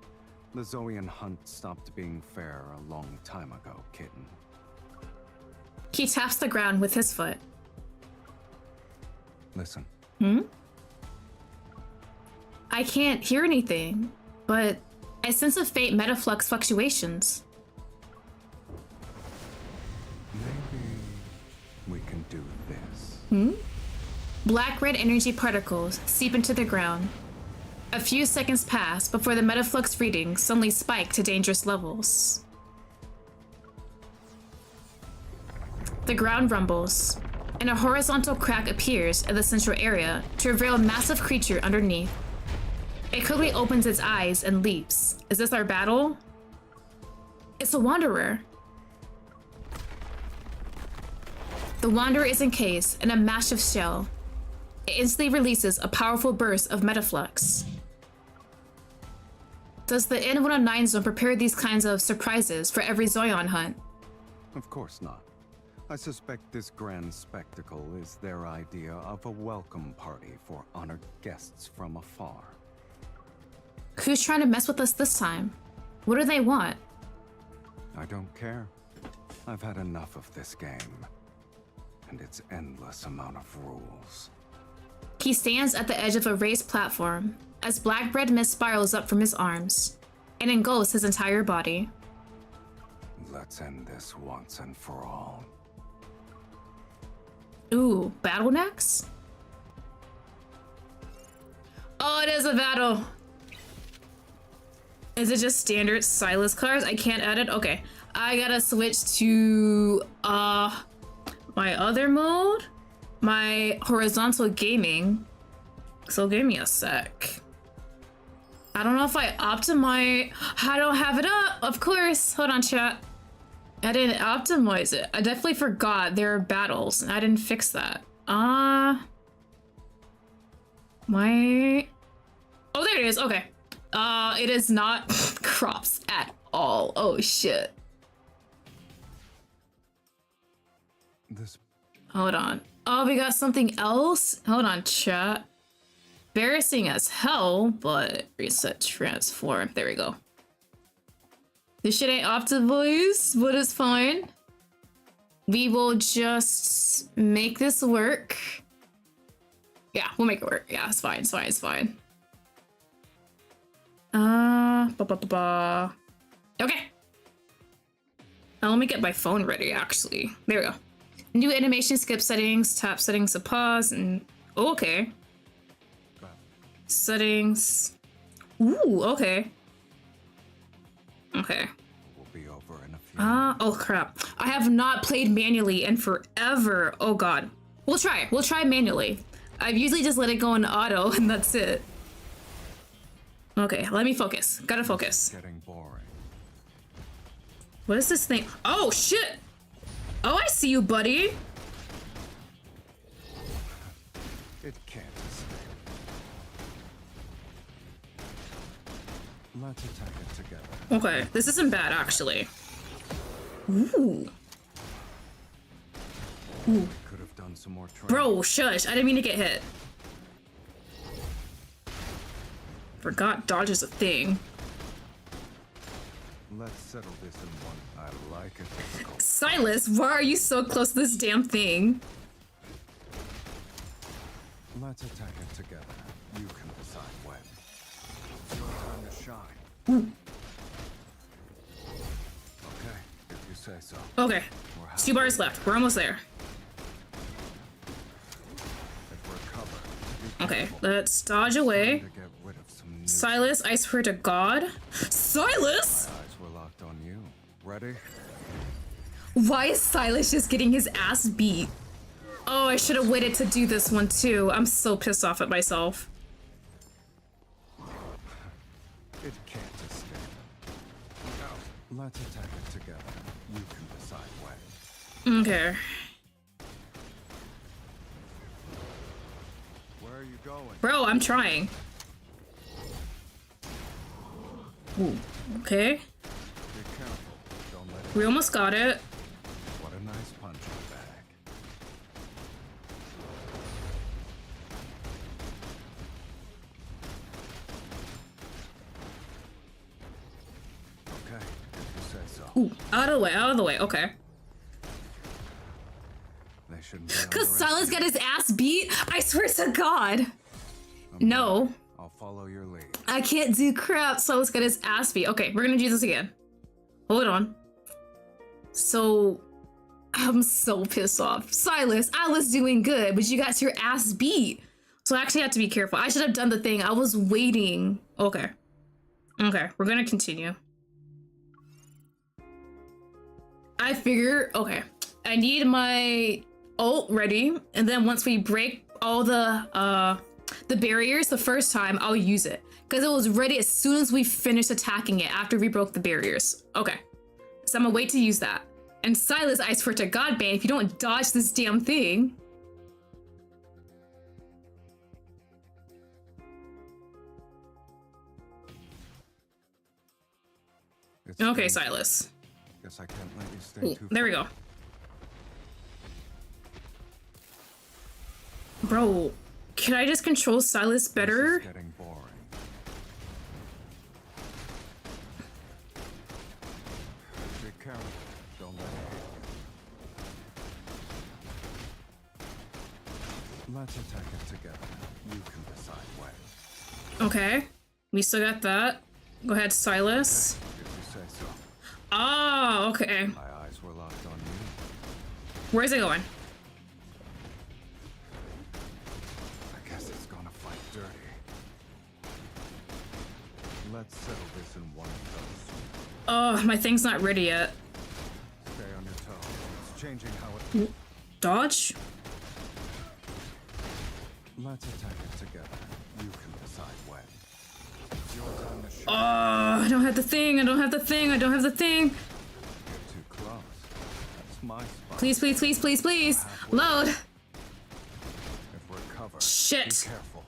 The Zoian hunt stopped being fair a long time ago, kitten. He taps the ground with his foot. Listen. I can't hear anything, but I sense a faint metaflux fluctuations. Maybe we can do this. Black-red energy particles seep into the ground. A few seconds pass before the metaflux readings suddenly spike to dangerous levels. The ground rumbles, and a horizontal crack appears at the central area to reveal a massive creature underneath. It quickly opens its eyes and leaps. Is this our battle? It's a wanderer. The wanderer is encased in a massive shell. It instantly releases a powerful burst of metaflux. Does the N109 zone prepare these kinds of surprises for every Zoion hunt? Of course not. I suspect this grand spectacle is their idea of a welcome party for honored guests from afar. Who's trying to mess with us this time? What do they want? I don't care. I've had enough of this game. And its endless amount of rules. He stands at the edge of a raised platform as black red mist spirals up from his arms and engulfs his entire body. Let's end this once and for all. Ooh, battle next? Oh, it is a battle. Is it just standard Sylus cards? I can't add it? Okay. I gotta switch to my other mode. My horizontal gaming. So give me a sec. I don't know if I optimize. I don't have it up, of course. Hold on, chat. I didn't optimize it. I definitely forgot there are battles and I didn't fix that. My... Oh, there it is. Okay. It is not crops at all. Oh, shit. This... Hold on. Oh, we got something else? Hold on, chat. Embarrassing as hell, but reset transform. There we go. This shit ain't optimized, but it's fine. We will just make this work. Yeah, we'll make it work. Yeah, it's fine, it's fine, it's fine. Okay. Now let me get my phone ready, actually. There we go. New animation skip settings, tap settings to pause, and okay. Settings. Ooh, okay. Okay. We'll be over in a few oh crap. I have not played manually in forever. Oh god. We'll try. We'll try manually. I've usually just let it go in auto and that's it. Okay, let me focus. Gotta focus. Getting boring. What is this thing? Oh shit! Oh, I see you, buddy. It can't escape. Let's attack it together. Okay, this isn't bad actually. Ooh. Ooh. Could have done some more training. Bro, shush. I didn't mean to get hit. Forgot dodge is a thing. Let's settle this in one. I like it. Sylus, why are you so close to this damn thing? Let's attack it together. You can decide when. It's your time to shine. Ooh. Okay, if you say so. Okay. 2 bars left. We're almost there. If we're covered, Okay, let's dodge away. Sylus, I swear to God. Sylus! My eyes were locked on you. Ready? Why is Sylus just getting his ass beat? Oh, I should have waited to do this one too. I'm so pissed off at myself. It can't escape. No. Let's attack it together. You can decide when. Okay. Where are you going? Bro, I'm trying. Ooh, okay. Be careful. Don't let it. We almost got it. What a nice punching bag. Okay, if you say so. Ooh, out of the way, out of the way. Okay. They shouldn't be Cause Sylus got his ass beat? I swear to God. No. I'll follow your lead. I can't do crap. Sylus got his ass beat. Okay, we're gonna do this again. Hold on. So, I'm so pissed off. Sylus, I was doing good, but you got your ass beat. So I actually have to be careful. I should have done the thing. I was waiting. Okay. Okay, we're gonna continue. I figure, okay. I need my ult ready, and then once we break all the barriers the first time, I'll use it. Because it was ready as soon as we finished attacking it after we broke the barriers. Okay. So I'm gonna wait to use that. And Sylus, I swear to God, man, if you don't dodge this damn thing. Okay, Sylus. Guess I can't let you stay Ooh, too there we go. Bro, can I just control Sylus better? This is getting boring. Be careful. Don't let it hit you. Let's attack it together. You can decide when. Okay. We still got that. Go ahead, Sylus. Okay, if you say so. Oh, okay. My eyes were locked on you. Where's it going? I guess it's gonna fight dirty. Let's settle this in one dose. Oh, my thing's not ready yet. Stay on your toes. It's changing how it. Dodge? Let's attack it together. You can decide when. It's your time to shine. Oh, I don't have the thing. I don't have the thing. I don't have the thing. Get too close. That's my spot. Please, please, please, please, please. Load. If we're covered, Shit. be careful.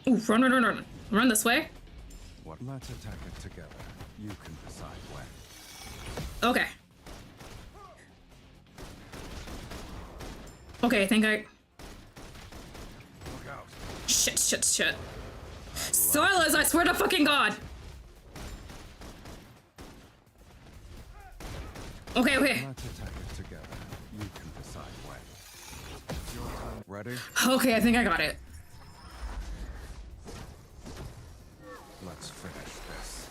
Ooh, run, run, run, run. Run this way. What? Let's attack it together. You can decide when. Okay. Okay, I think I... Look out. Shit, shit, shit. Sylus, I swear to fucking God. Okay, okay. Let's attack it together. You can decide when. It's your time. Ready? Okay, I think I got it. Let's finish this.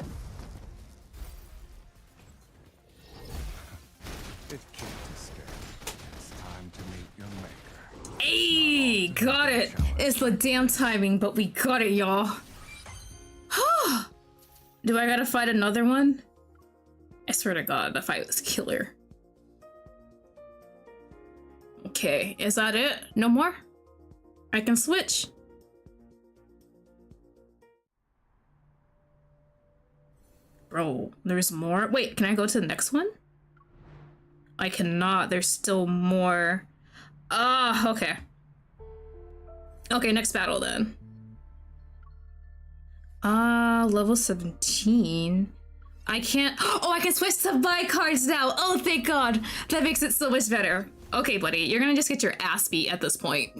It can't escape. It's time to meet your maker. Hey, got it. It's the damn timing, but we got it, y'all. Do I gotta fight another one? I swear to God, the fight was killer. Okay, is that it? No more? I can switch. Bro, there's more? Wait, can I go to the next one? I cannot. There's still more. Ah, okay. Okay, next battle then. Level 17. I can't. Oh, I can switch to buy cards now. Oh, thank God. That makes it so much better. Okay, buddy, you're gonna just get your ass beat at this point.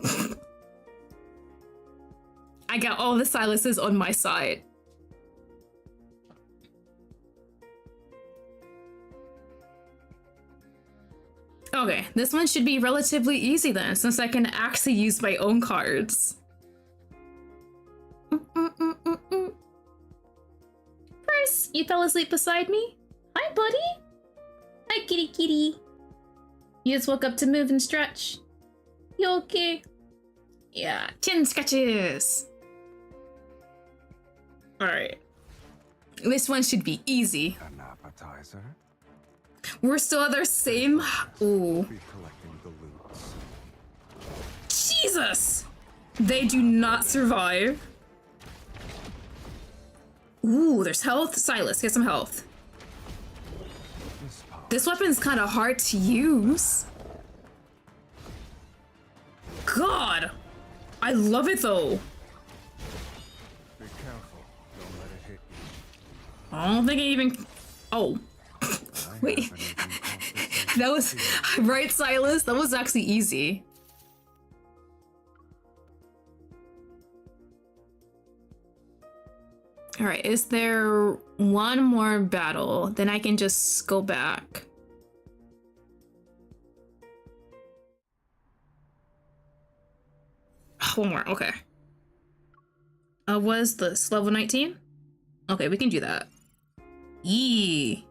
I got all the Syluses on my side. Okay, this one should be relatively easy then, since I can actually use my own cards. First, you fell asleep beside me? Hi, buddy. Hi, kitty kitty. You just woke up to move and stretch. You okay? Yeah, chin scratches. Alright. This one should be easy. An appetizer? We're still at our same. Ooh. Be collecting the loots. Jesus! They do not survive. Ooh, there's health. Sylus, get some health. This weapon's kind of hard to use. God! I love it though. Be careful. Don't let it hit you. I don't think it even. Oh. Wait. That was. Right, Sylus? That was actually easy. Alright, is there one more battle? Then I can just go back. One more, okay. Was this level 19? Okay, we can do that. Yee.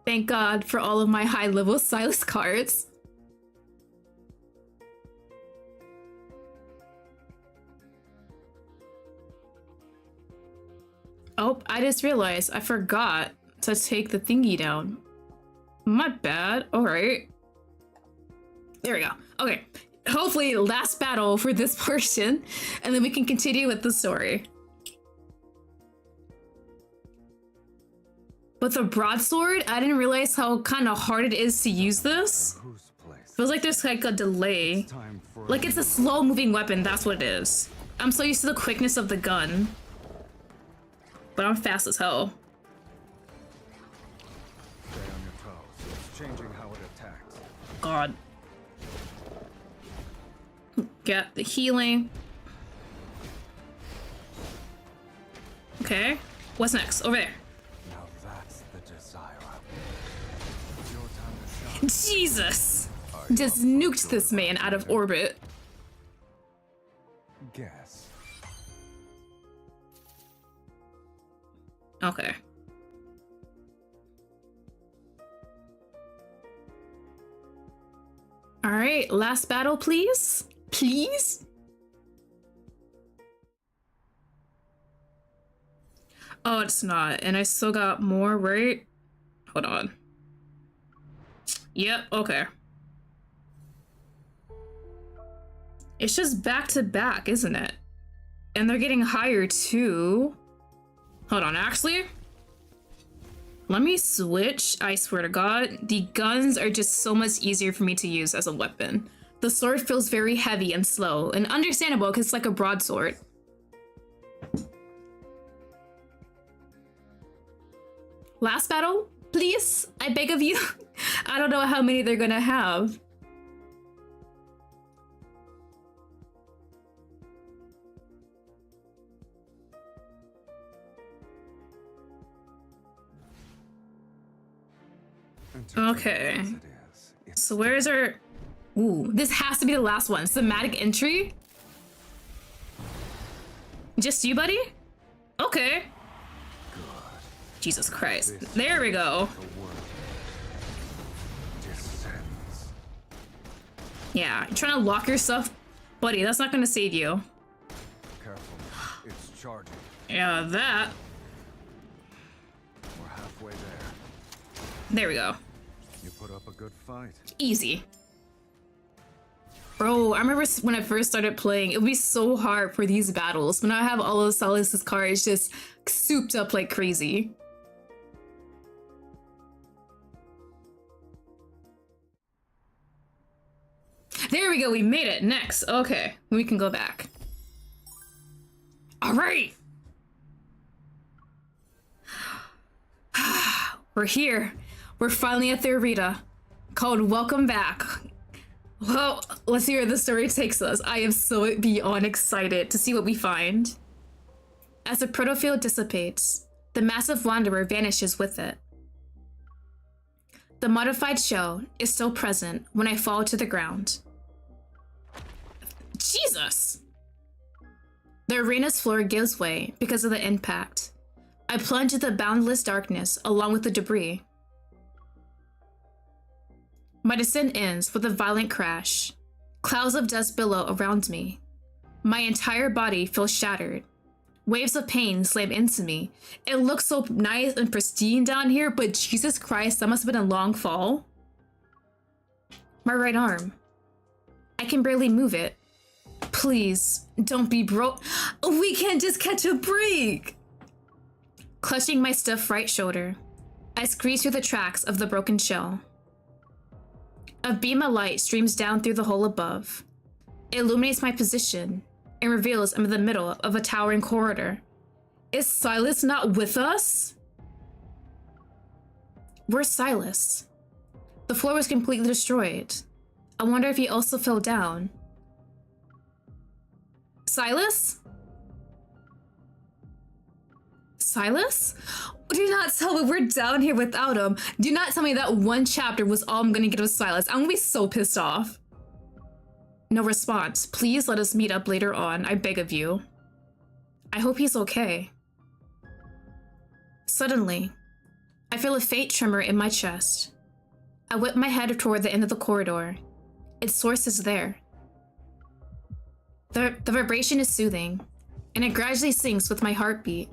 Thank God for all of my high level Sylus cards. Oh, I just realized I forgot to take the thingy down. My bad. Alright. There we go. Okay. Hopefully last battle for this portion, and then we can continue with the story. With a broadsword, I didn't realize how kind of hard it is to use this. Feels like there's like a delay. Like it's a slow moving weapon, that's what it is. I'm so used to the quickness of the gun. But I'm fast as hell. Stay on your toes. It's changing how it attacks. God. Get the healing. Okay. What's next? Over there. Now that's the desire. It's your time to shine. Jesus! Just nuked this man out of orbit. Guess. Okay. All right, last battle, please. Please? Oh, it's not. And I still got more, right? Hold on. Yep, okay. It's just back to back, isn't it? And they're getting higher too. Hold on, actually. Let me switch. I swear to God, the guns are just so much easier for me to use as a weapon. The sword feels very heavy and slow, and understandable because it's like a broadsword. Last battle, please? I beg of you. I don't know how many they're gonna have. Okay. So where's our... Ooh, this has to be the last one. Somatic entry? Just you, buddy? Okay. Jesus Christ. There we go. Yeah, you're trying to lock yourself. Buddy, that's not gonna save you. Careful. It's charging. Yeah, that. We're halfway there. There we go. You put up a good fight. Easy. Bro, I remember when I first started playing, it would be so hard for these battles when I have all of Sylus's cards just souped up like crazy. There we go, we made it. Next. Okay, we can go back. All right. We're here. We're finally at the arena called Welcome Back. Well, let's see where the story takes us. I am so beyond excited to see what we find. As the protofield dissipates, the massive wanderer vanishes with it. The modified shell is still present when I fall to the ground. Jesus! The arena's floor gives way because of the impact. I plunge into the boundless darkness along with the debris. My descent ends with a violent crash. Clouds of dust billow around me. My entire body feels shattered. Waves of pain slam into me. It looks so nice and pristine down here, but Jesus Christ, that must have been a long fall. My right arm. I can barely move it. Please, don't be broke. We can't just catch a break. Clutching my stiff right shoulder, I squeeze through the tracks of the broken shell. A beam of light streams down through the hole above. It illuminates my position and reveals I'm in the middle of a towering corridor. Is Sylus not with us? Where's Sylus? The floor was completely destroyed. I wonder if he also fell down. Sylus? Sylus? Do not tell me we're down here without him. Do not tell me that one chapter was all I'm gonna get of Sylus. I'm gonna be so pissed off. No response. Please let us meet up later on. I beg of you. I hope he's okay. Suddenly, I feel a faint tremor in my chest. I whip my head toward the end of the corridor. Its source is there. The vibration is soothing, and it gradually syncs with my heartbeat.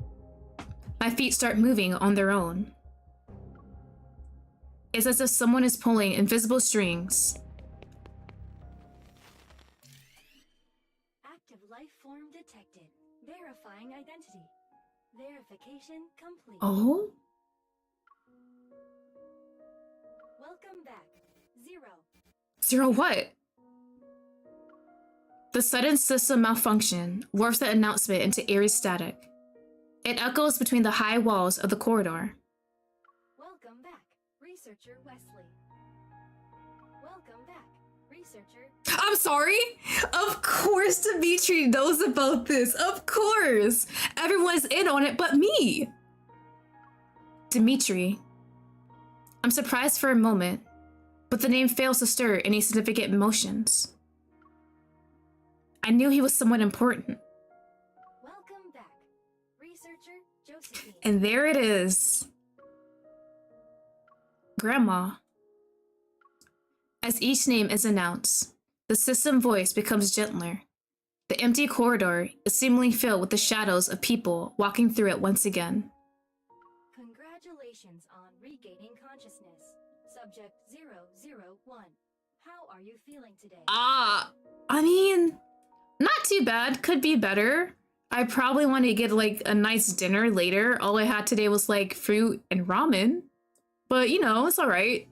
My feet start moving on their own. It's as if someone is pulling invisible strings. Active life form detected. Verifying identity. Verification complete. Oh? Welcome back. 0. 0 what? The sudden system malfunction warps the announcement into eerie static. It echoes between the high walls of the corridor. Welcome back, Researcher Wesley. Welcome back, Researcher. I'm sorry? Of course Dimitri knows about this. Of course. Everyone's in on it but me. Dimitri. I'm surprised for a moment, but the name fails to stir any significant emotions. I knew he was someone important. Welcome back, Researcher Josephine. And there it is. Grandma. As each name is announced, the system voice becomes gentler. The empty corridor is seemingly filled with the shadows of people walking through it once again. Congratulations on regaining consciousness. Subject 001. How are you feeling today? I mean, not too bad. Could be better. I probably want to get like a nice dinner later. All I had today was like fruit and ramen. But you know, it's alright.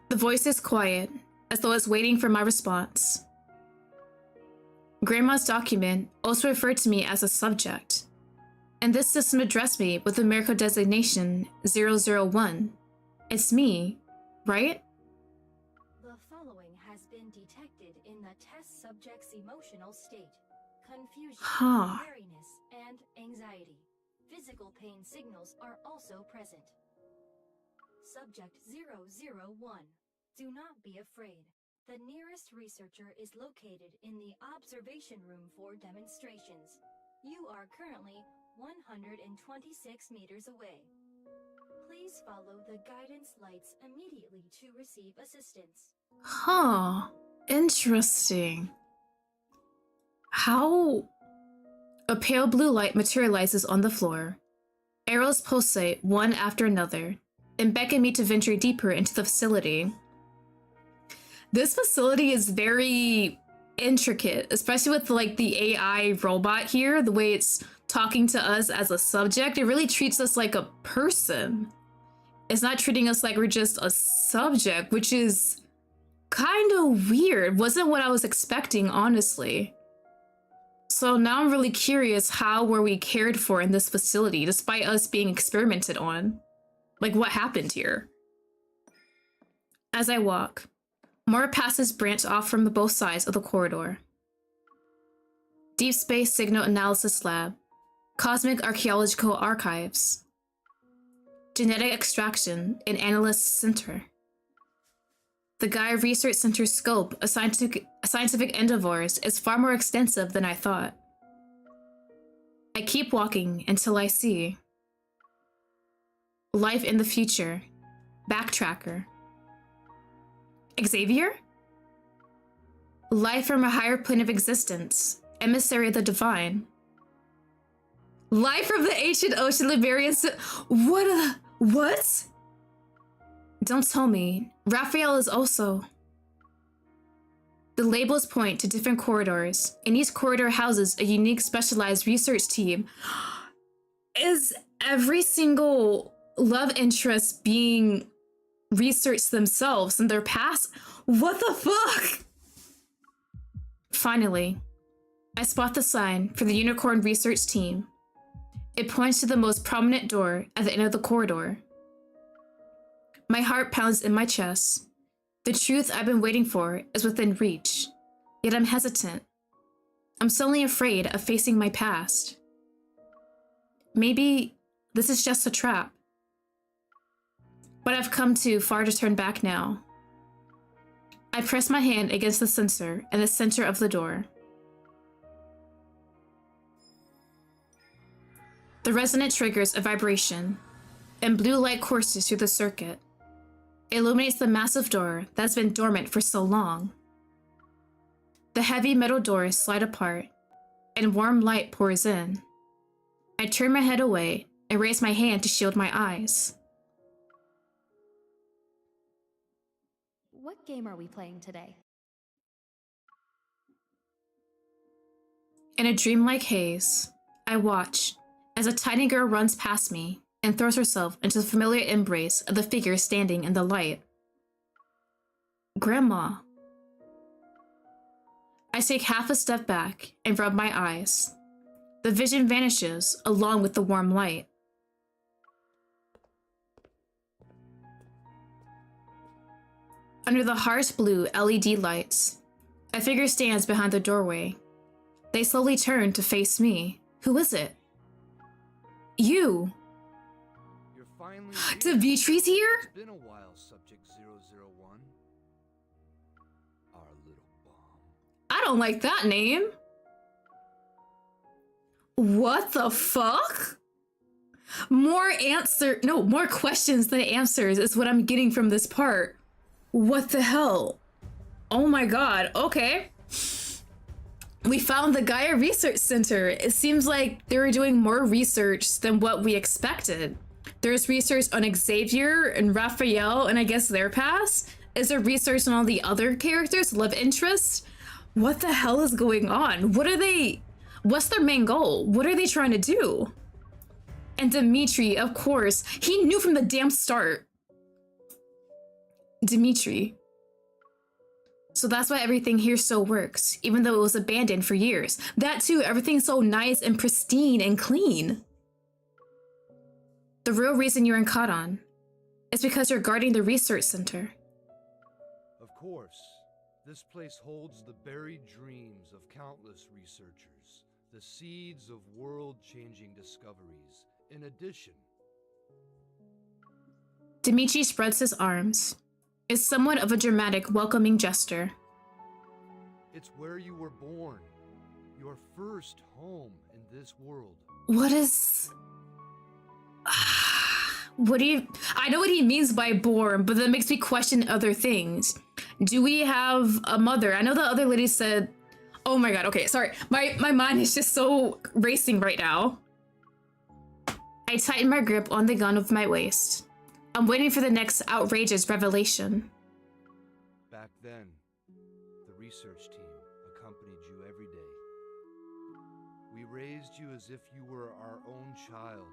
The voice is quiet, as though it's waiting for my response. Grandma's document also referred to me as a subject, and this system addressed me with the miracle designation 001. It's me, right? The following has been detected in the test subject's emotional state. Confusion, weariness, and anxiety. Physical pain signals are also present. Subject 001. Do not be afraid. The nearest researcher is located in the observation room for demonstrations. You are currently 126 meters away. Please follow the guidance lights immediately to receive assistance. Huh. Interesting. How? A pale blue light materializes on the floor. Arrows pulsate one after another and beckon me to venture deeper into the facility. This facility is very intricate, especially with like the AI robot here, the way it's talking to us as a subject. It really treats us like a person. It's not treating us like we're just a subject, which is kind of weird. Wasn't what I was expecting, honestly. So now I'm really curious, how were we cared for in this facility despite us being experimented on? Like, what happened here? As I walk, more passes branch off from both sides of the corridor. Deepspace Signal Analysis Lab, Cosmic Archaeological Archives, Genetic Extraction and Analyst Center. The Gaia Research Center's scope of scientific endeavors is far more extensive than I thought. I keep walking until I see Life in the Future, Backtracker. Xavier? Life from a higher plane of existence, Emissary of the Divine. Life from the ancient ocean Liberians. What? Don't tell me. Raphael is also. The labels point to different corridors, and each corridor houses a unique specialized research team. Is every single love interest being researched themselves in their past? What the fuck? Finally, I spot the sign for the Unicorn Research Team. It points to the most prominent door at the end of the corridor. My heart pounds in my chest. The truth I've been waiting for is within reach, yet I'm hesitant. I'm suddenly afraid of facing my past. Maybe this is just a trap. But I've come too far to turn back now. I press my hand against the sensor in the center of the door. The resonant triggers a vibration, and blue light courses through the circuit. It illuminates the massive door that's been dormant for so long. The heavy metal doors slide apart, and warm light pours in. I turn my head away and raise my hand to shield my eyes. What game are we playing today? In a dreamlike haze, I watch as a tiny girl runs past me and throws herself into the familiar embrace of the figure standing in the light. Grandma. I take half a step back and rub my eyes. The vision vanishes along with the warm light. Under the harsh blue LED lights, a figure stands behind the doorway. They slowly turn to face me. Who is it? You! You're finally Dimitri's here? It's been a while, Subject 001. Our little bomb. I don't like that name. What the fuck? More questions than answers is what I'm getting from this part. What the hell? Oh my god, okay. We found the Gaia Research Center. It seems like they were doing more research than what we expected. There's research on Xavier and Raphael and I guess their past. Is there research on all the other characters, love interest? What the hell is going on? What's their main goal? What are they trying to do? And Dimitri, of course, he knew from the damn start. Dimitri. So that's why everything here still works, even though it was abandoned for years. That too, everything's so nice and pristine and clean. The real reason you're in Kadon is because you're guarding the research center. Of course, this place holds the buried dreams of countless researchers, the seeds of world-changing discoveries. In addition, Dimitri spreads his arms. It's somewhat of a dramatic, welcoming gesture. it's where you were born, your first home in this world. What is... What do you... I know what he means by born, but that makes me question other things. Do we have a mother? I know the other lady said... Oh my god, okay, sorry. My mind is just so racing right now. I tighten my grip on the gun of my waist. I'm waiting for the next outrageous revelation. Back then, the research team accompanied you every day. We raised you as if you were our own child.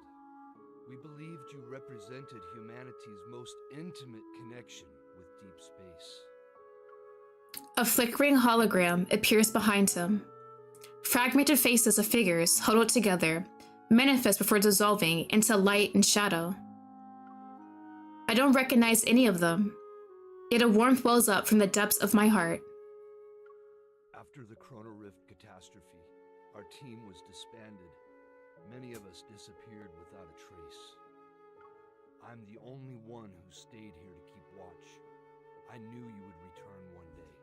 We believed you represented humanity's most intimate connection with deep space. A flickering hologram appears behind him. Fragmented faces of figures huddled together manifest before dissolving into light and shadow. I don't recognize any of them, yet a warmth wells up from the depths of my heart. After the Chrono Rift catastrophe, our team was disbanded. Many of us disappeared without a trace. I'm the only one who stayed here to keep watch. I knew you would return one day.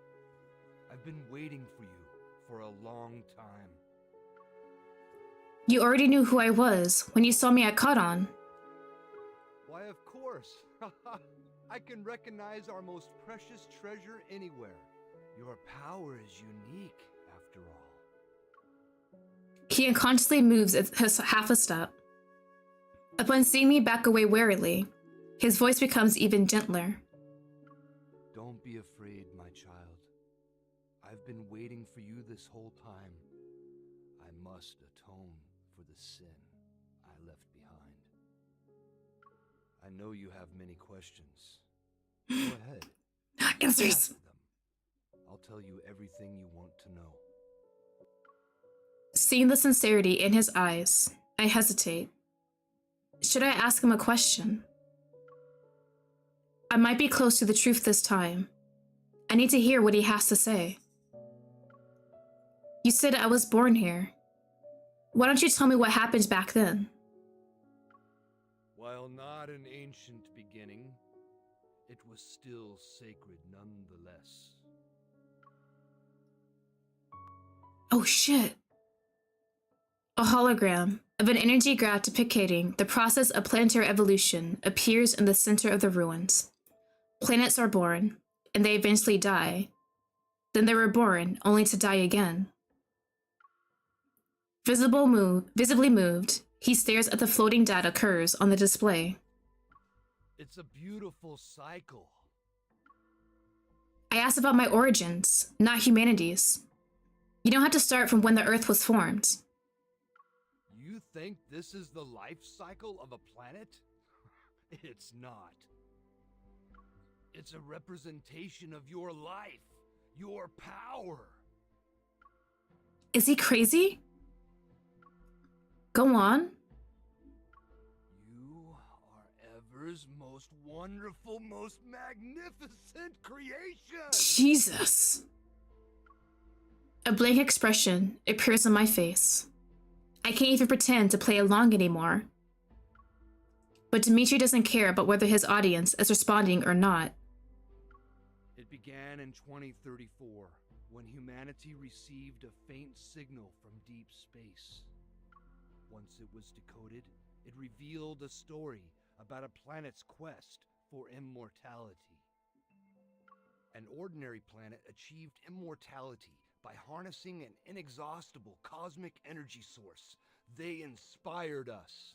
I've been waiting for you for a long time. You already knew who I was when you saw me at Kadon. Why, of course. I can recognize our most precious treasure anywhere. Your power is unique, after all. He unconsciously moves half a step. Upon seeing me back away warily, his voice becomes even gentler. Don't be afraid, my child. I've been waiting for you this whole time. I must atone for the sin I left behind. I know you have many questions. Go ahead. Answers. Ask them. I'll tell you everything you want to know. Seeing the sincerity in his eyes, I hesitate. Should I ask him a question? I might be close to the truth this time. I need to hear what he has to say. You said I was born here. Why don't you tell me what happened back then? While not an ancient beginning, it was still sacred nonetheless. Oh shit. A hologram of an energy graph depicting the process of planetary evolution appears in the center of the ruins. Planets are born, and they eventually die. Then they were born, only to die again. Visibly moved, he stares at the floating data curves on the display. It's a beautiful cycle. I asked about my origins, not humanity's. You don't have to start from when the Earth was formed. You think this is the life cycle of a planet? It's not. It's a representation of your life, your power. Is he crazy? Go on. You are Ever's most wonderful, most magnificent creation! Jesus. A blank expression appears on my face. I can't even pretend to play along anymore. But Dimitri doesn't care about whether his audience is responding or not. It began in 2034, when humanity received a faint signal from deep space. Once it was decoded, it revealed a story about a planet's quest for immortality. An ordinary planet achieved immortality by harnessing an inexhaustible cosmic energy source. They inspired us.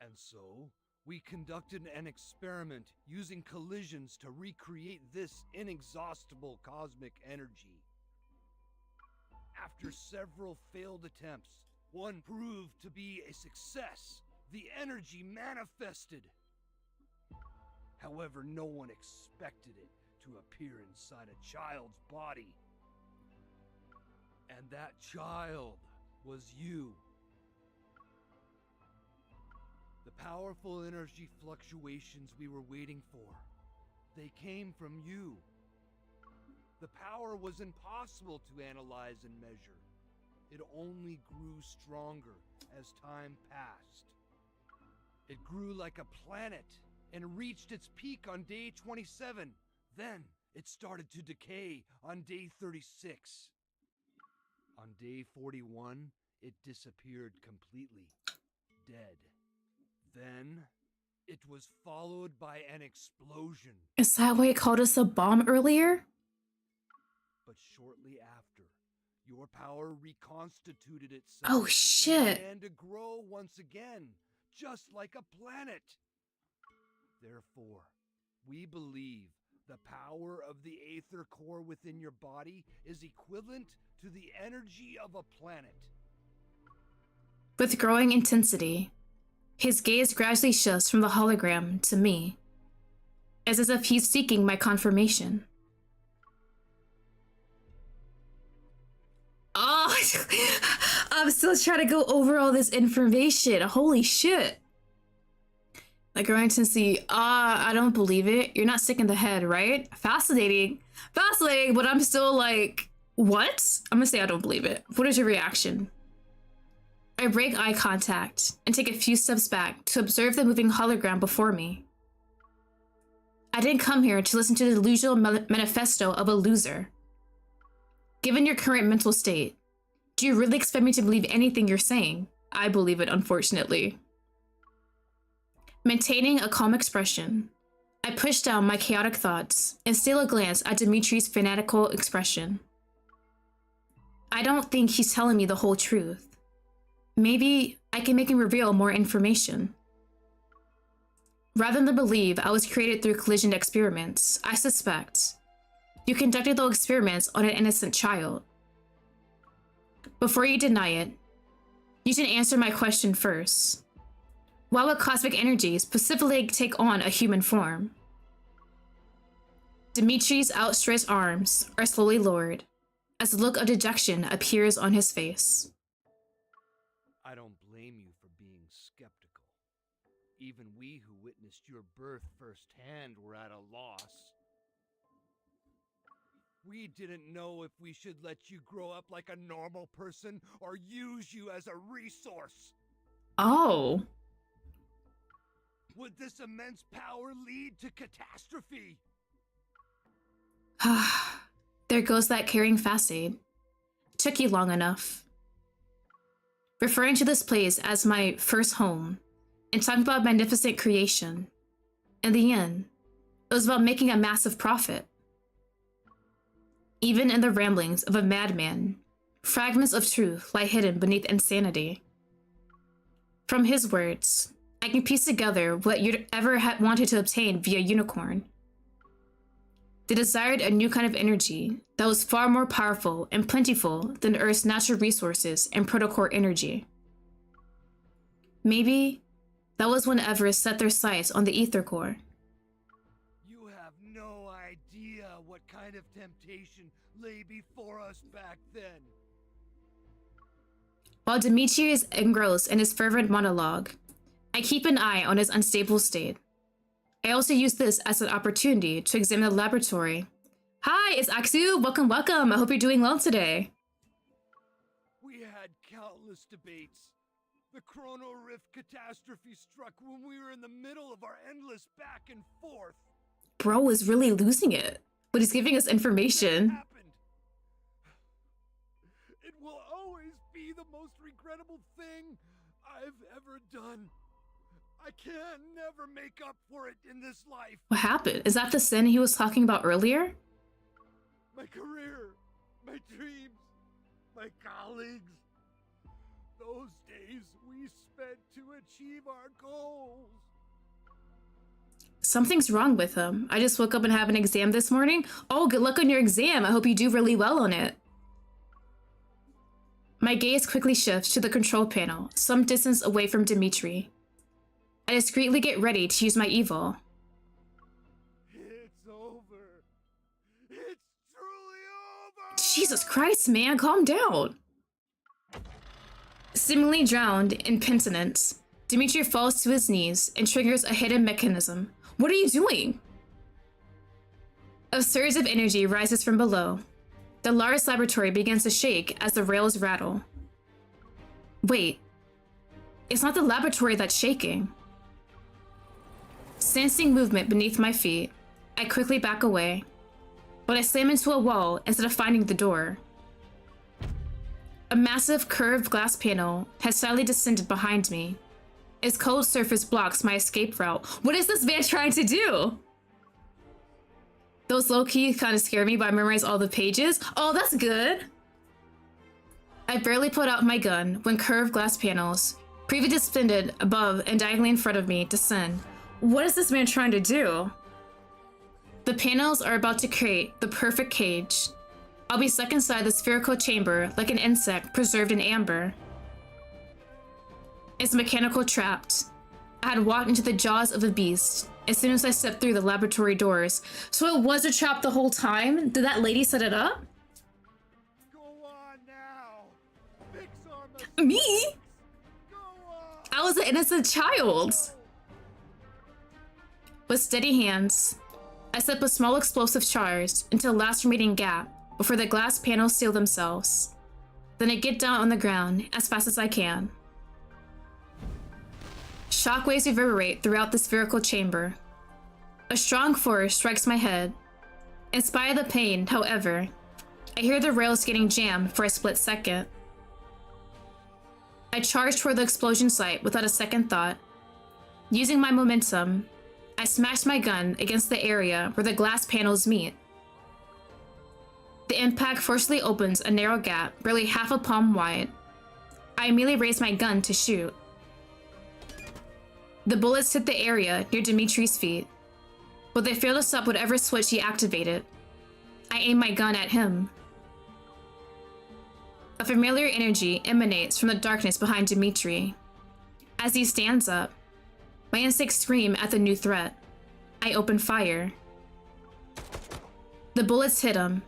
And so, we conducted an experiment using collisions to recreate this inexhaustible cosmic energy. After several failed attempts, one proved to be a success. The energy manifested. However, no one expected it to appear inside a child's body. And that child was you. The powerful energy fluctuations we were waiting for, they came from you. The power was impossible to analyze and measure. It only grew stronger as time passed. It grew like a planet and reached its peak on day 27. Then it started to decay on day 36. On day 41, it disappeared completely, dead. Then, it was followed by an explosion. Is that why he called us a bomb earlier? But shortly after, your power reconstituted itself. Oh shit. And began to grow once again, just like a planet. Therefore, we believe the power of the Aether core within your body is equivalent to the energy of a planet. With growing intensity, his gaze gradually shifts from the hologram to me, as if he's seeking my confirmation. I'm still trying to go over all this information. Holy shit. Like going to see, I don't believe it. You're not sick in the head, right? Fascinating. Fascinating, but I'm still like, what? I'm gonna say I don't believe it. What is your reaction? I break eye contact and take a few steps back to observe the moving hologram before me. I didn't come here to listen to the delusional manifesto of a loser. Given your current mental state, do you really expect me to believe anything you're saying? I believe it, unfortunately. Maintaining a calm expression, I push down my chaotic thoughts and steal a glance at Dimitri's fanatical expression. I don't think he's telling me the whole truth. Maybe I can make him reveal more information. Rather than believe I was created through collision experiments, I suspect you conducted those experiments on an innocent child. Before you deny it, you should answer my question first. Why would cosmic energies specifically take on a human form? Dimitri's outstretched arms are slowly lowered as a look of dejection appears on his face. I don't blame you for being skeptical. Even we who witnessed your birth firsthand were at a loss. We didn't know if we should let you grow up like a normal person or use you as a resource. Oh. Would this immense power lead to catastrophe? There goes that caring facade. Took you long enough. Referring to this place as my first home and talking about magnificent creation. In the end, it was about making a massive profit. Even in the ramblings of a madman, fragments of truth lie hidden beneath insanity. From his words, I can piece together what you'd ever wanted to obtain via unicorn. They desired a new kind of energy that was far more powerful and plentiful than Earth's natural resources and protocore energy. Maybe that was when Everest set their sights on the ether core. You have no idea what kind of temptation lay before us back then. While Dimitri is engrossed in his fervent monologue, I keep an eye on his unstable state. I also use this as an opportunity to examine the laboratory. Hi, it's Aksu. Welcome, welcome. I hope you're doing well today. We had countless debates. The Chrono Rift catastrophe struck when we were in the middle of our endless back and forth. Bro is really losing it, but he's giving us information. It will always be the most regrettable thing I've ever done. I can never make up for it in this life. What happened? Is that the sin he was talking about earlier? My career, my dreams, my colleagues. Those days we spent to achieve our goals. Something's wrong with him. I just woke up and have an exam this morning. Oh, good luck on your exam. I hope you do really well on it. My gaze quickly shifts to the control panel, some distance away from Dimitri. I discreetly get ready to use my evil. It's over. It's truly over. Jesus Christ, man, calm down. Seemingly drowned in penitence, Dimitri falls to his knees and triggers a hidden mechanism. What are you doing? A surge of energy rises from below. The large laboratory begins to shake as the rails rattle. Wait, it's not the laboratory that's shaking. Sensing movement beneath my feet, I quickly back away, but I slam into a wall instead of finding the door. A massive curved glass panel has suddenly descended behind me. Its cold surface blocks my escape route. What is this man trying to do? Those low-key kind of scare me, but I memorize all the pages. Oh, that's good. I barely pulled out my gun when curved glass panels, previously suspended above and diagonally in front of me, descend. What is this man trying to do? The panels are about to create the perfect cage. I'll be stuck inside the spherical chamber like an insect preserved in amber. It's mechanical trapped. I had walked into the jaws of a beast as soon as I stepped through the laboratory doors. So it was a trap the whole time? Did that lady set it up? Go on now. Me? I was an innocent child. With steady hands, I slip a small explosive charge into the last remaining gap before the glass panels seal themselves. Then I get down on the ground as fast as I can. Shockwaves reverberate throughout the spherical chamber. A strong force strikes my head. In spite of the pain, however, I hear the rails getting jammed for a split second. I charge toward the explosion site without a second thought. Using my momentum, I smash my gun against the area where the glass panels meet. The impact forcefully opens a narrow gap barely half a palm wide. I immediately raise my gun to shoot. The bullets hit the area near Dimitri's feet, but they fail to stop whatever switch he activated. I aim my gun at him. A familiar energy emanates from the darkness behind Dimitri. As he stands up, my instincts scream at the new threat. I open fire. The bullets hit him,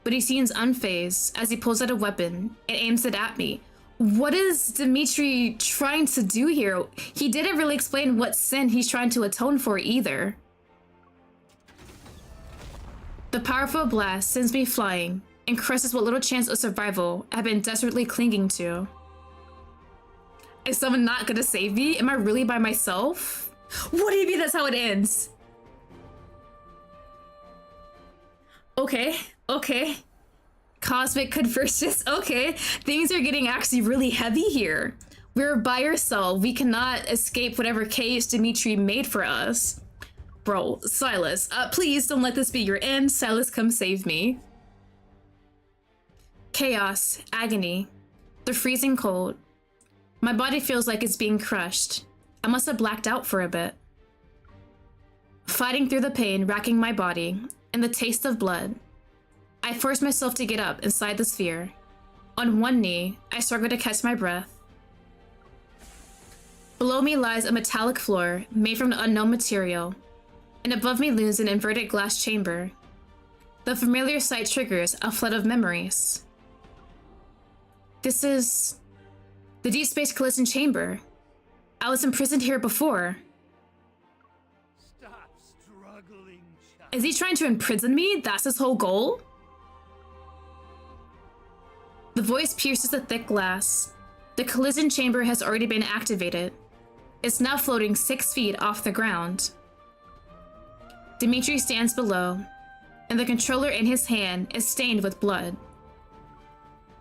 but he seems unfazed as he pulls out a weapon and aims it at me. What is Dimitri trying to do here? He didn't really explain what sin he's trying to atone for either. The powerful blast sends me flying and crushes what little chance of survival I've been desperately clinging to. Is someone not gonna save me? Am I really by myself? What do you mean that's how it ends? Okay. Cosmic convergence. Okay, things are getting actually really heavy here. We're by ourselves. We cannot escape whatever cage Dimitri made for us. Bro, Sylus, please don't let this be your end. Sylus, come save me. Chaos, agony, the freezing cold. My body feels like it's being crushed. I must have blacked out for a bit. Fighting through the pain racking my body and the taste of blood, I force myself to get up inside the sphere. On one knee, I struggle to catch my breath. Below me lies a metallic floor made from an unknown material, and above me looms an inverted glass chamber. The familiar sight triggers a flood of memories. This is the Deepspace collision chamber. I was imprisoned here before. Stop struggling, child. Is he trying to imprison me? That's his whole goal? The voice pierces the thick glass. The collision chamber has already been activated. It's now floating 6 feet off the ground. Dimitri stands below, and the controller in his hand is stained with blood.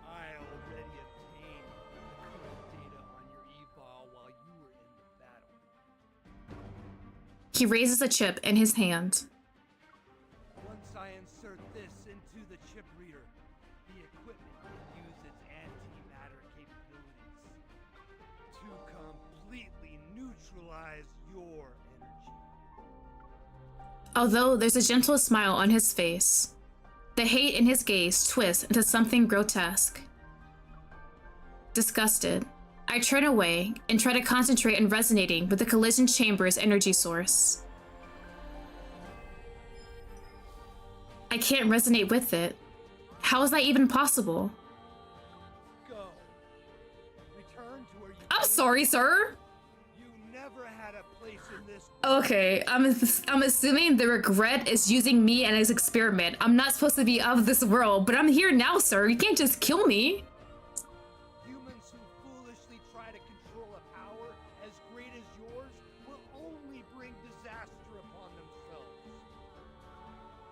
I already obtained the correct data on your eval while you were in the battle. He raises a chip in his hand. Once I insert this into the chip reader, the equipment will use its antimatter capabilities to completely neutralize your energy. Although there's a gentle smile on his face, the hate in his gaze twists into something grotesque. Disgusted, I turn away and try to concentrate on resonating with the collision chamber's energy source. I can't resonate with it. How is that even possible? Go. Return to where you I'm sorry, sir. You never had a place in this. Okay, I'm assuming the regret is using me and his experiment. I'm not supposed to be of this world, but I'm here now, sir. You can't just kill me. Humans who foolishly try to control a power as great as yours will only bring disaster upon themselves.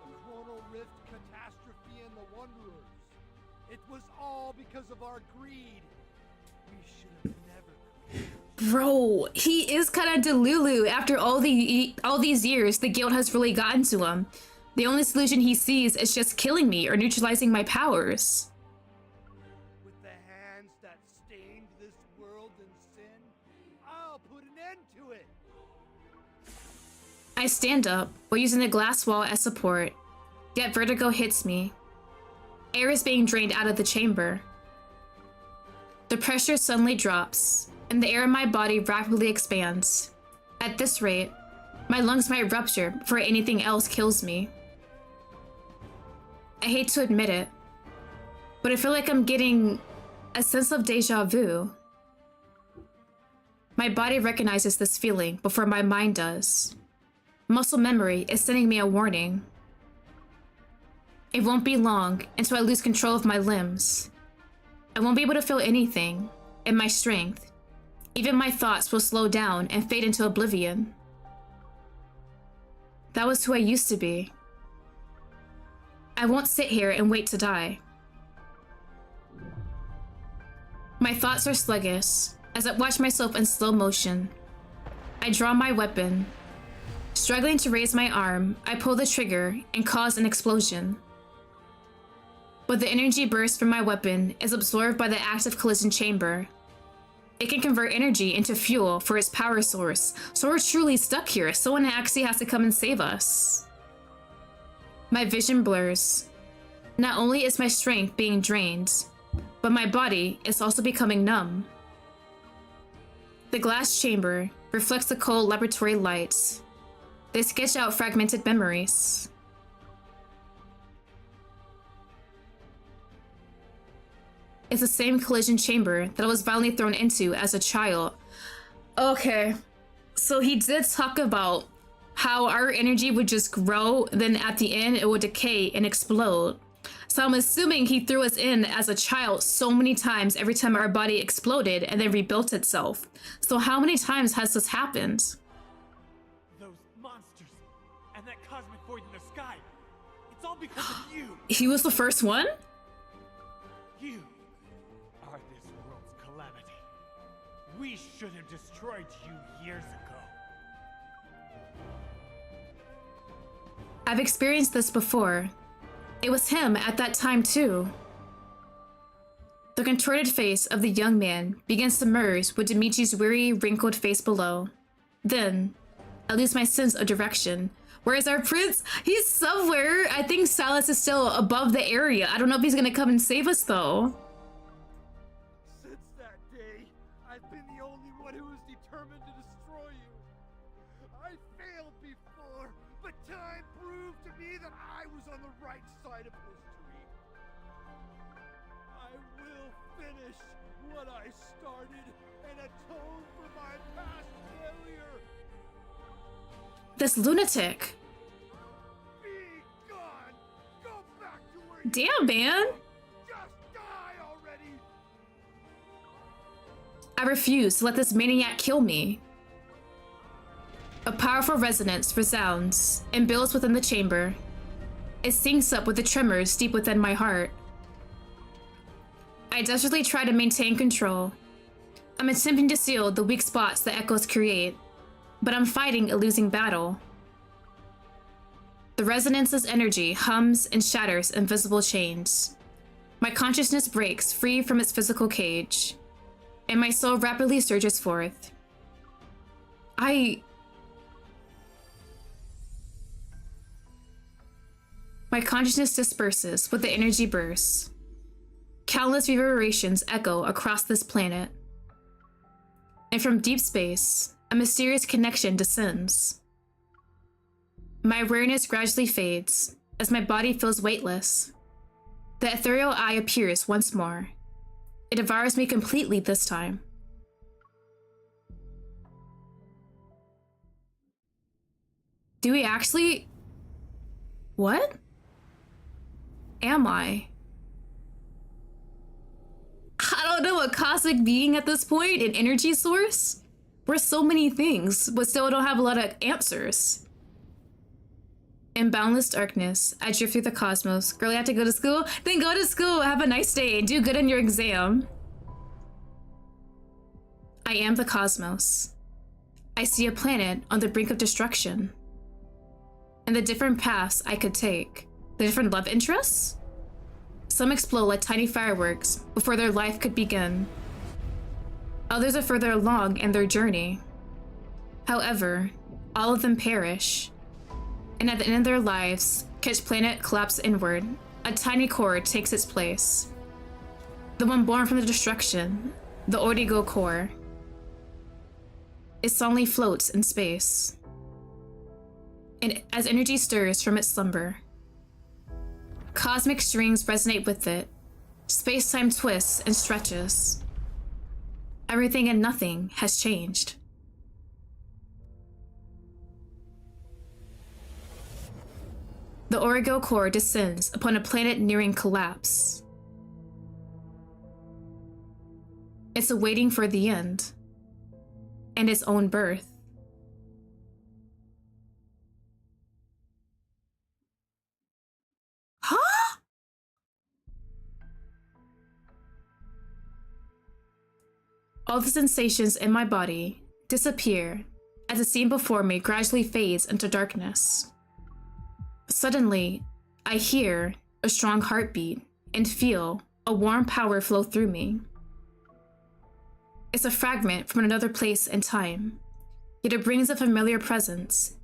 The Chronal Rift catastrophe and the Wanderers. It was all because of our greed. We should have never created. Bro, he is kind of delulu. After all these years, the guilt has really gotten to him. The only solution he sees is just killing me or neutralizing my powers. With the hands that stained this world in sin, I'll put an end to it. I stand up while using the glass wall as support, yet vertigo hits me. Air is being drained out of the chamber. The pressure suddenly drops, and the air in my body rapidly expands. At this rate, my lungs might rupture before anything else kills me. I hate to admit it, but I feel like I'm getting A sense of deja vu. My body recognizes this feeling before my mind does. Muscle memory is sending me a warning. It won't be long until I lose control of my limbs. I won't be able to feel anything, and my strength. Even my thoughts will slow down and fade into oblivion. That was who I used to be. I won't sit here and wait to die. My thoughts are sluggish as I watch myself in slow motion. I draw my weapon. Struggling to raise my arm, I pull the trigger and cause an explosion. But the energy burst from my weapon is absorbed by the active collision chamber. It can convert energy into fuel for its power source, so we're truly stuck here. Someone actually has to come and save us. My vision blurs. Not only is my strength being drained, but my body is also becoming numb. The glass chamber reflects the cold laboratory lights. They sketch out fragmented memories. It's the same collision chamber that I was violently thrown into as a child. Okay, so he did talk about how our energy would just grow, then at the end it would decay and explode. So I'm assuming he threw us in as a child so many times every time our body exploded and then rebuilt itself. So how many times has this happened? Those monsters and that cosmic void in the sky. It's all because of you. He was the first one? You are this world's calamity. We should have destroyed you years ago. I've experienced this before. It was him at that time too. The contorted face of the young man begins to merge with Dimitri's weary, wrinkled face below. Then, I lose my sense of direction. Where's our prince? He's somewhere. I think Sylus is still above the area. I don't know if he's gonna come and save us though. Since that day, I've been the only one who was determined to destroy you. I failed before, but time proved to me that I was on the right side of history. I will finish what I started and atone for my past failure. This lunatic. Be gone. Go back to where Damn, man. Just die already. I refuse to let this maniac kill me. A powerful resonance resounds and builds within the chamber. It syncs up with the tremors deep within my heart. I desperately try to maintain control. I'm attempting to seal the weak spots the echoes create, but I'm fighting a losing battle. The resonance's energy hums and shatters invisible chains. My consciousness breaks free from its physical cage, and my soul rapidly surges forth. My consciousness disperses with the energy bursts. Countless reverberations echo across this planet. And from deep space, a mysterious connection descends. My awareness gradually fades as my body feels weightless. The ethereal eye appears once more. It devours me completely this time. Do we actually... What? Am I? I don't know, a cosmic being at this point, an energy source? We're so many things, but still don't have a lot of answers. In boundless darkness, I drift through the cosmos. Girl, you have to go to school? Then go to school, have a nice day, and do good in your exam. I am the cosmos. I see a planet on the brink of destruction. And the different paths I could take. The different love interests? Some explode like tiny fireworks before their life could begin. Others are further along in their journey. However, all of them perish. And at the end of their lives, each planet collapses inward. A tiny core takes its place. The one born from the destruction, the Ortigo core. It suddenly floats in space. And as energy stirs from its slumber, cosmic strings resonate with it, Space-time twists and stretches. Everything and nothing has changed. The Origo core descends upon a planet nearing collapse. It's awaiting for the end and its own birth. Huh? All the sensations in my body disappear as the scene before me gradually fades into darkness. Suddenly, I hear a strong heartbeat and feel a warm power flow through me. It's a fragment from another place and time, yet it brings a familiar presence.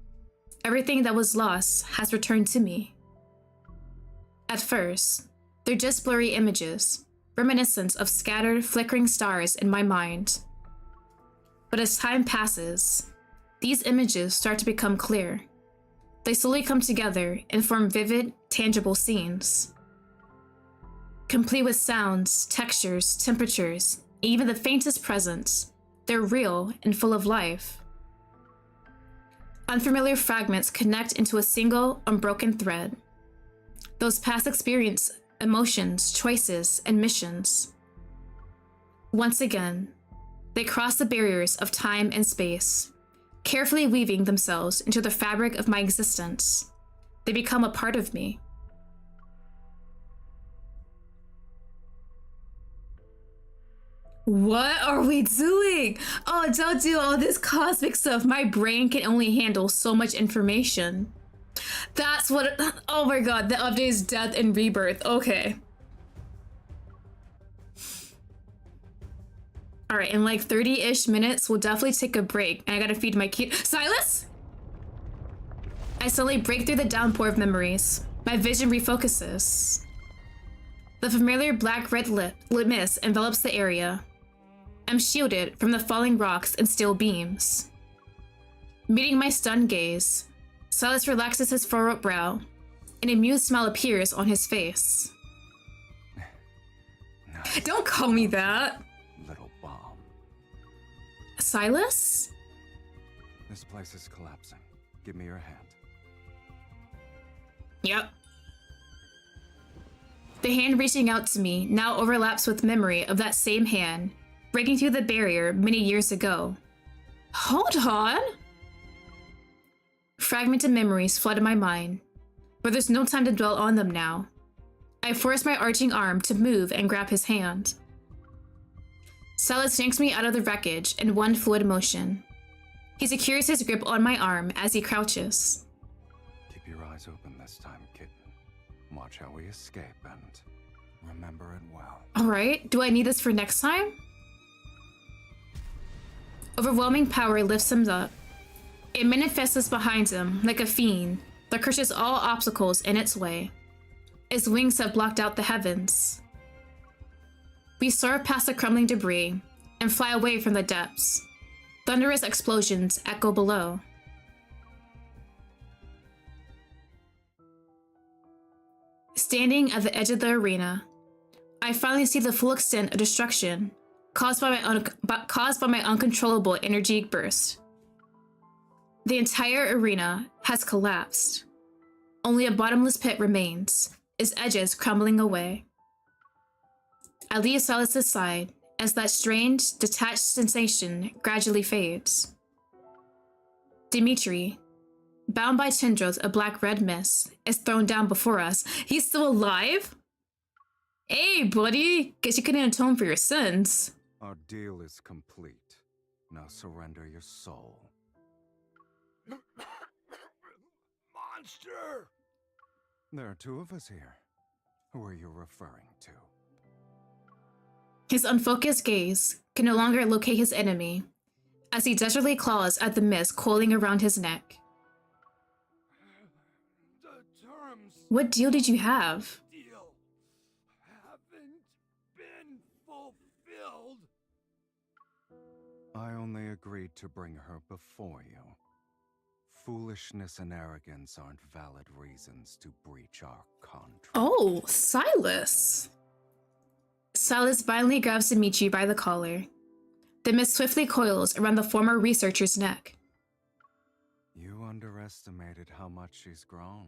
Everything that was lost has returned to me. At first, they're just blurry images, reminiscent of scattered, flickering stars in my mind. But as time passes, these images start to become clear. They slowly come together and form vivid, tangible scenes. Complete with sounds, textures, temperatures, even the faintest presence, they're real and full of life. Unfamiliar fragments connect into a single, unbroken thread. Those past experience, emotions, choices, and missions. Once again, they cross the barriers of time and space, carefully weaving themselves into the fabric of my existence. They become a part of me. What are we doing? Oh, don't do all this cosmic stuff. My brain can only handle so much information. That's what, oh my god, the update is death and rebirth. Okay. All right, in like 30-ish minutes, we'll definitely take a break. And I gotta feed my kid. Sylus? I suddenly break through the downpour of memories. My vision refocuses. The familiar black-red mist envelops the area. I'm shielded from the falling rocks and steel beams. Meeting my stunned gaze, Sylus relaxes his furrowed brow. An amused smile appears on his face. No. Don't call me that. Little bomb. Sylus? This place is collapsing. Give me your hand. Yep. The hand reaching out to me now overlaps with memory of that same hand, breaking through the barrier many years ago. Hold on! Fragmented memories flooded my mind, but there's no time to dwell on them now. I force my arching arm to move and grab his hand. Sylus yanks me out of the wreckage in one fluid motion. He secures his grip on my arm as he crouches. Keep your eyes open this time, kitten. Watch how we escape and remember it well. Alright, do I need this for next time? Overwhelming power lifts him up. It manifests behind him like a fiend that crushes all obstacles in its way. Its wings have blocked out the heavens. We soar past the crumbling debris and fly away from the depths. Thunderous explosions echo below. Standing at the edge of the arena, I finally see the full extent of destruction caused by my uncontrollable energy burst. The entire arena has collapsed. Only a bottomless pit remains, its edges crumbling away. I leave Sylus' side as that strange, detached sensation gradually fades. Dimitri, bound by tendrils of black-red mist, is thrown down before us. He's still alive? Hey, buddy! Guess you couldn't atone for your sins. Our deal is complete. Now surrender your soul. Monster! There are two of us here. Who are you referring to? His unfocused gaze can no longer locate his enemy as he desperately claws at the mist coiling around his neck. The terms What deal did you have? deal haven't been fulfilled. I only agreed to bring her before you. Foolishness and arrogance aren't valid reasons to breach our contract. Oh, Sylus. Sylus violently grabs Dimitri by the collar. The mist swiftly coils around the former researcher's neck. You underestimated how much she's grown.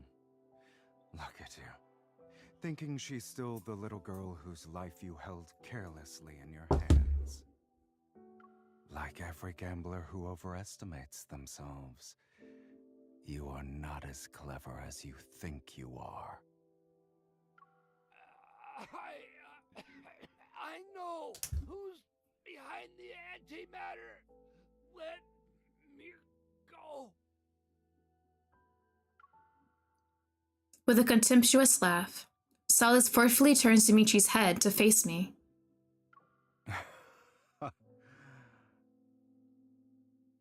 Look at you. Thinking she's still the little girl whose life you held carelessly in your hands. Like every gambler who overestimates themselves, you are not as clever as you think you are. I know who's behind the antimatter. Let me go. With a contemptuous laugh, Sylus forcefully turns Dimitri's head to face me.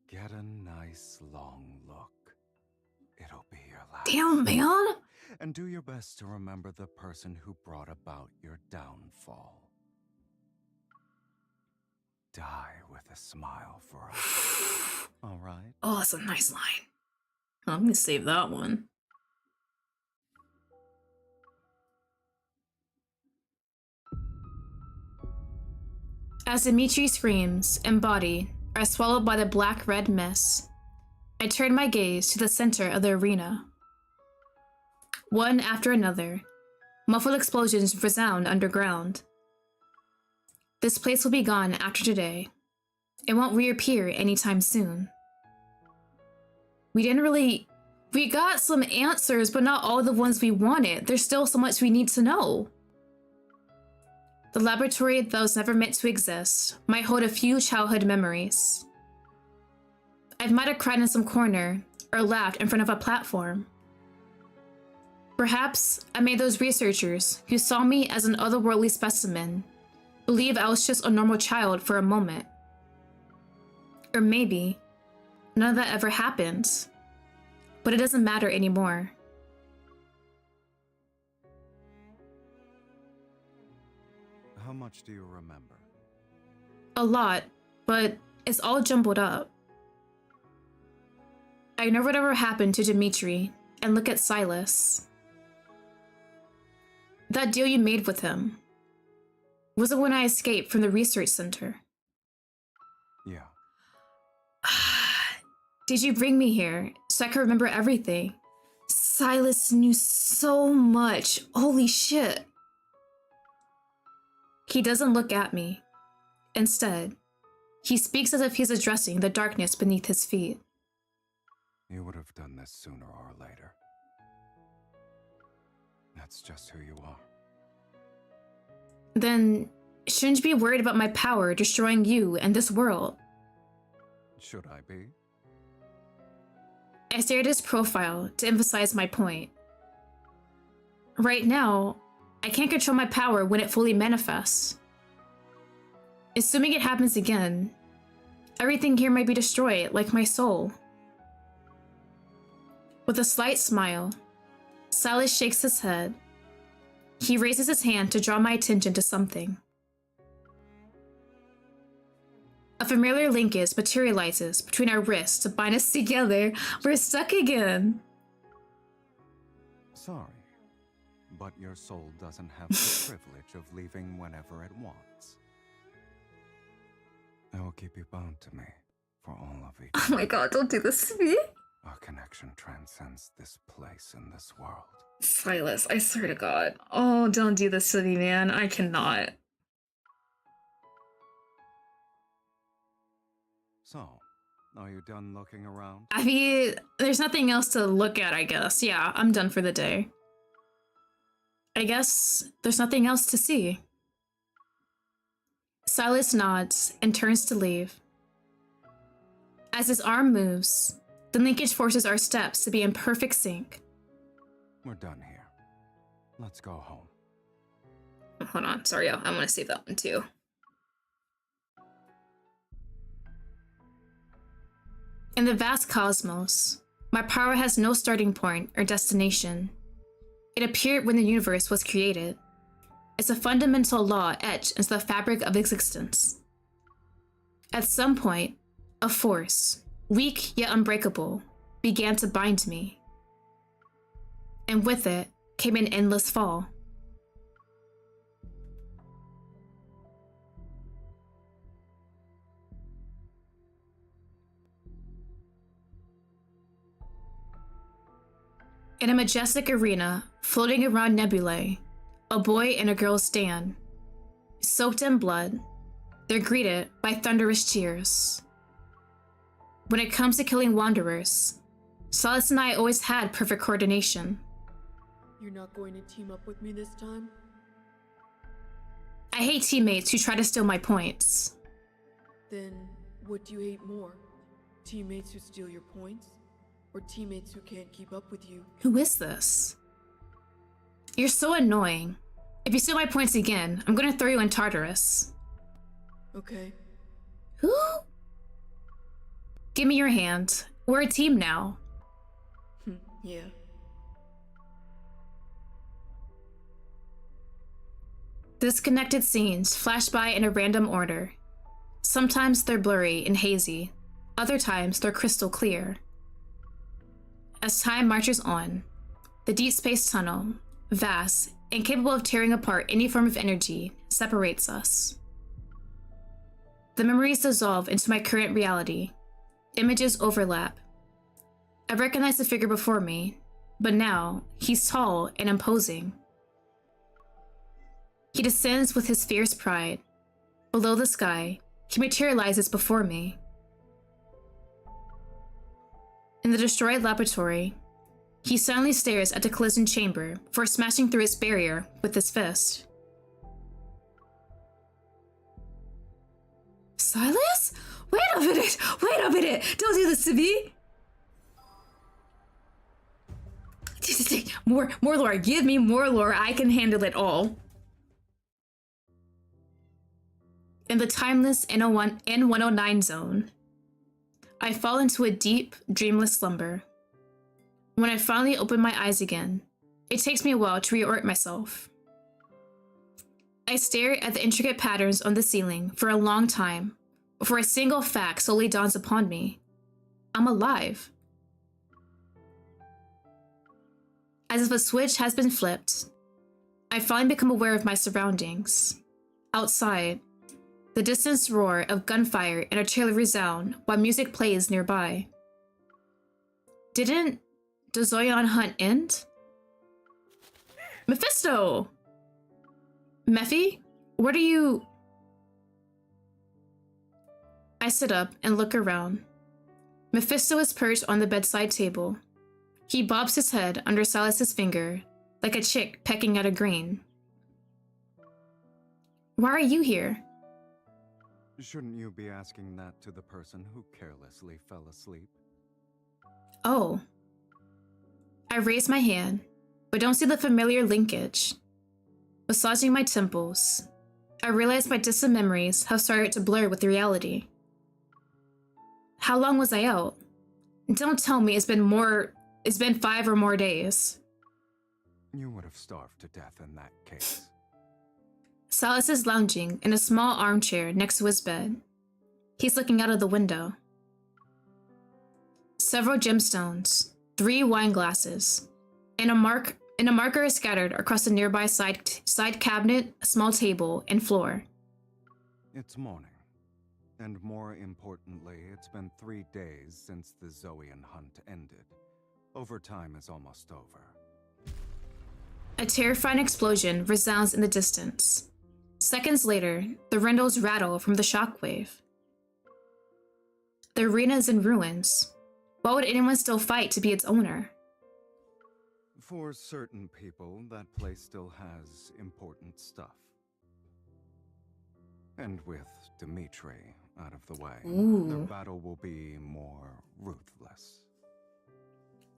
Get a nice long look. It'll be your last. Damn, man! And do your best to remember the person who brought about your downfall. Die with a smile for us. All right? Oh, that's a nice line. I'm gonna save that one. As Dimitri screams and body are swallowed by the black-red mist, I turn my gaze to the center of the arena. One after another, muffled explosions resound underground. This place will be gone after today. It won't reappear anytime soon. We got some answers, but not all the ones we wanted. There's still so much we need to know. The laboratory that was never meant to exist might hold a few childhood memories. I might have cried in some corner or laughed in front of a platform. Perhaps I made those researchers who saw me as an otherworldly specimen believe I was just a normal child for a moment. Or maybe none of that ever happened, but it doesn't matter anymore. How much do you remember? A lot, but it's all jumbled up. I know whatever happened to Dimitri, and look at Sylus. That deal you made with him. Was it when I escaped from the research center? Yeah. Did you bring me here so I could remember everything? Sylus knew so much. Holy shit. He doesn't look at me. Instead, he speaks as if he's addressing the darkness beneath his feet. You would have done this sooner or later. That's just who you are. Then, shouldn't you be worried about my power destroying you and this world? Should I be? I stare at his profile to emphasize my point. Right now, I can't control my power when it fully manifests. Assuming it happens again, everything here might be destroyed, like my soul. With a slight smile, Sylus shakes his head. He raises his hand to draw my attention to something. A familiar linkage materializes between our wrists to bind us together. We're stuck again. Sorry, but your soul doesn't have the privilege of leaving whenever it wants. I will keep you bound to me for all of eternity. Oh my god, don't do this to me. Our connection transcends this place and this world. Sylus, I swear to god. Oh, don't do this to me, man. I cannot. So, are you done looking around? I mean, there's nothing else to look at, I guess. Yeah, I'm done for the day. I guess there's nothing else to see. Sylus nods and turns to leave. As his arm moves, the linkage forces our steps to be in perfect sync. We're done here. Let's go home. Hold on, sorry, I want to save that one too. In the vast cosmos, my power has no starting point or destination. It appeared when the universe was created. It's a fundamental law etched into the fabric of existence. At some point, a force, weak yet unbreakable, began to bind me. And with it came an endless fall. In a majestic arena, floating around nebulae, a boy and a girl stand. Soaked in blood, they're greeted by thunderous cheers. When it comes to killing wanderers, Sylus and I always had perfect coordination. You're not going to team up with me this time? I hate teammates who try to steal my points. Then, what do you hate more? Teammates who steal your points? Or teammates who can't keep up with you? Who is this? You're so annoying. If you steal my points again, I'm gonna throw you in Tartarus. Okay. Who? Give me your hand. We're a team now. Yeah. Disconnected scenes flash by in a random order. Sometimes they're blurry and hazy. Other times they're crystal clear. As time marches on, the deep space tunnel, vast and capable of tearing apart any form of energy, separates us. The memories dissolve into my current reality. Images overlap. I recognize the figure before me, but now he's tall and imposing. He descends with his fierce pride. Below the sky, he materializes before me. In the destroyed laboratory, he suddenly stares at the collision chamber before smashing through its barrier with his fist. Sylus? Wait a minute! Wait a minute! Don't do this to me! More lore. Give me more lore. I can handle it all. In the timeless N109 zone, I fall into a deep, dreamless slumber. When I finally open my eyes again, it takes me a while to reorient myself. I stare at the intricate patterns on the ceiling for a long time before a single fact slowly dawns upon me. I'm alive. As if a switch has been flipped, I finally become aware of my surroundings. Outside, the distant roar of gunfire and artillery resound while music plays nearby. Didn't the Zoyan hunt end? Mephisto! Mephi? What are you... I sit up and look around. Mephisto is perched on the bedside table. He bobs his head under Sylus's finger, like a chick pecking at a grain. Why are you here? Shouldn't you be asking that to the person who carelessly fell asleep? Oh. I raise my hand, but don't see the familiar linkage. Massaging my temples, I realize my distant memories have started to blur with reality. How long was I out? Don't tell me it's been 5 or more days. You would have starved to death in that case. Sylus is lounging in a small armchair next to his bed. He's looking out of the window. Several gemstones, 3 wine glasses, and a marker is scattered across the nearby side cabinet, small table, and floor. It's morning. And more importantly, it's been 3 days since the Zoyan hunt ended. Overtime is almost over. A terrifying explosion resounds in the distance. Seconds later, the windows rattle from the shockwave. The arena is in ruins. Why would anyone still fight to be its owner? For certain people, that place still has important stuff. And with Dimitri out of the way, the battle will be more ruthless.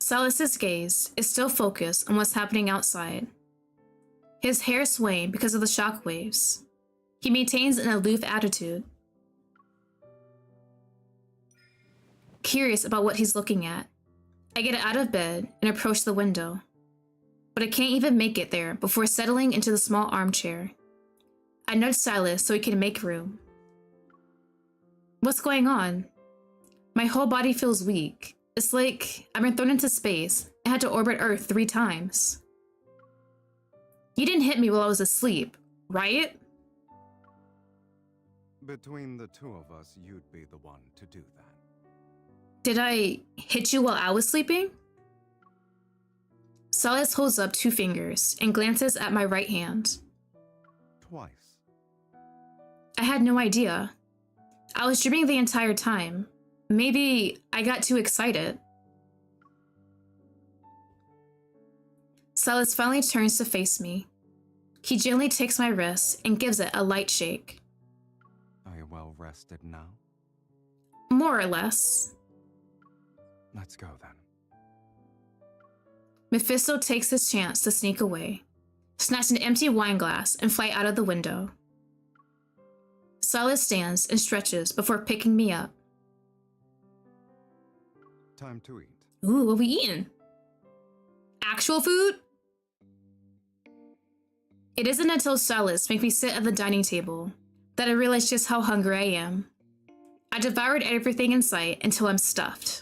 Sylus's gaze is still focused on what's happening outside. His hair swaying because of the shockwaves. He maintains an aloof attitude. Curious about what he's looking at, I get out of bed and approach the window. But I can't even make it there before settling into the small armchair. I nudge Sylus so he can make room. What's going on? My whole body feels weak. It's like I've been thrown into space and had to orbit Earth 3 times. You didn't hit me while I was asleep, right? Between the two of us, you'd be the one to do that. Did I hit you while I was sleeping? Sylus holds up 2 fingers and glances at my right hand. Twice. I had no idea. I was dreaming the entire time. Maybe I got too excited. Sylus finally turns to face me. He gently takes my wrist and gives it a light shake. Are you well rested now? More or less. Let's go then. Mephisto takes his chance to sneak away, snatch an empty wine glass, and fly out of the window. Sylus stands and stretches before picking me up. Time to eat. Ooh, what we eating? Actual food? It isn't until Sylus makes me sit at the dining table that I realize just how hungry I am. I devoured everything in sight until I'm stuffed.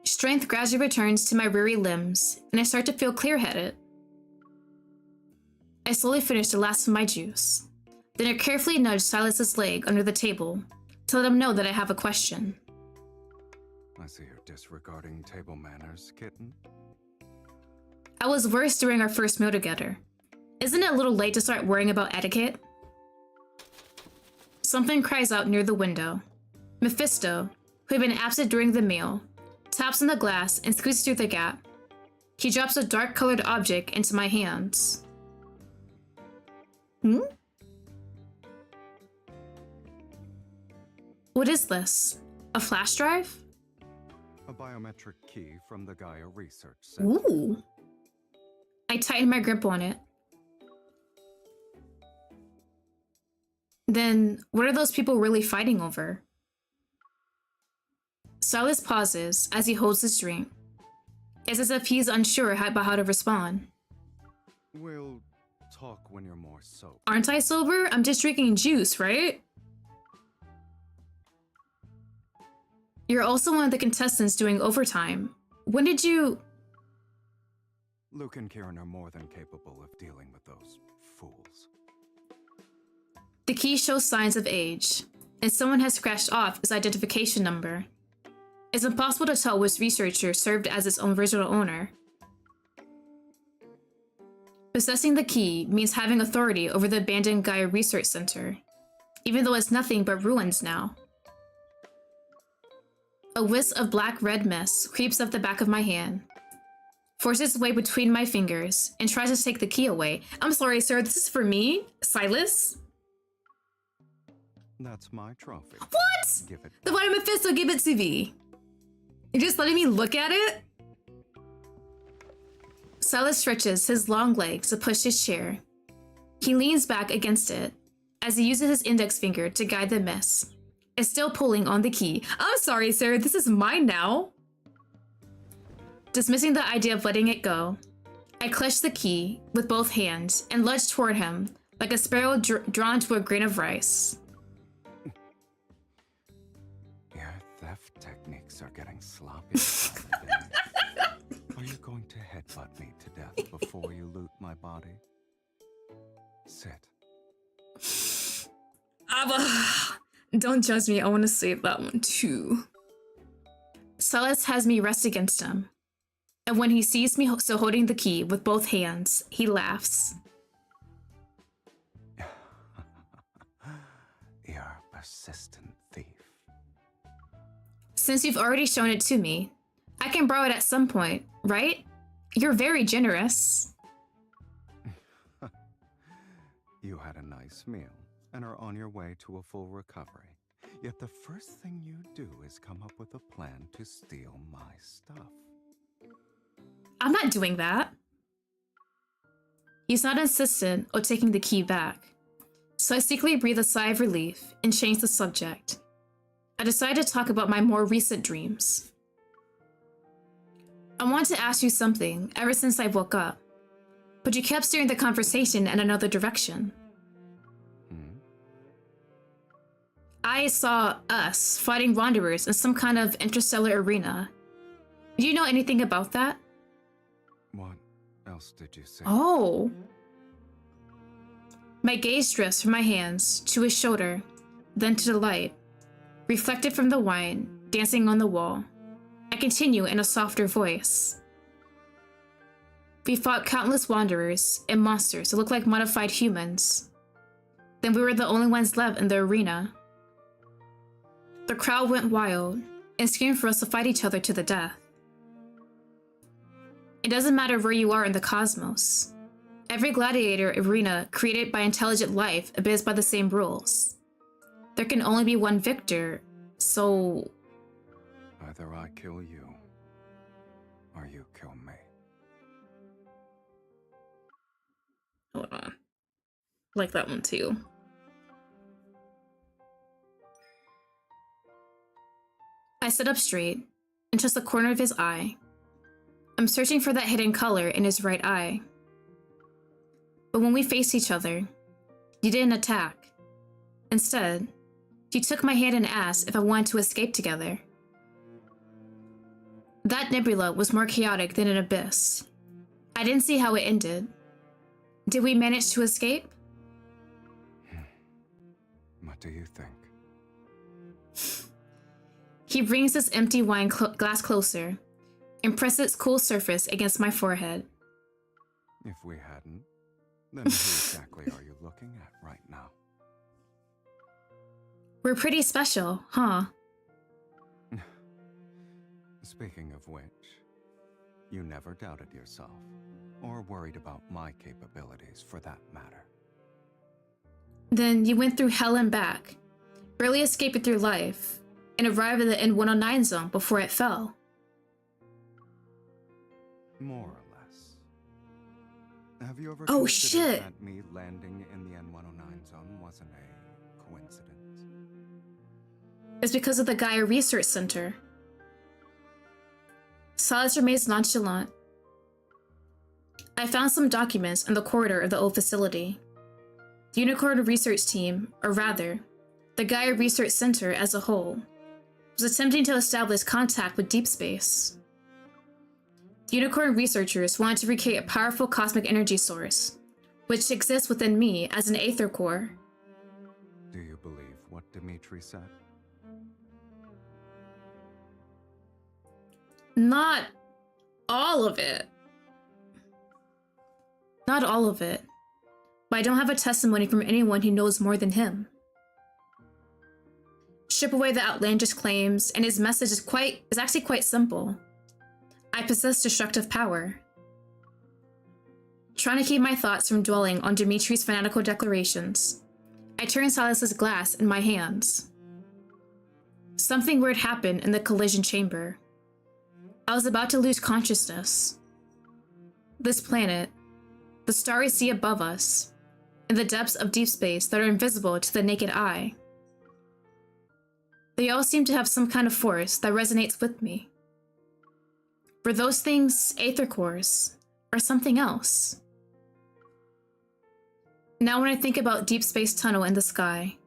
Strength gradually returns to my weary limbs, and I start to feel clear-headed. I slowly finish the last of my juice. Then I carefully nudge Sylus's leg under the table to let him know that I have a question. I see you're disregarding table manners, kitten. I was worse during our first meal together. Isn't it a little late to start worrying about etiquette? Something cries out near the window. Mephisto, who had been absent during the meal, taps on the glass and squeezes through the gap. He drops a dark-colored object into my hands. What is this? A flash drive? A biometric key from the Gaia Research Center. Ooh. I tighten my grip on it. Then, what are those people really fighting over? Sylus pauses as he holds his drink. It's as if he's unsure about how to respond. We'll talk when you're more sober. Aren't I sober? I'm just drinking juice, right? You're also one of the contestants doing overtime. When did you... Luke and Kieran are more than capable of dealing with those fools. The key shows signs of age, and someone has scratched off its identification number. It's impossible to tell which researcher served as its original owner. Possessing the key means having authority over the abandoned Gaia Research Center, even though it's nothing but ruins now. A wisp of black-red mist creeps up the back of my hand, forces its way between my fingers, and tries to take the key away. I'm sorry, sir, this is for me? Sylus? That's my trophy. What? Give it. The one Mephisto, give it to me. You're just letting me look at it? Sylus stretches his long legs to push his chair. He leans back against it as he uses his index finger to guide the mist. It's still pulling on the key. I'm sorry, sir, this is mine now. Dismissing the idea of letting it go, I clutch the key with both hands and lunge toward him like a sparrow drawn to a grain of rice. Your theft techniques are getting sloppy. Are you going to headbutt me to death before you loot my body? Sit. Don't judge me, I want to save that one too. Sylus has me rest against him, and when he sees me so holding the key with both hands, he laughs. You're a persistent thief. Since you've already shown it to me, I can borrow it at some point, right? You're very generous. You had a nice meal and are on your way to a full recovery. Yet the first thing you do is come up with a plan to steal my stuff. I'm not doing that. He's not insistent on taking the key back, so I secretly breathe a sigh of relief and change the subject. I decide to talk about my more recent dreams. I want to ask you something ever since I woke up, but you kept steering the conversation in another direction. I saw us fighting wanderers in some kind of interstellar arena. Do you know anything about that? What else did you say? Oh. My gaze drifts from my hands to his shoulder, then to the light, reflected from the wine dancing on the wall. I continue in a softer voice. We fought countless wanderers and monsters that looked like modified humans. Then we were the only ones left in the arena. The crowd went wild and screamed for us to fight each other to the death. It doesn't matter where you are in the cosmos. Every gladiator arena created by intelligent life obeys by the same rules. There can only be one victor, so... Either I kill you, or you kill me. Hold on. Like that one too. I sit up straight and touch the corner of his eye. I'm searching for that hidden color in his right eye. But when we faced each other, you didn't attack. Instead, you took my hand and asked if I wanted to escape together. That nebula was more chaotic than an abyss. I didn't see how it ended. Did we manage to escape? What do you think? He brings his empty wine glass closer and presses its cool surface against my forehead. If we hadn't, then who exactly are you looking at right now? We're pretty special, huh? Speaking of which, you never doubted yourself, or worried about my capabilities for that matter. Then you went through hell and back, barely escaping through life, and arrived at the N109 zone before it fell. More or less. Have you ever Oh, considered shit. that me landing in the N109 zone wasn't a coincidence? It's because of the Gaia Research Center. Sylus remains nonchalant. I found some documents in the corridor of the old facility. The Unicorn Research Team, or rather, the Gaia Research Center as a whole, was attempting to establish contact with Deepspace. The Unicorn researchers wanted to recreate a powerful cosmic energy source, which exists within me as an aether core. Do you believe what Dimitri said? Not all of it. Not all of it. But I don't have a testimony from anyone who knows more than him. Strip away the outlandish claims, and his message is actually quite simple. I possess destructive power. Trying to keep my thoughts from dwelling on Dimitri's fanatical declarations, I turned Sylus's glass in my hands. Something weird happened in the collision chamber. I was about to lose consciousness. This planet, the starry sea above us, and the depths of deep space that are invisible to the naked eye. They all seem to have some kind of force that resonates with me. Were those things aether cores, or something else? Now when I think about Deep Space Tunnel in the sky,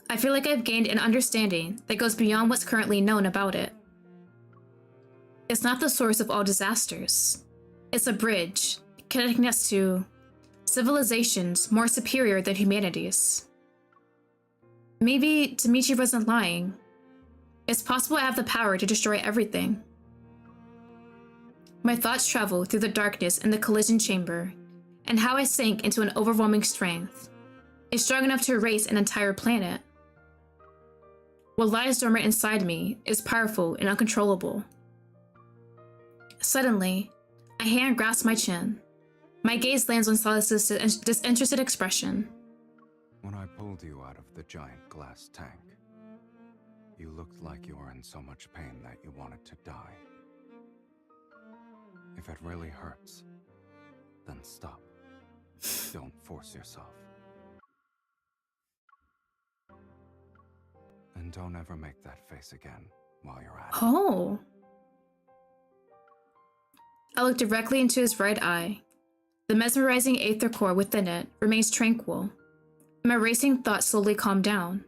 I feel like I've gained an understanding that goes beyond what's currently known about it. It's not the source of all disasters. It's a bridge connecting us to civilizations more superior than humanity's. Maybe Dimitri wasn't lying. It's possible I have the power to destroy everything. My thoughts travel through the darkness in the collision chamber, and how I sank into an overwhelming strength is strong enough to erase an entire planet. What lies dormant inside me is powerful and uncontrollable. Suddenly, a hand grasps my chin. My gaze lands on Sylus's disinterested expression. When I pulled you out of the giant glass tank, you looked like you were in so much pain that you wanted to die. If it really hurts, then stop. Don't force yourself. And don't ever make that face again while you're at it. Oh. I look directly into his right eye. The mesmerizing aether core within it remains tranquil. My racing thoughts slowly calm down.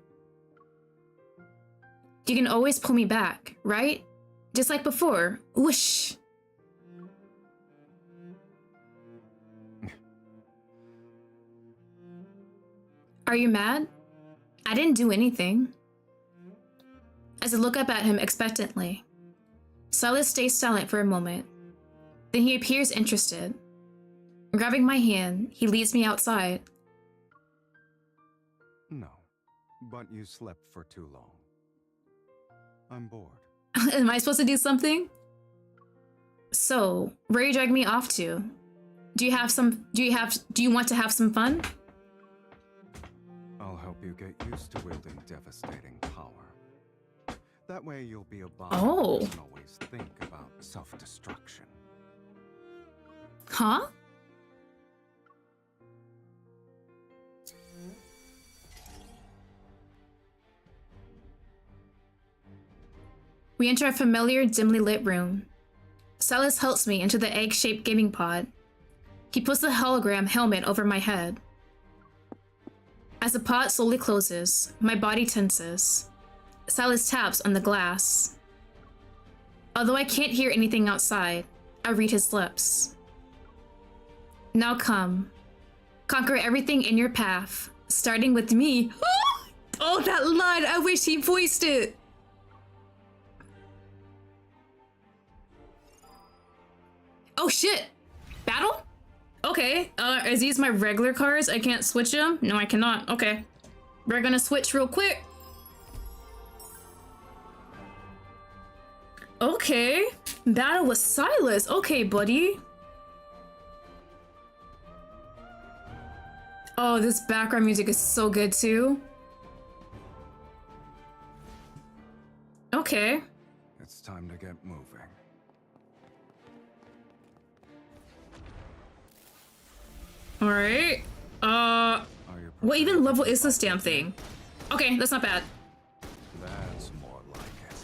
You can always pull me back, right? Just like before. Whoosh! Are you mad? I didn't do anything. As I look up at him expectantly, Sylus stays silent for a moment. Then he appears interested, Grabbing my hand, he leads me outside. No, but you slept for too long. I'm bored. Am I supposed to do something? So, where are you dragging me off to? Do you want to have some fun? I'll help you get used to wielding devastating power. That way you'll be a bond Oh. who can always think about self-destruction. Huh? We enter a familiar, dimly lit room. Sylus helps me into the egg-shaped gaming pod. He puts the hologram helmet over my head. As the pod slowly closes, my body tenses. Sylus taps on the glass. Although I can't hear anything outside, I read his lips. Now come. Conquer everything in your path, starting with me. Oh, that line! I wish he voiced it! Oh shit! Battle? Okay, is these my regular cards? I can't switch them? No, I cannot. Okay. We're gonna switch real quick. Okay. Battle with Sylus. Okay, buddy. Oh, this background music is so good too. Okay. It's time to get moving. Alright. What even level is this damn thing? Okay, that's not bad. That's more like it.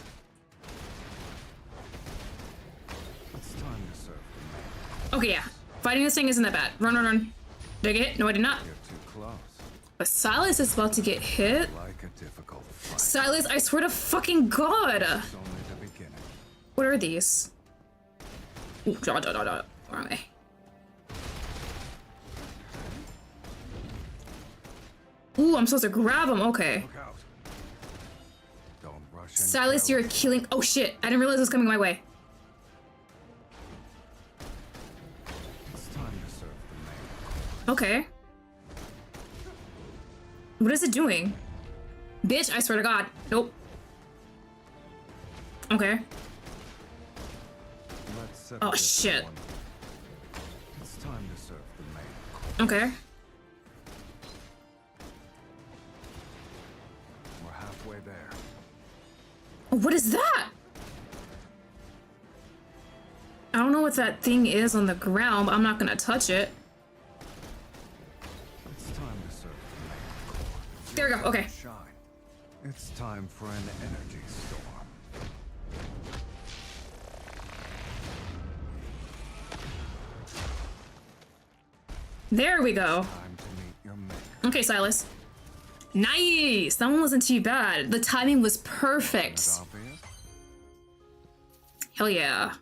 It's time to serve the man. Okay, yeah. Fighting this thing isn't that bad. Run, run, run. Did I get hit? No, I did not. You're too close. But Sylus is about to get hit. Like a difficult fight. Sylus, I swear to fucking God. It's only the beginning. What are these? Ooh, Wrong way. Ooh, I'm supposed to grab him. Okay. Look out. Don't rush in. Sylus, you're killing. Oh shit! I didn't realize it was coming my way. It's time to serve the man. Okay. What is it doing? Bitch, I swear to God. Nope. Okay. Let's settle Oh this shit. one. It's time to serve the man. Okay. We're halfway there. What is that? I don't know what that thing is on the ground, but I'm not gonna touch it. It's time to serve the man. There we go. Okay. Shine. It's time for an energy storm. There we go. Time to meet your maker. Okay, Sylus. Nice! That one wasn't too bad. The timing was perfect. Is it obvious? Hell yeah.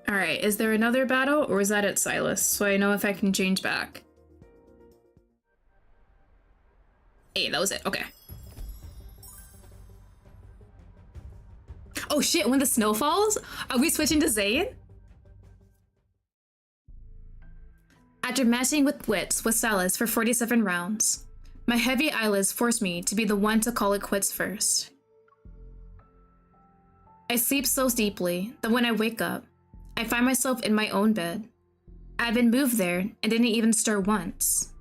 Alright, is there another battle, or is that it, Sylus? So I know if I can change back. Hey, that was it. Okay. Oh shit, when the snow falls? Are we switching to Zane? After matching with wits with Sylus for 47 rounds, my heavy eyelids force me to be the one to call it quits first. I sleep so deeply that when I wake up, I find myself in my own bed. I've been moved there and didn't even stir once.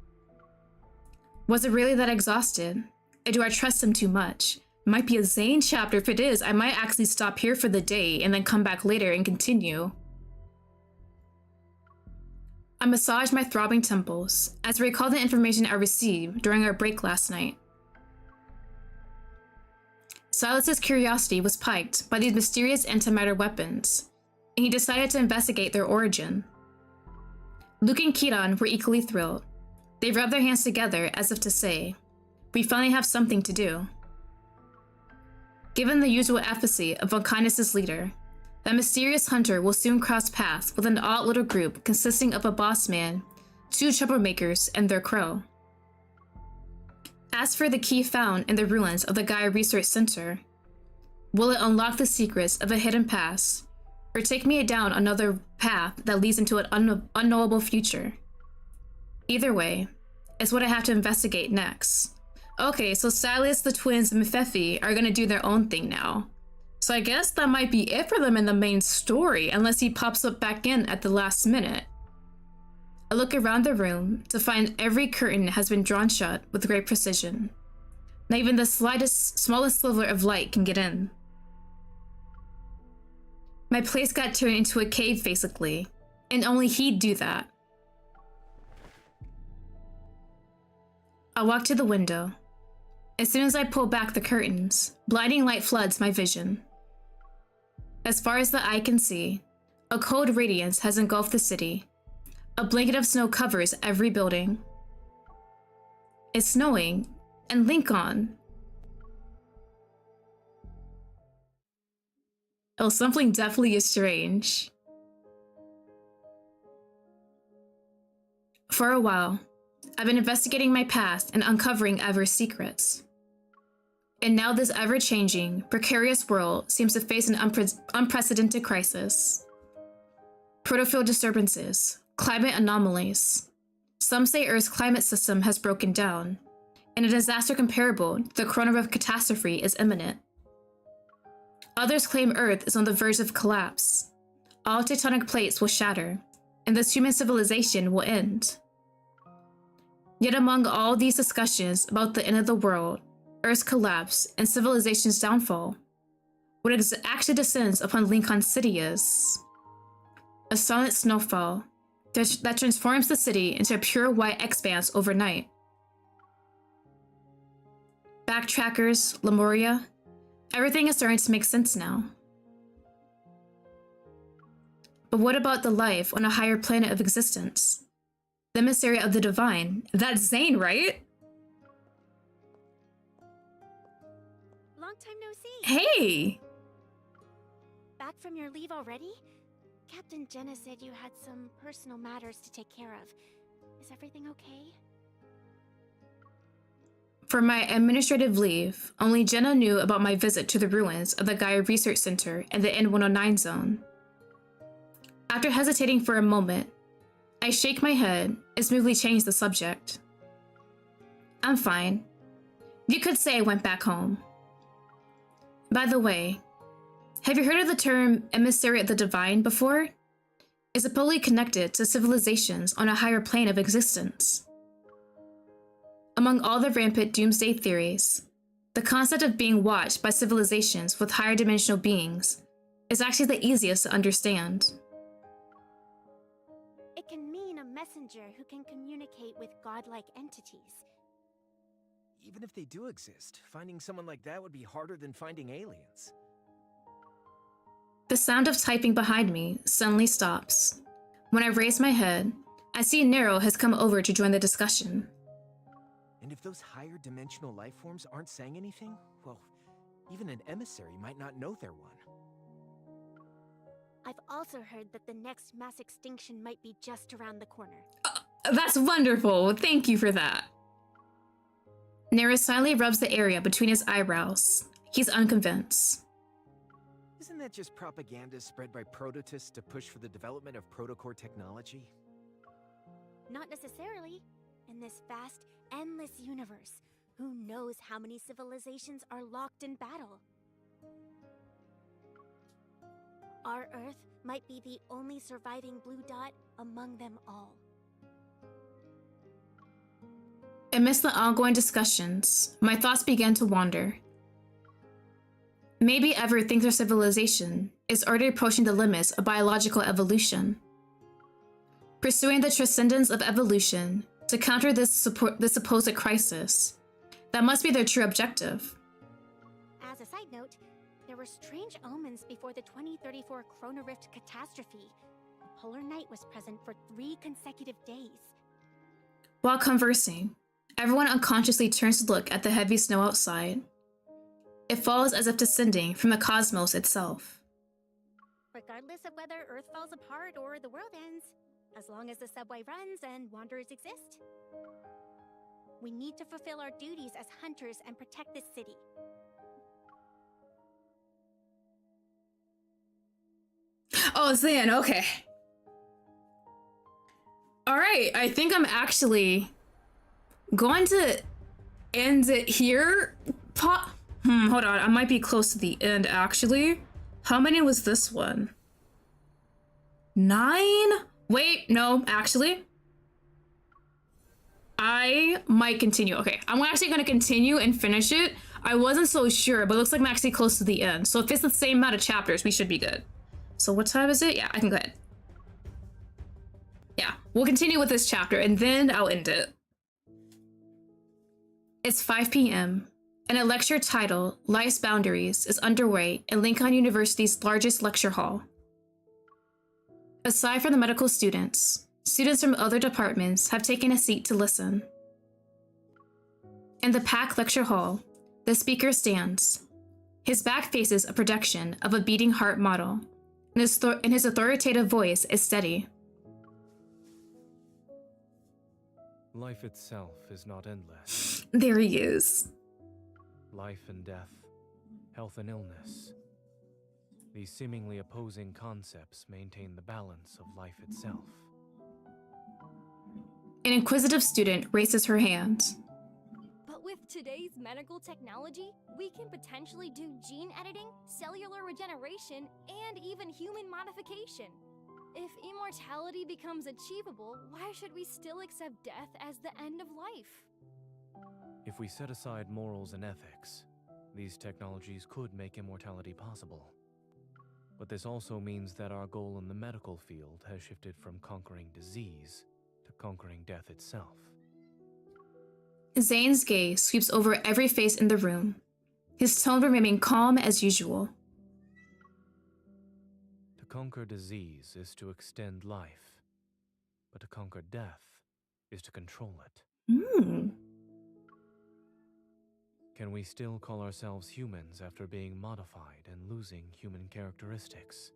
Was it really that exhausted? Or do I trust him too much? Might be a Zane chapter. If it is, I might actually stop here for the day and then come back later and continue. I massage my throbbing temples as I recall the information I received during our break last night. Sylus's curiosity was piqued by these mysterious antimatter weapons, and he decided to investigate their origin. Luke and Kiran were equally thrilled. They rubbed their hands together as if to say, "We finally have something to do." Given the usual apathy of Volcanus' leader, that mysterious hunter will soon cross paths with an odd little group consisting of a boss man, 2 troublemakers, and their crow. As for the key found in the ruins of the Gaia Research Center, will it unlock the secrets of a hidden past, or take me down another path that leads into an unknowable future. Either way, it's what I have to investigate next. Okay, so Sylus, the twins, and Mephefi are gonna do their own thing now. So I guess that might be it for them in the main story, unless he pops up back in at the last minute. I look around the room to find every curtain has been drawn shut with great precision. Not even the smallest sliver of light can get in. My place got turned into a cave, basically, and only he'd do that. I walk to the window. As soon as I pull back the curtains, blinding light floods my vision. As far as the eye can see, a cold radiance has engulfed the city. A blanket of snow covers every building. It's snowing, and Lincoln. Oh, something definitely is strange. For a while, I've been investigating my past and uncovering Ever's secrets. And now this ever-changing, precarious world seems to face an unprecedented crisis. Protofield disturbances, climate anomalies. Some say Earth's climate system has broken down, and a disaster comparable to the Coronavirus catastrophe is imminent. Others claim Earth is on the verge of collapse. All tectonic plates will shatter, and this human civilization will end. Yet among all these discussions about the end of the world, Earth's collapse, and civilization's downfall, what actually descends upon Lincoln City is a silent snowfall that transforms the city into a pure white expanse overnight. Backtrackers, Lemuria, everything is starting to make sense now. But what about the life on a higher planet of existence? The emissary of the divine. That's Zane, right? Long time no see. Hey! Back from your leave already? Captain Jenna said you had some personal matters to take care of. Is everything okay? For my administrative leave, only Jenna knew about my visit to the ruins of the Gaia Research Center in the N109 zone. After hesitating for a moment, I shake my head and smoothly change the subject. I'm fine. You could say I went back home. By the way, have you heard of the term emissary of the divine before? It's supposedly connected to civilizations on a higher plane of existence. Among all the rampant doomsday theories, the concept of being watched by civilizations with higher dimensional beings is actually the easiest to understand. It can mean a messenger who can communicate with godlike entities. Even if they do exist, finding someone like that would be harder than finding aliens. The sound of typing behind me suddenly stops. When I raise my head, I see Nero has come over to join the discussion. And if those higher dimensional life forms aren't saying anything, well, even an emissary might not know they're one. I've also heard that the next mass extinction might be just around the corner. That's wonderful. Thank you for that. Nero silently rubs the area between his eyebrows. He's unconvinced. Isn't that just propaganda spread by prototists to push for the development of protocore technology? Not necessarily. In this vast, endless universe, who knows how many civilizations are locked in battle? Our Earth might be the only surviving blue dot among them all. Amidst the ongoing discussions, my thoughts began to wander. Maybe Ever thinks our civilization is already approaching the limits of biological evolution. Pursuing the transcendence of evolution to counter this supposed crisis, that must be their true objective. As a side note, there were strange omens before the 2034 Chronorift catastrophe. The polar night was present for 3 consecutive days. While conversing, everyone unconsciously turns to look at the heavy snow outside. It falls as if descending from the cosmos itself. Regardless of whether Earth falls apart or the world ends, as long as the subway runs and wanderers exist, we need to fulfill our duties as hunters and protect this city. Oh, Zan, okay. Alright, I think I'm actually going to end it here. Hold on, I might be close to the end, actually. How many was this one? 9? Wait, no, actually. I might continue. Okay, I'm actually gonna continue and finish it. I wasn't so sure, but it looks like I'm actually close to the end. So if it's the same amount of chapters, we should be good. So what time is it? Yeah, I can go ahead. Yeah, we'll continue with this chapter and then I'll end it. It's 5 p.m. and a lecture titled Life's Boundaries is underway in Lincoln University's largest lecture hall. Aside from the medical students, students from other departments have taken a seat to listen. In the packed lecture hall, the speaker stands. His back faces a projection of a beating heart model, and his authoritative voice is steady. Life itself is not endless. There he is. Life and death, health and illness. These seemingly opposing concepts maintain the balance of life itself. An inquisitive student raises her hand. But with today's medical technology, we can potentially do gene editing, cellular regeneration, and even human modification. If immortality becomes achievable, why should we still accept death as the end of life? If we set aside morals and ethics, these technologies could make immortality possible. But this also means that our goal in the medical field has shifted from conquering disease to conquering death itself. Zane's gaze sweeps over every face in the room, his tone remaining calm as usual. To conquer disease is to extend life, but to conquer death is to control it. Can we still call ourselves humans after being modified and losing human characteristics?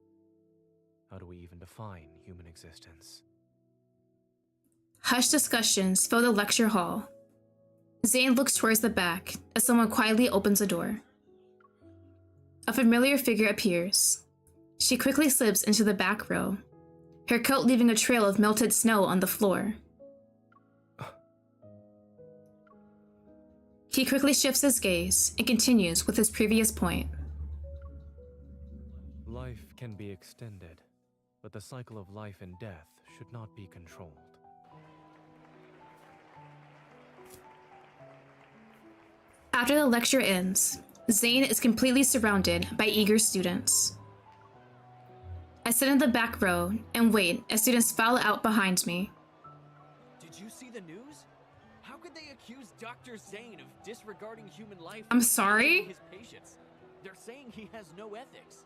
How do we even define human existence? Hushed discussions fill the lecture hall. Zane looks towards the back as someone quietly opens a door. A familiar figure appears. She quickly slips into the back row, her coat leaving a trail of melted snow on the floor. He quickly shifts his gaze and continues with his previous point. Life can be extended, but the cycle of life and death should not be controlled. After the lecture ends, Zane is completely surrounded by eager students. I sit in the back row and wait as students file out behind me. Did you see the news? How could they accuse Dr. Zane of disregarding human life? I'm sorry? His patients? They're saying he has no ethics.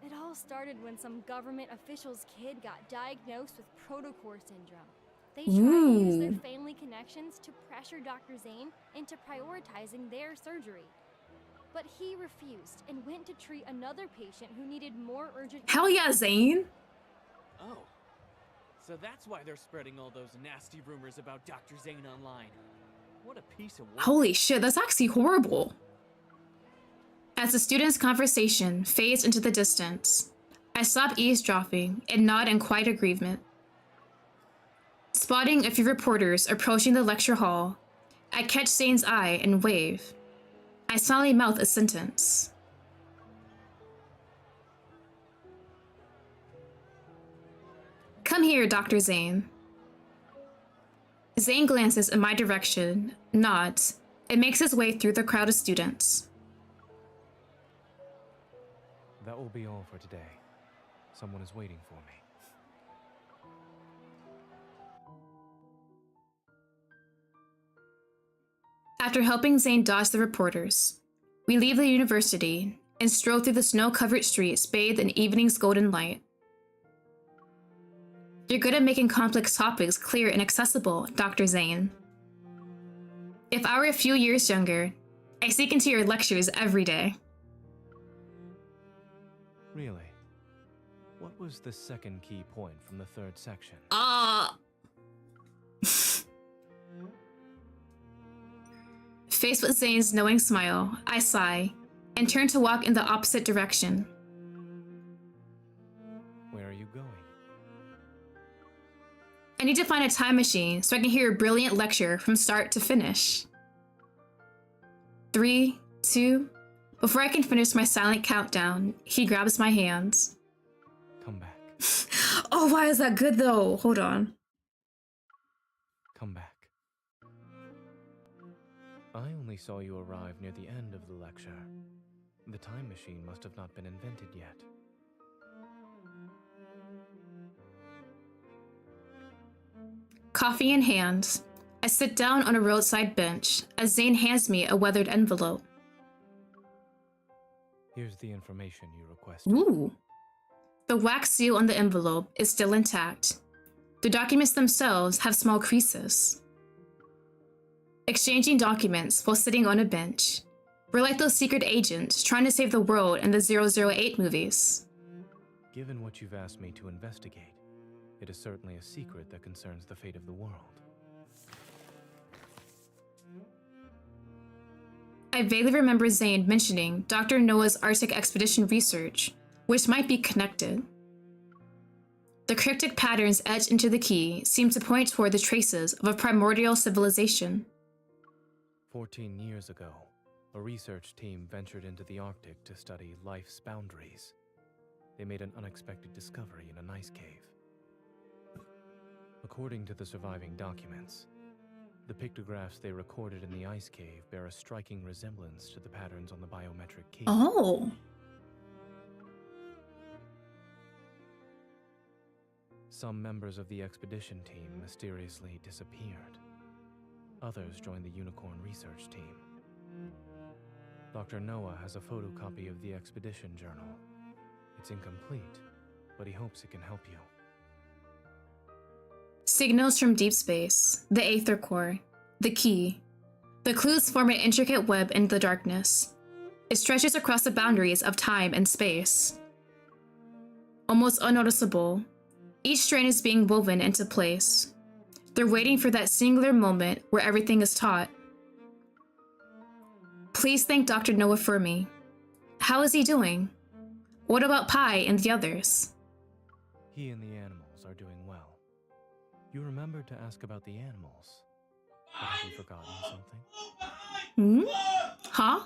It all started when some government official's kid got diagnosed with protocore syndrome. They tried to use their family connections to pressure Dr. Zane into prioritizing their surgery. But he refused and went to treat another patient who needed more urgent care. Hell yeah, Zane! Oh. So that's why they're spreading all those nasty rumors about Dr. Zane online. What a piece of work. Holy shit, that's actually horrible. As the students' conversation fades into the distance, I stop eavesdropping and nod in quiet agreement. Spotting a few reporters approaching the lecture hall, I catch Zane's eye and wave. I silently mouth a sentence. Come here, Dr. Zane. Zane glances in my direction, nods, and makes his way through the crowd of students. That will be all for today. Someone is waiting for me. After helping Zane dodge the reporters, we leave the university and stroll through the snow-covered streets bathed in evening's golden light. You're good at making complex topics clear and accessible, Dr. Zane. If I were a few years younger, I sneak into your lectures every day. Really? What was the second key point from the third section? Faced with Zane's knowing smile, I sigh and turn to walk in the opposite direction. Where are you going? I need to find a time machine so I can hear a brilliant lecture from start to finish. 3, 2... Before I can finish my silent countdown, he grabs my hands. Come back. Oh, why is that good though? Hold on. Come back. I only saw you arrive near the end of the lecture. The time machine must have not been invented yet. Coffee in hand, I sit down on a roadside bench as Zane hands me a weathered envelope. Here's the information you requested. Ooh. The wax seal on the envelope is still intact. The documents themselves have small creases. Exchanging documents while sitting on a bench. We're like those secret agents trying to save the world in the 008 movies. Given what you've asked me to investigate, it is certainly a secret that concerns the fate of the world. I vaguely remember Zane mentioning Dr. Noah's Arctic expedition research, which might be connected. The cryptic patterns etched into the key seem to point toward the traces of a primordial civilization. 14 years ago, a research team ventured into the Arctic to study life's boundaries. They made an unexpected discovery in an ice cave. According to the surviving documents, the pictographs they recorded in the ice cave bear a striking resemblance to the patterns on the biometric key. Oh. Some members of the expedition team mysteriously disappeared. Others joined the Unicorn research team. Dr. Noah has a photocopy of the expedition journal. It's incomplete, but he hopes it can help you. Signals from deep space, the Aether Core, the key. The clues form an intricate web in the darkness. It stretches across the boundaries of time and space. Almost unnoticeable, each strand is being woven into place. They're waiting for that singular moment where everything is taught. Please thank Dr. Noah for me. How is he doing? What about Pi and the others? He and the animals are doing well. You remembered to ask about the animals. But have you forgotten something? Huh?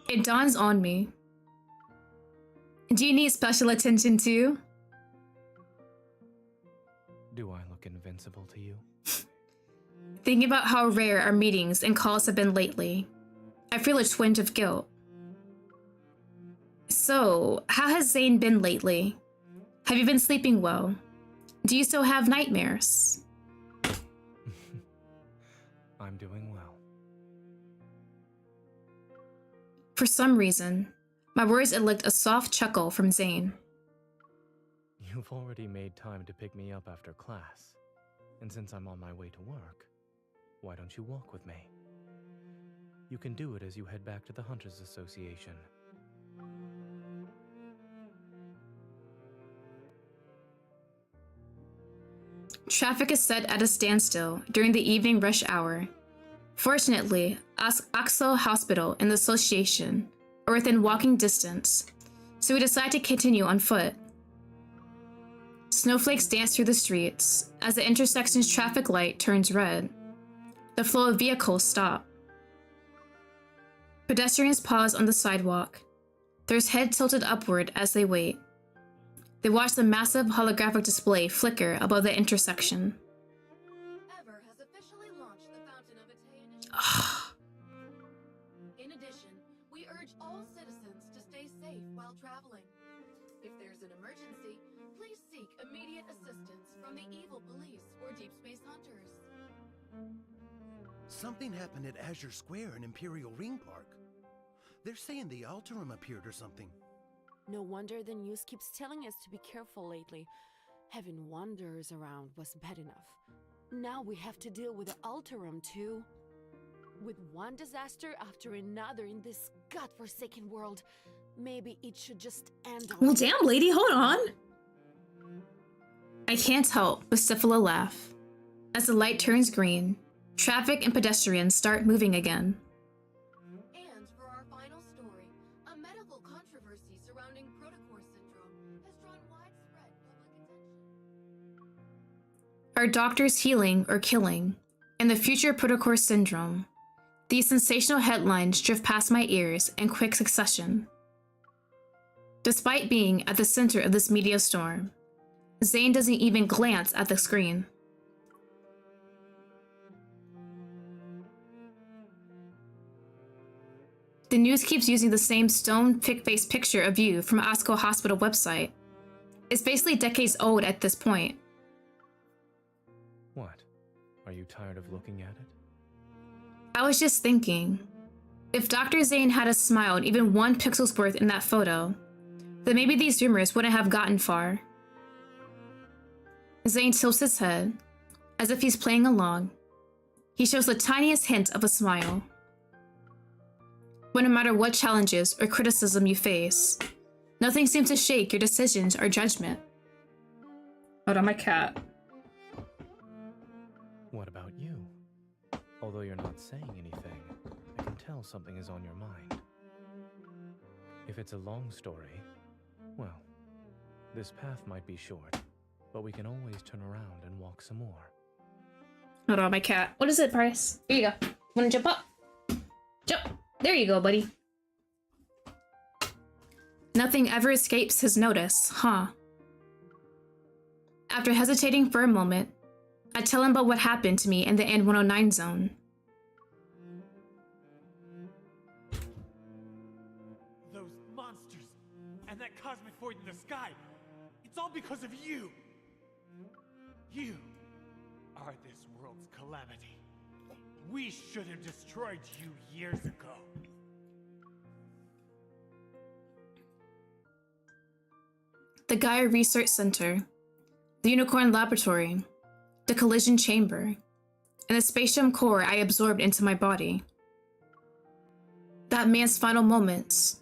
It dawns on me. Do you need special attention too? Do I look invincible to you? Thinking about how rare our meetings and calls have been lately, I feel a twinge of guilt. So, how has Zane been lately? Have you been sleeping well? Do you still have nightmares? I'm doing well. For some reason, my words elicit a soft chuckle from Zane. You've already made time to pick me up after class. And since I'm on my way to work, why don't you walk with me? You can do it as you head back to the Hunters Association. Traffic is set at a standstill during the evening rush hour. Fortunately, Axel Hospital and the Association are within walking distance, so we decide to continue on foot. Snowflakes dance through the streets as the intersection's traffic light turns red. The flow of vehicles stop. Pedestrians pause on the sidewalk, their heads tilted upward as they wait. They watch the massive holographic display flicker above the intersection. Ever has officially launched the Fountain of Ate initiative. In addition, we urge all citizens to stay safe while traveling. If there's an emergency, please seek immediate assistance from the evil police or Deepspace hunters. Something happened at Azure Square in Imperial Ring Park. They're saying the Alterum appeared or something. No wonder the news keeps telling us to be careful lately. Having wanderers around was bad enough. Now we have to deal with the Alterum too. With one disaster after another in this godforsaken world, maybe it should just end. Well, damn, lady, hold on. I can't help but stifle a laugh. As the light turns green, traffic and pedestrians start moving again. And for our final story, a medical controversy surrounding Protocore syndrome Are doctors healing or killing? And the future Protocore syndrome. These sensational headlines drift past my ears in quick succession. Despite being at the center of this media storm, Zane doesn't even glance at the screen. The news keeps using the same stone-faced picture of you from Asco Hospital website. It's basically decades old at this point. What? Are you tired of looking at it? I was just thinking, if Dr. Zane had smiled even one pixel's worth in that photo, then maybe these rumors wouldn't have gotten far. Zane tilts his head, as if he's playing along. He shows the tiniest hint of a smile. But no matter what challenges or criticism you face, nothing seems to shake your decisions or judgment. Hold on, my cat. What about you? Although you're not saying anything, I can tell something is on your mind. If it's a long story, well, this path might be short, but we can always turn around and walk some more. Hold on, my cat. What is it, Bryce? Here you go. Wanna jump up? Jump! There you go, buddy. Nothing ever escapes his notice, huh? After hesitating for a moment, I tell him about what happened to me in the N109 zone. Those monsters and that cosmic void in the sky, it's all because of you. You are this world's calamity. We should have destroyed you years ago. The Gaia Research Center, the Unicorn Laboratory, the Collision Chamber, and the spatium core I absorbed into my body. That man's final moments,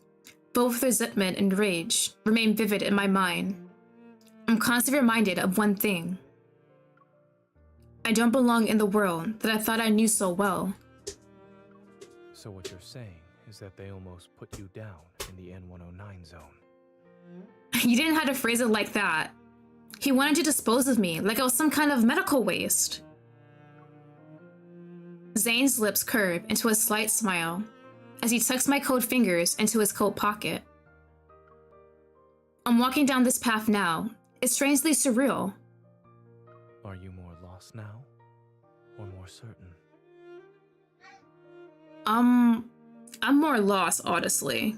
filled with resentment and rage, remain vivid in my mind. I'm constantly reminded of one thing. I don't belong in the world that I thought I knew so well. So what you're saying is that they almost put you down in the N109 zone. You didn't have to phrase it like that. He wanted to dispose of me like I was some kind of medical waste. Zane's lips curve into a slight smile as he tucks my cold fingers into his coat pocket. I'm walking down this path now. It's strangely surreal. Are you more lost now, or more certain? I'm more lost, honestly.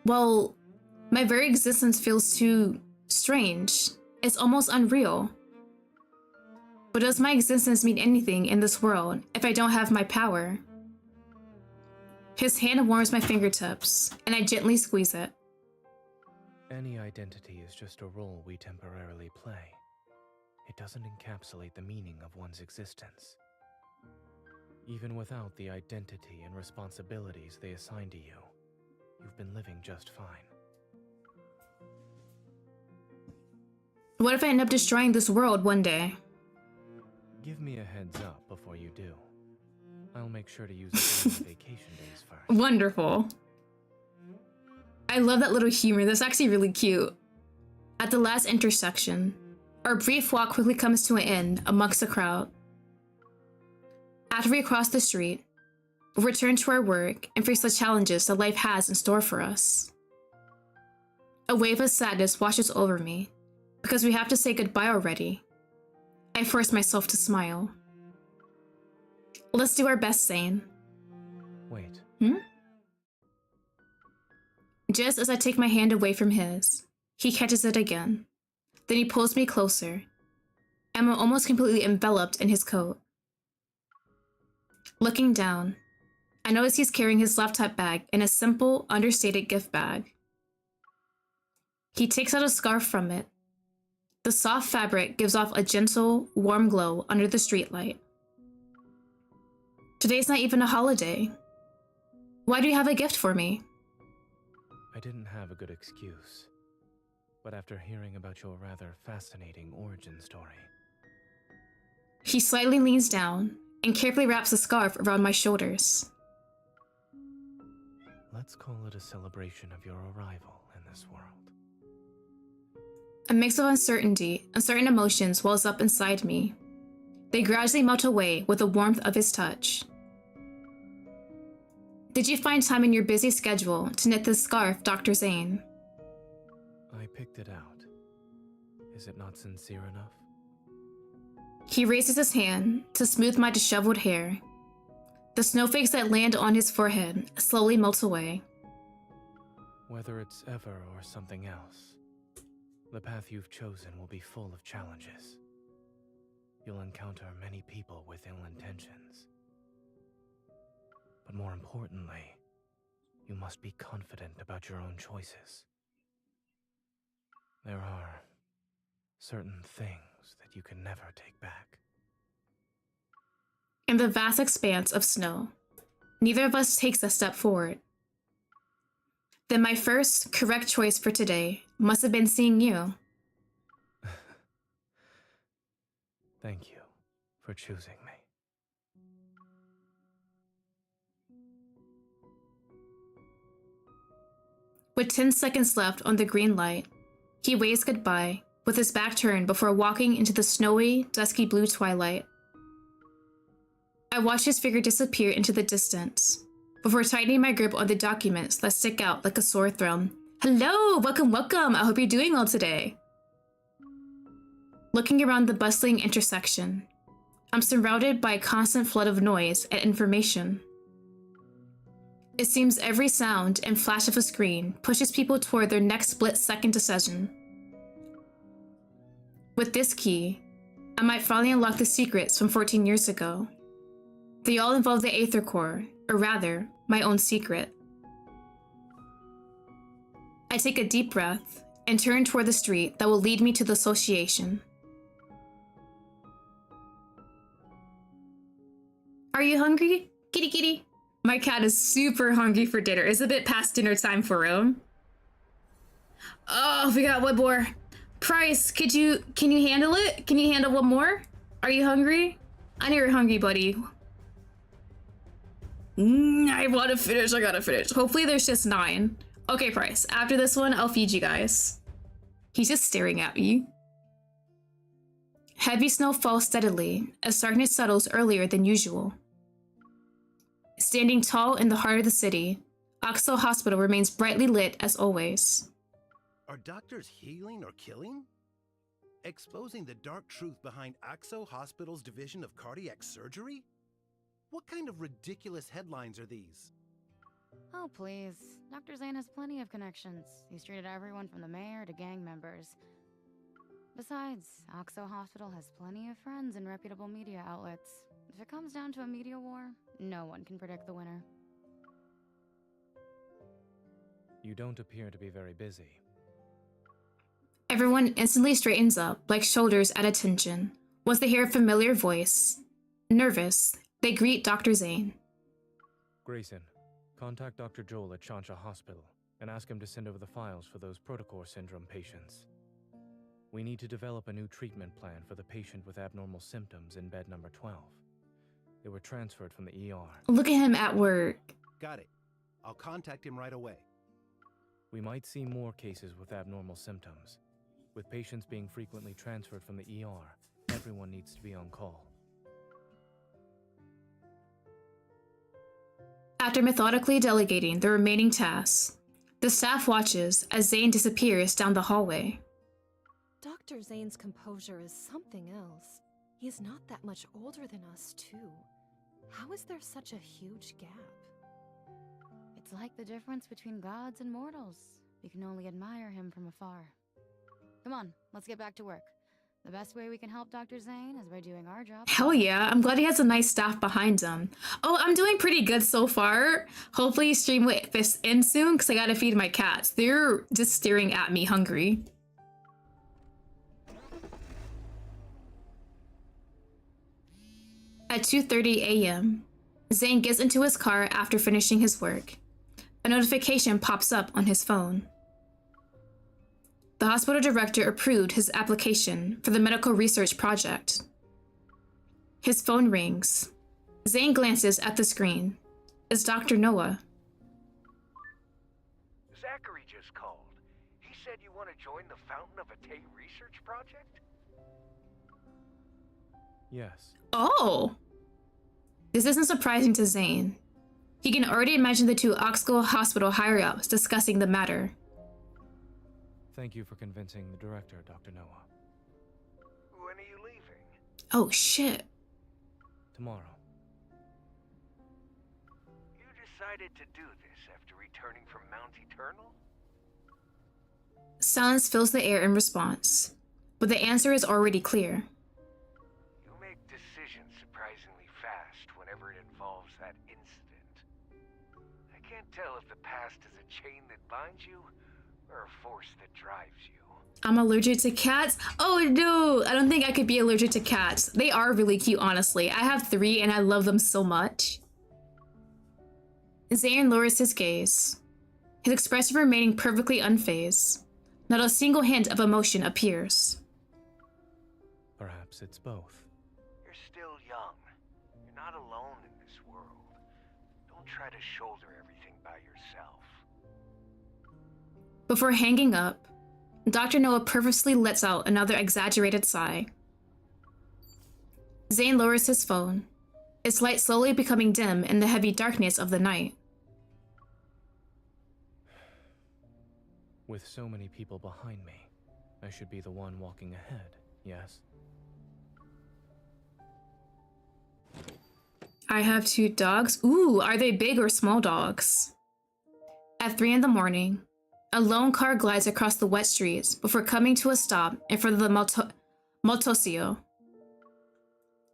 Well, my very existence feels too strange. It's almost unreal. But does my existence mean anything in this world if I don't have my power? His hand warms my fingertips, and I gently squeeze it. Any identity is just a role we temporarily play. It doesn't encapsulate the meaning of one's existence. Even without the identity and responsibilities they assign to you, you've been living just fine. What if I end up destroying this world one day? Give me a heads up before you do. I'll make sure to use it on vacation days first. Wonderful. I love that little humor. That's actually really cute. At the last intersection, our brief walk quickly comes to an end amongst the crowd. After we cross the street, we'll return to our work and face the challenges that life has in store for us. A wave of sadness washes over me because we have to say goodbye already. I force myself to smile. Let's do our best, Zane. Wait. Just as I take my hand away from his, he catches it again. Then he pulls me closer, and I'm almost completely enveloped in his coat. Looking down, I notice he's carrying his laptop bag in a simple, understated gift bag. He takes out a scarf from it. The soft fabric gives off a gentle, warm glow under the streetlight. Today's not even a holiday. Why do you have a gift for me? I didn't have a good excuse, but after hearing about your rather fascinating origin story. He slightly leans down and carefully wraps the scarf around my shoulders. Let's call it a celebration of your arrival in this world. A mix of uncertainty and certain emotions wells up inside me. They gradually melt away with the warmth of his touch. Did you find time in your busy schedule to knit this scarf, Dr. Zane? I picked it out. Is it not sincere enough? He raises his hand to smooth my disheveled hair. The snowflakes that land on his forehead slowly melt away. Whether it's ever or something else, the path you've chosen will be full of challenges. You'll encounter many people with ill intentions. But more importantly, you must be confident about your own choices. There are certain things that you can never take back. In the vast expanse of snow, neither of us takes a step forward. Then my first correct choice for today must have been seeing you. Thank you for choosing me. With 10 seconds left on the green light, he waves goodbye with his back turned before walking into the snowy, dusky blue twilight. I watch his figure disappear into the distance before tightening my grip on the documents that stick out like a sore thumb. Hello, welcome. I hope you're doing well today. Looking around the bustling intersection, I'm surrounded by a constant flood of noise and information. It seems every sound and flash of a screen pushes people toward their next split-second decision. With this key, I might finally unlock the secrets from 14 years ago. They all involve the Aether Core, or rather, my own secret. I take a deep breath and turn toward the street that will lead me to the association. Are you hungry? Kitty kitty. My cat is super hungry for dinner. It's a bit past dinner time for him. Oh, we got one more. Price, can you handle it? Can you handle one more? Are you hungry? I know you're hungry, buddy. I want to finish. I gotta finish. Hopefully there's just 9. Okay, Price. After this one, I'll feed you guys. He's just staring at me. Heavy snow falls steadily as darkness settles earlier than usual. Standing tall in the heart of the city, Oxo Hospital remains brightly lit as always. Are doctors healing or killing? Exposing the dark truth behind Oxo Hospital's division of cardiac surgery? What kind of ridiculous headlines are these? Oh, please. Dr. Zane has plenty of connections. He's treated everyone from the mayor to gang members. Besides, Oxo Hospital has plenty of friends in reputable media outlets. If it comes down to a media war, no one can predict the winner. You don't appear to be very busy. Everyone instantly straightens up, like shoulders at attention, once they hear a familiar voice. Nervous, they greet Dr. Zane. Grayson, contact Dr. Joel at Chansha Hospital and ask him to send over the files for those Protocore syndrome patients. We need to develop a new treatment plan for the patient with abnormal symptoms in bed number 12. They were transferred from the ER. Look at him at work. Got it. I'll contact him right away. We might see more cases with abnormal symptoms. With patients being frequently transferred from the ER, everyone needs to be on call. After methodically delegating the remaining tasks, the staff watches as Zane disappears down the hallway. Dr. Zane's composure is something else. He's not that much older than us, too. How is there such a huge gap? It's like the difference between gods and mortals. We can only admire him from afar. Come on, let's get back to work. The best way we can help Dr. Zane is by doing our job. Hell yeah, I'm glad he has a nice staff behind him. Oh, I'm doing pretty good so far. Hopefully stream will this end soon because I gotta feed my cats. They're just staring at me hungry. At 2:30 a.m., Zane gets into his car after finishing his work. A notification pops up on his phone. The hospital director approved his application for the medical research project. His phone rings. Zane glances at the screen. It's Dr. Noah. Zachary just called. He said you want to join the Fountain of Atay research project? Yes. Oh! This isn't surprising to Zane. He can already imagine the two Oxgo Hospital higher-ups discussing the matter. Thank you for convincing the director, Dr. Noah. When are you leaving? Oh, shit. Tomorrow. You decided to do this after returning from Mount Eternal? Silence fills the air in response, but the answer is already clear. You make decisions surprisingly fast whenever it involves that incident. I can't tell if the past is a chain that binds you or a force that drives you. I'm allergic to cats? Oh no, I don't think I could be allergic to cats. They are really cute, honestly. I have 3 and I love them so much. Zane lowers his gaze, his expression remaining perfectly unfazed. Not a single hint of emotion appears. Perhaps it's both. You're still young. You're not alone in this world. Don't try to shoulder everything by yourself. Before hanging up, Dr. Noah purposely lets out another exaggerated sigh. Zane lowers his phone, its light slowly becoming dim in the heavy darkness of the night. With so many people behind me, I should be the one walking ahead, yes? I have 2 dogs. Ooh, are they big or small dogs? At 3 in the morning, a lone car glides across the wet streets before coming to a stop in front of the Motosio.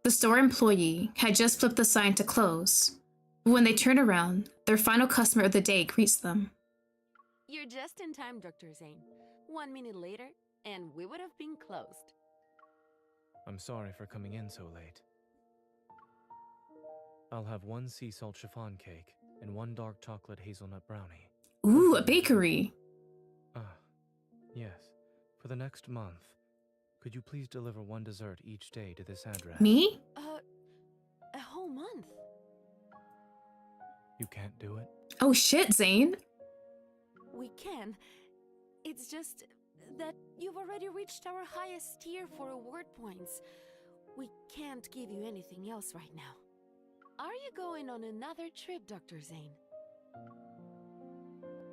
The store employee had just flipped the sign to close, but when they turn around, their final customer of the day greets them. You're just in time, Dr. Zane. 1 minute later, and we would have been closed. I'm sorry for coming in so late. I'll have 1 sea salt chiffon cake and 1 dark chocolate hazelnut brownie. Ooh, a bakery. Yes. For the next month, could you please deliver 1 dessert each day to this address? Me? A whole month? You can't do it? Oh shit, Zane. We can. It's just that you've already reached our highest tier for award points. We can't give you anything else right now. Are you going on another trip, Dr. Zane?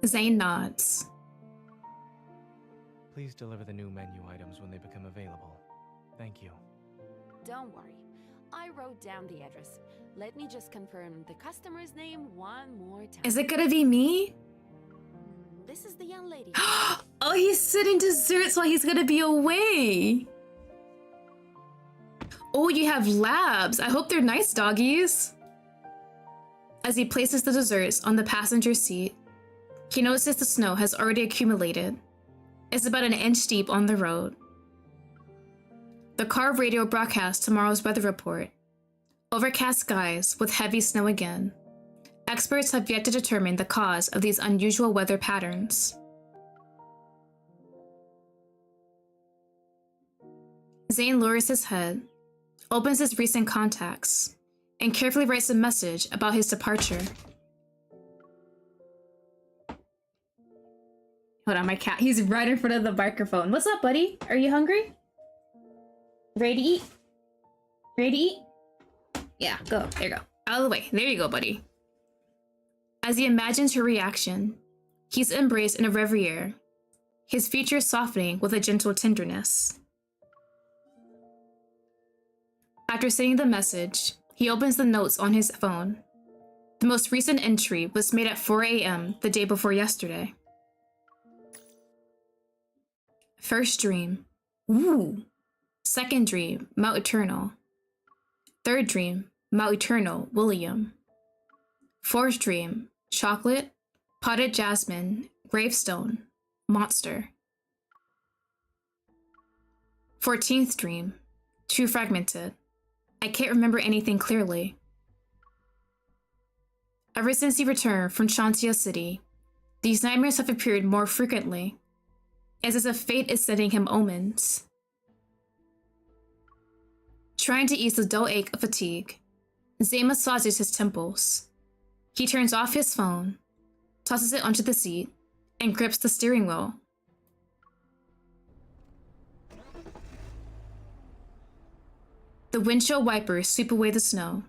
Zane nods. Please deliver the new menu items when they become available. Thank you. Don't worry. I wrote down the address. Let me just confirm the customer's name one more time. Is it gonna be me? This is the young lady. Oh, he's sitting desserts while he's gonna be away. Oh, you have labs. I hope they're nice doggies. As he places the desserts on the passenger seat, he notices the snow has already accumulated. It's about 1 inch deep on the road. The car radio broadcasts tomorrow's weather report. Overcast skies with heavy snow again. Experts have yet to determine the cause of these unusual weather patterns. Zane lowers his head, opens his recent contacts, and carefully writes a message about his departure. Hold on, my cat. He's right in front of the microphone. What's up, buddy? Are you hungry? Ready to eat? Ready to eat? Yeah, go. There you go. Out of the way. There you go, buddy. As he imagines her reaction, he's embraced in a reverie, his features softening with a gentle tenderness. After sending the message, he opens the notes on his phone. The most recent entry was made at 4 a.m. the day before yesterday. First dream. Ooh. Second dream, Mount Eternal. Third dream, Mount Eternal, William. Fourth dream, chocolate, potted jasmine, gravestone, monster. 14th dream, too fragmented. I can't remember anything clearly. Ever since he returned from Shantia City, these nightmares have appeared more frequently. It's as if fate is sending him omens. Trying to ease the dull ache of fatigue, Zane massages his temples. He turns off his phone, tosses it onto the seat, and grips the steering wheel. The windshield wipers sweep away the snow,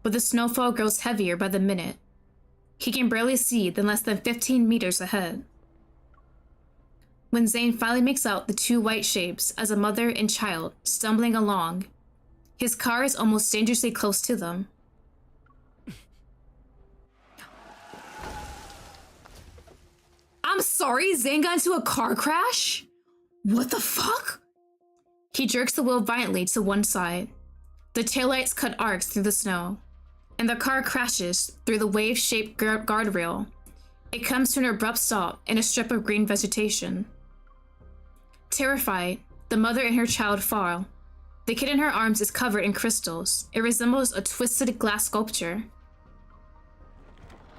but the snowfall grows heavier by the minute. He can barely see than less than 15 meters ahead. When Zane finally makes out the two white shapes as a mother and child stumbling along, his car is almost dangerously close to them. I'm sorry, Zane got into a car crash? What the fuck? He jerks the wheel violently to one side. The taillights cut arcs through the snow, and the car crashes through the wave-shaped guardrail. It comes to an abrupt stop in a strip of green vegetation. Terrified, the mother and her child fall. The kid in her arms is covered in crystals. It resembles a twisted glass sculpture.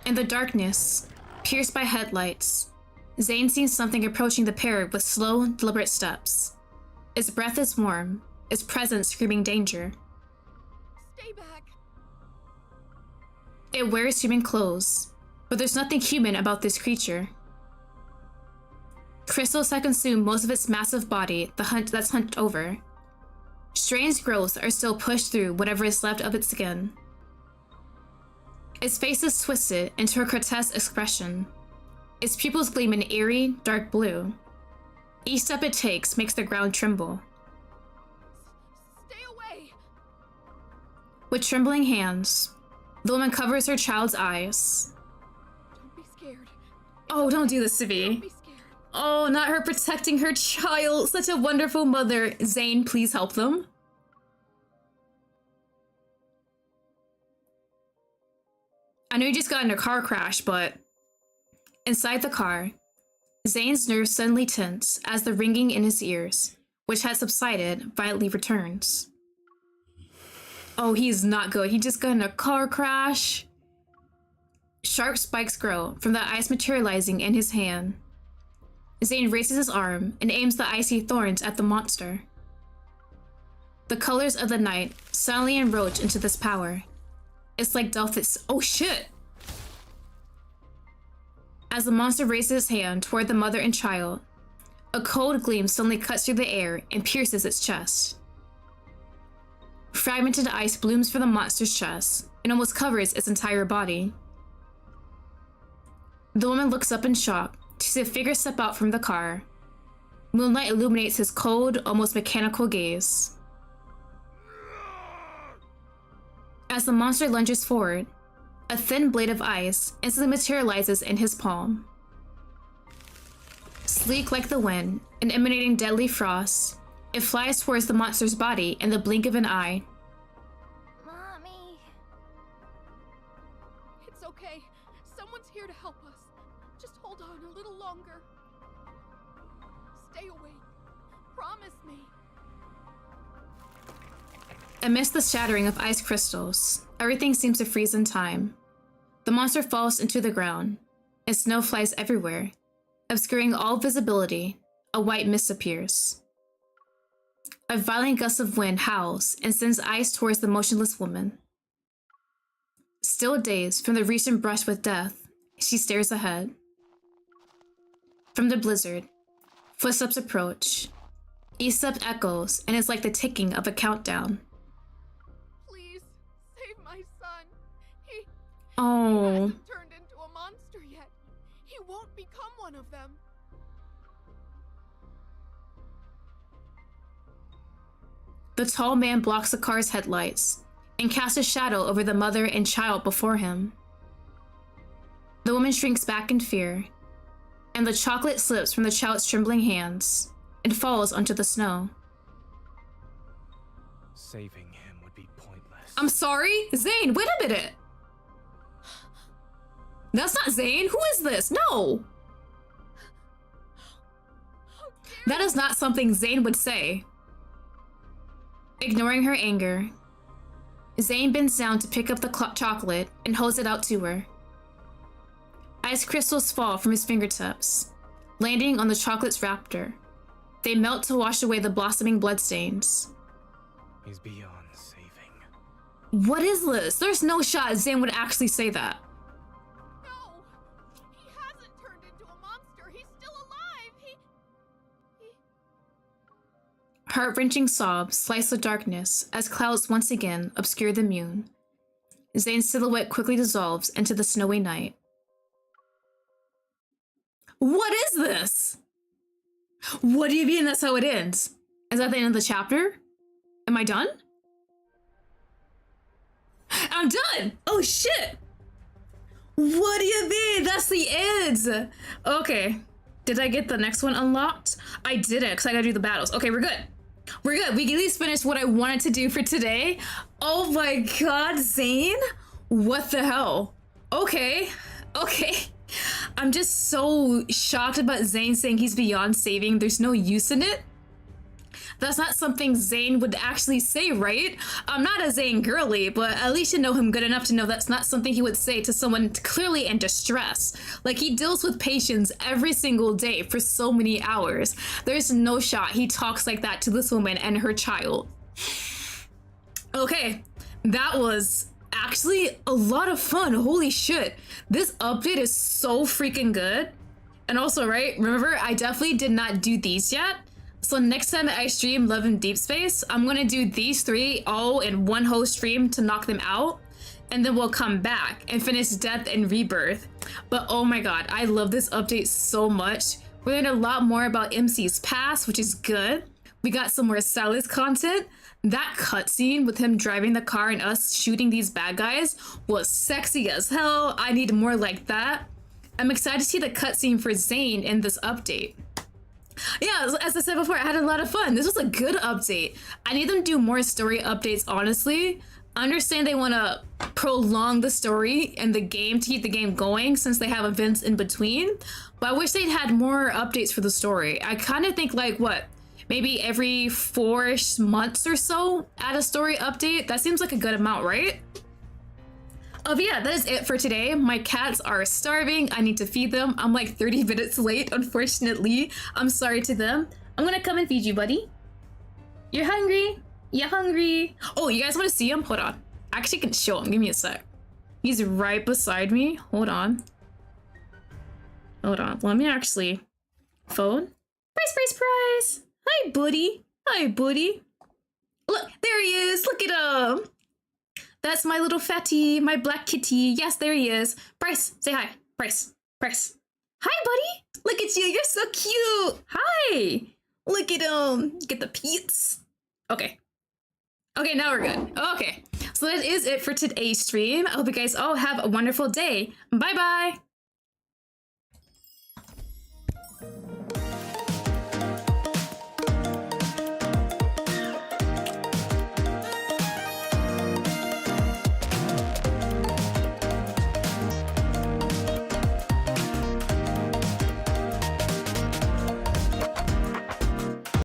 In the darkness, pierced by headlights, Zane sees something approaching the pair with slow, deliberate steps. Its breath is warm, its presence screaming danger. Stay back. It wears human clothes, but there's nothing human about this creature. Crystals have consumed most of its massive body that's hunched over. Strange growths are still pushed through whatever is left of its skin. Its face is twisted into a grotesque expression. Its pupils gleam an eerie, dark blue. Each step it takes makes the ground tremble. Stay away. With trembling hands, the woman covers her child's eyes. Don't be scared. Oh, don't do this to me. Don't be scared. Oh, not her protecting her child. Such a wonderful mother. Zane, please help them. I know you just got in a car crash, but inside the car, Zane's nerves suddenly tense as the ringing in his ears, which had subsided, violently returns. Oh, he's not good. He just got in a car crash. Sharp spikes grow from the ice materializing in his hand. Zane raises his arm and aims the icy thorns at the monster. The colors of the night suddenly encroach into this power. It's like Delphis. Oh shit! As the monster raises his hand toward the mother and child, a cold gleam suddenly cuts through the air and pierces its chest. Fragmented ice blooms from the monster's chest and almost covers its entire body. The woman looks up in shock to see a figure step out from the car. Moonlight illuminates his cold, almost mechanical gaze. As the monster lunges forward, a thin blade of ice instantly materializes in his palm. Sleek like the wind and emanating deadly frost, it flies towards the monster's body in the blink of an eye. Mommy. It's okay. Someone's here to help us. Just hold on a little longer. Stay awake. Promise me. Amidst the shattering of ice crystals, everything seems to freeze in time. The monster falls into the ground, and snow flies everywhere. Obscuring all visibility, a white mist appears. A violent gust of wind howls and sends ice towards the motionless woman. Still dazed from the recent brush with death, she stares ahead. From the blizzard, footsteps approach. Each step echoes and is like the ticking of a countdown. Please, save my son. He Oh. hasn't turned into a monster yet. He won't become one of them. The tall man blocks the car's headlights and casts a shadow over the mother and child before him. The woman shrinks back in fear, and the chocolate slips from the child's trembling hands and falls onto the snow. Saving him would be pointless. I'm sorry? Zane, wait a minute! That's not Zane. Who is this? No! That is not something Zane would say. Ignoring her anger, Zane bends down to pick up the chocolate and holds it out to her. Ice crystals fall from his fingertips, landing on the chocolate's wrapper. They melt to wash away the blossoming bloodstains. He's beyond saving. What is this? There's no shot Zane would actually say that. No! He hasn't turned into a monster. He's still alive. heart-wrenching sobs slice the darkness as clouds once again obscure the moon. Zane's silhouette quickly dissolves into the snowy night. What is this? What do you mean that's how it ends? Is that the end of the chapter? Am I done? I'm done! Oh shit! What do you mean? That's the end! Okay. Did I get the next one unlocked? I didn't, because I gotta do the battles. Okay, we're good. We're good. We can at least finish what I wanted to do for today. Oh my god, Zane? What the hell? Okay. Okay. I'm just so shocked about Zane saying he's beyond saving. There's no use in it. That's not something Zane would actually say, right? I'm not a Zane girly, but at least you know him good enough to know that's not something he would say to someone clearly in distress. Like, he deals with patients every single day for so many hours. There's no shot he talks like that to this woman and her child. Okay, that was actually a lot of fun. Holy shit. This update is so freaking good. And also, right, remember, I definitely did not do these yet. So next time I stream Love in Deepspace, I'm gonna do these three all in one whole stream to knock them out. And then we'll come back and finish Death and Rebirth. But oh my god, I love this update so much. We learned a lot more about MC's past, which is good. We got some more Sylus content. That cutscene with him driving the car and us shooting these bad guys was sexy as hell. I need more like that. I'm excited to see the cutscene for Zane in this update. Yeah, as I said before, I had a lot of fun. This was a good update. I need them to do more story updates, honestly. I understand they want to prolong the story and the game to keep the game going since they have events in between, but I wish they'd had more updates for the story. I kind of think like, what, maybe every 4-ish months or so add a story update? That seems like a good amount, right? But yeah, that is it for today. My cats are starving. I need to feed them. I'm like 30 minutes late, unfortunately. I'm sorry to them. I'm gonna come and feed you, buddy. You're hungry? You're hungry? Oh, you guys want to see him? Hold on. I actually can show him. Give me a sec. He's right beside me. Hold on. Hold on. Let me actually... Phone? Price! Hi, buddy. Hi, buddy. Look, there he is. Look at him. That's my little fatty, my black kitty. Yes, there he is. Bryce, say hi. Bryce. Hi, buddy. Look at you. You're so cute. Hi. Look at him. Get the peats. Okay. Okay, now we're good. Okay. So that is it for today's stream. I hope you guys all have a wonderful day. Bye-bye.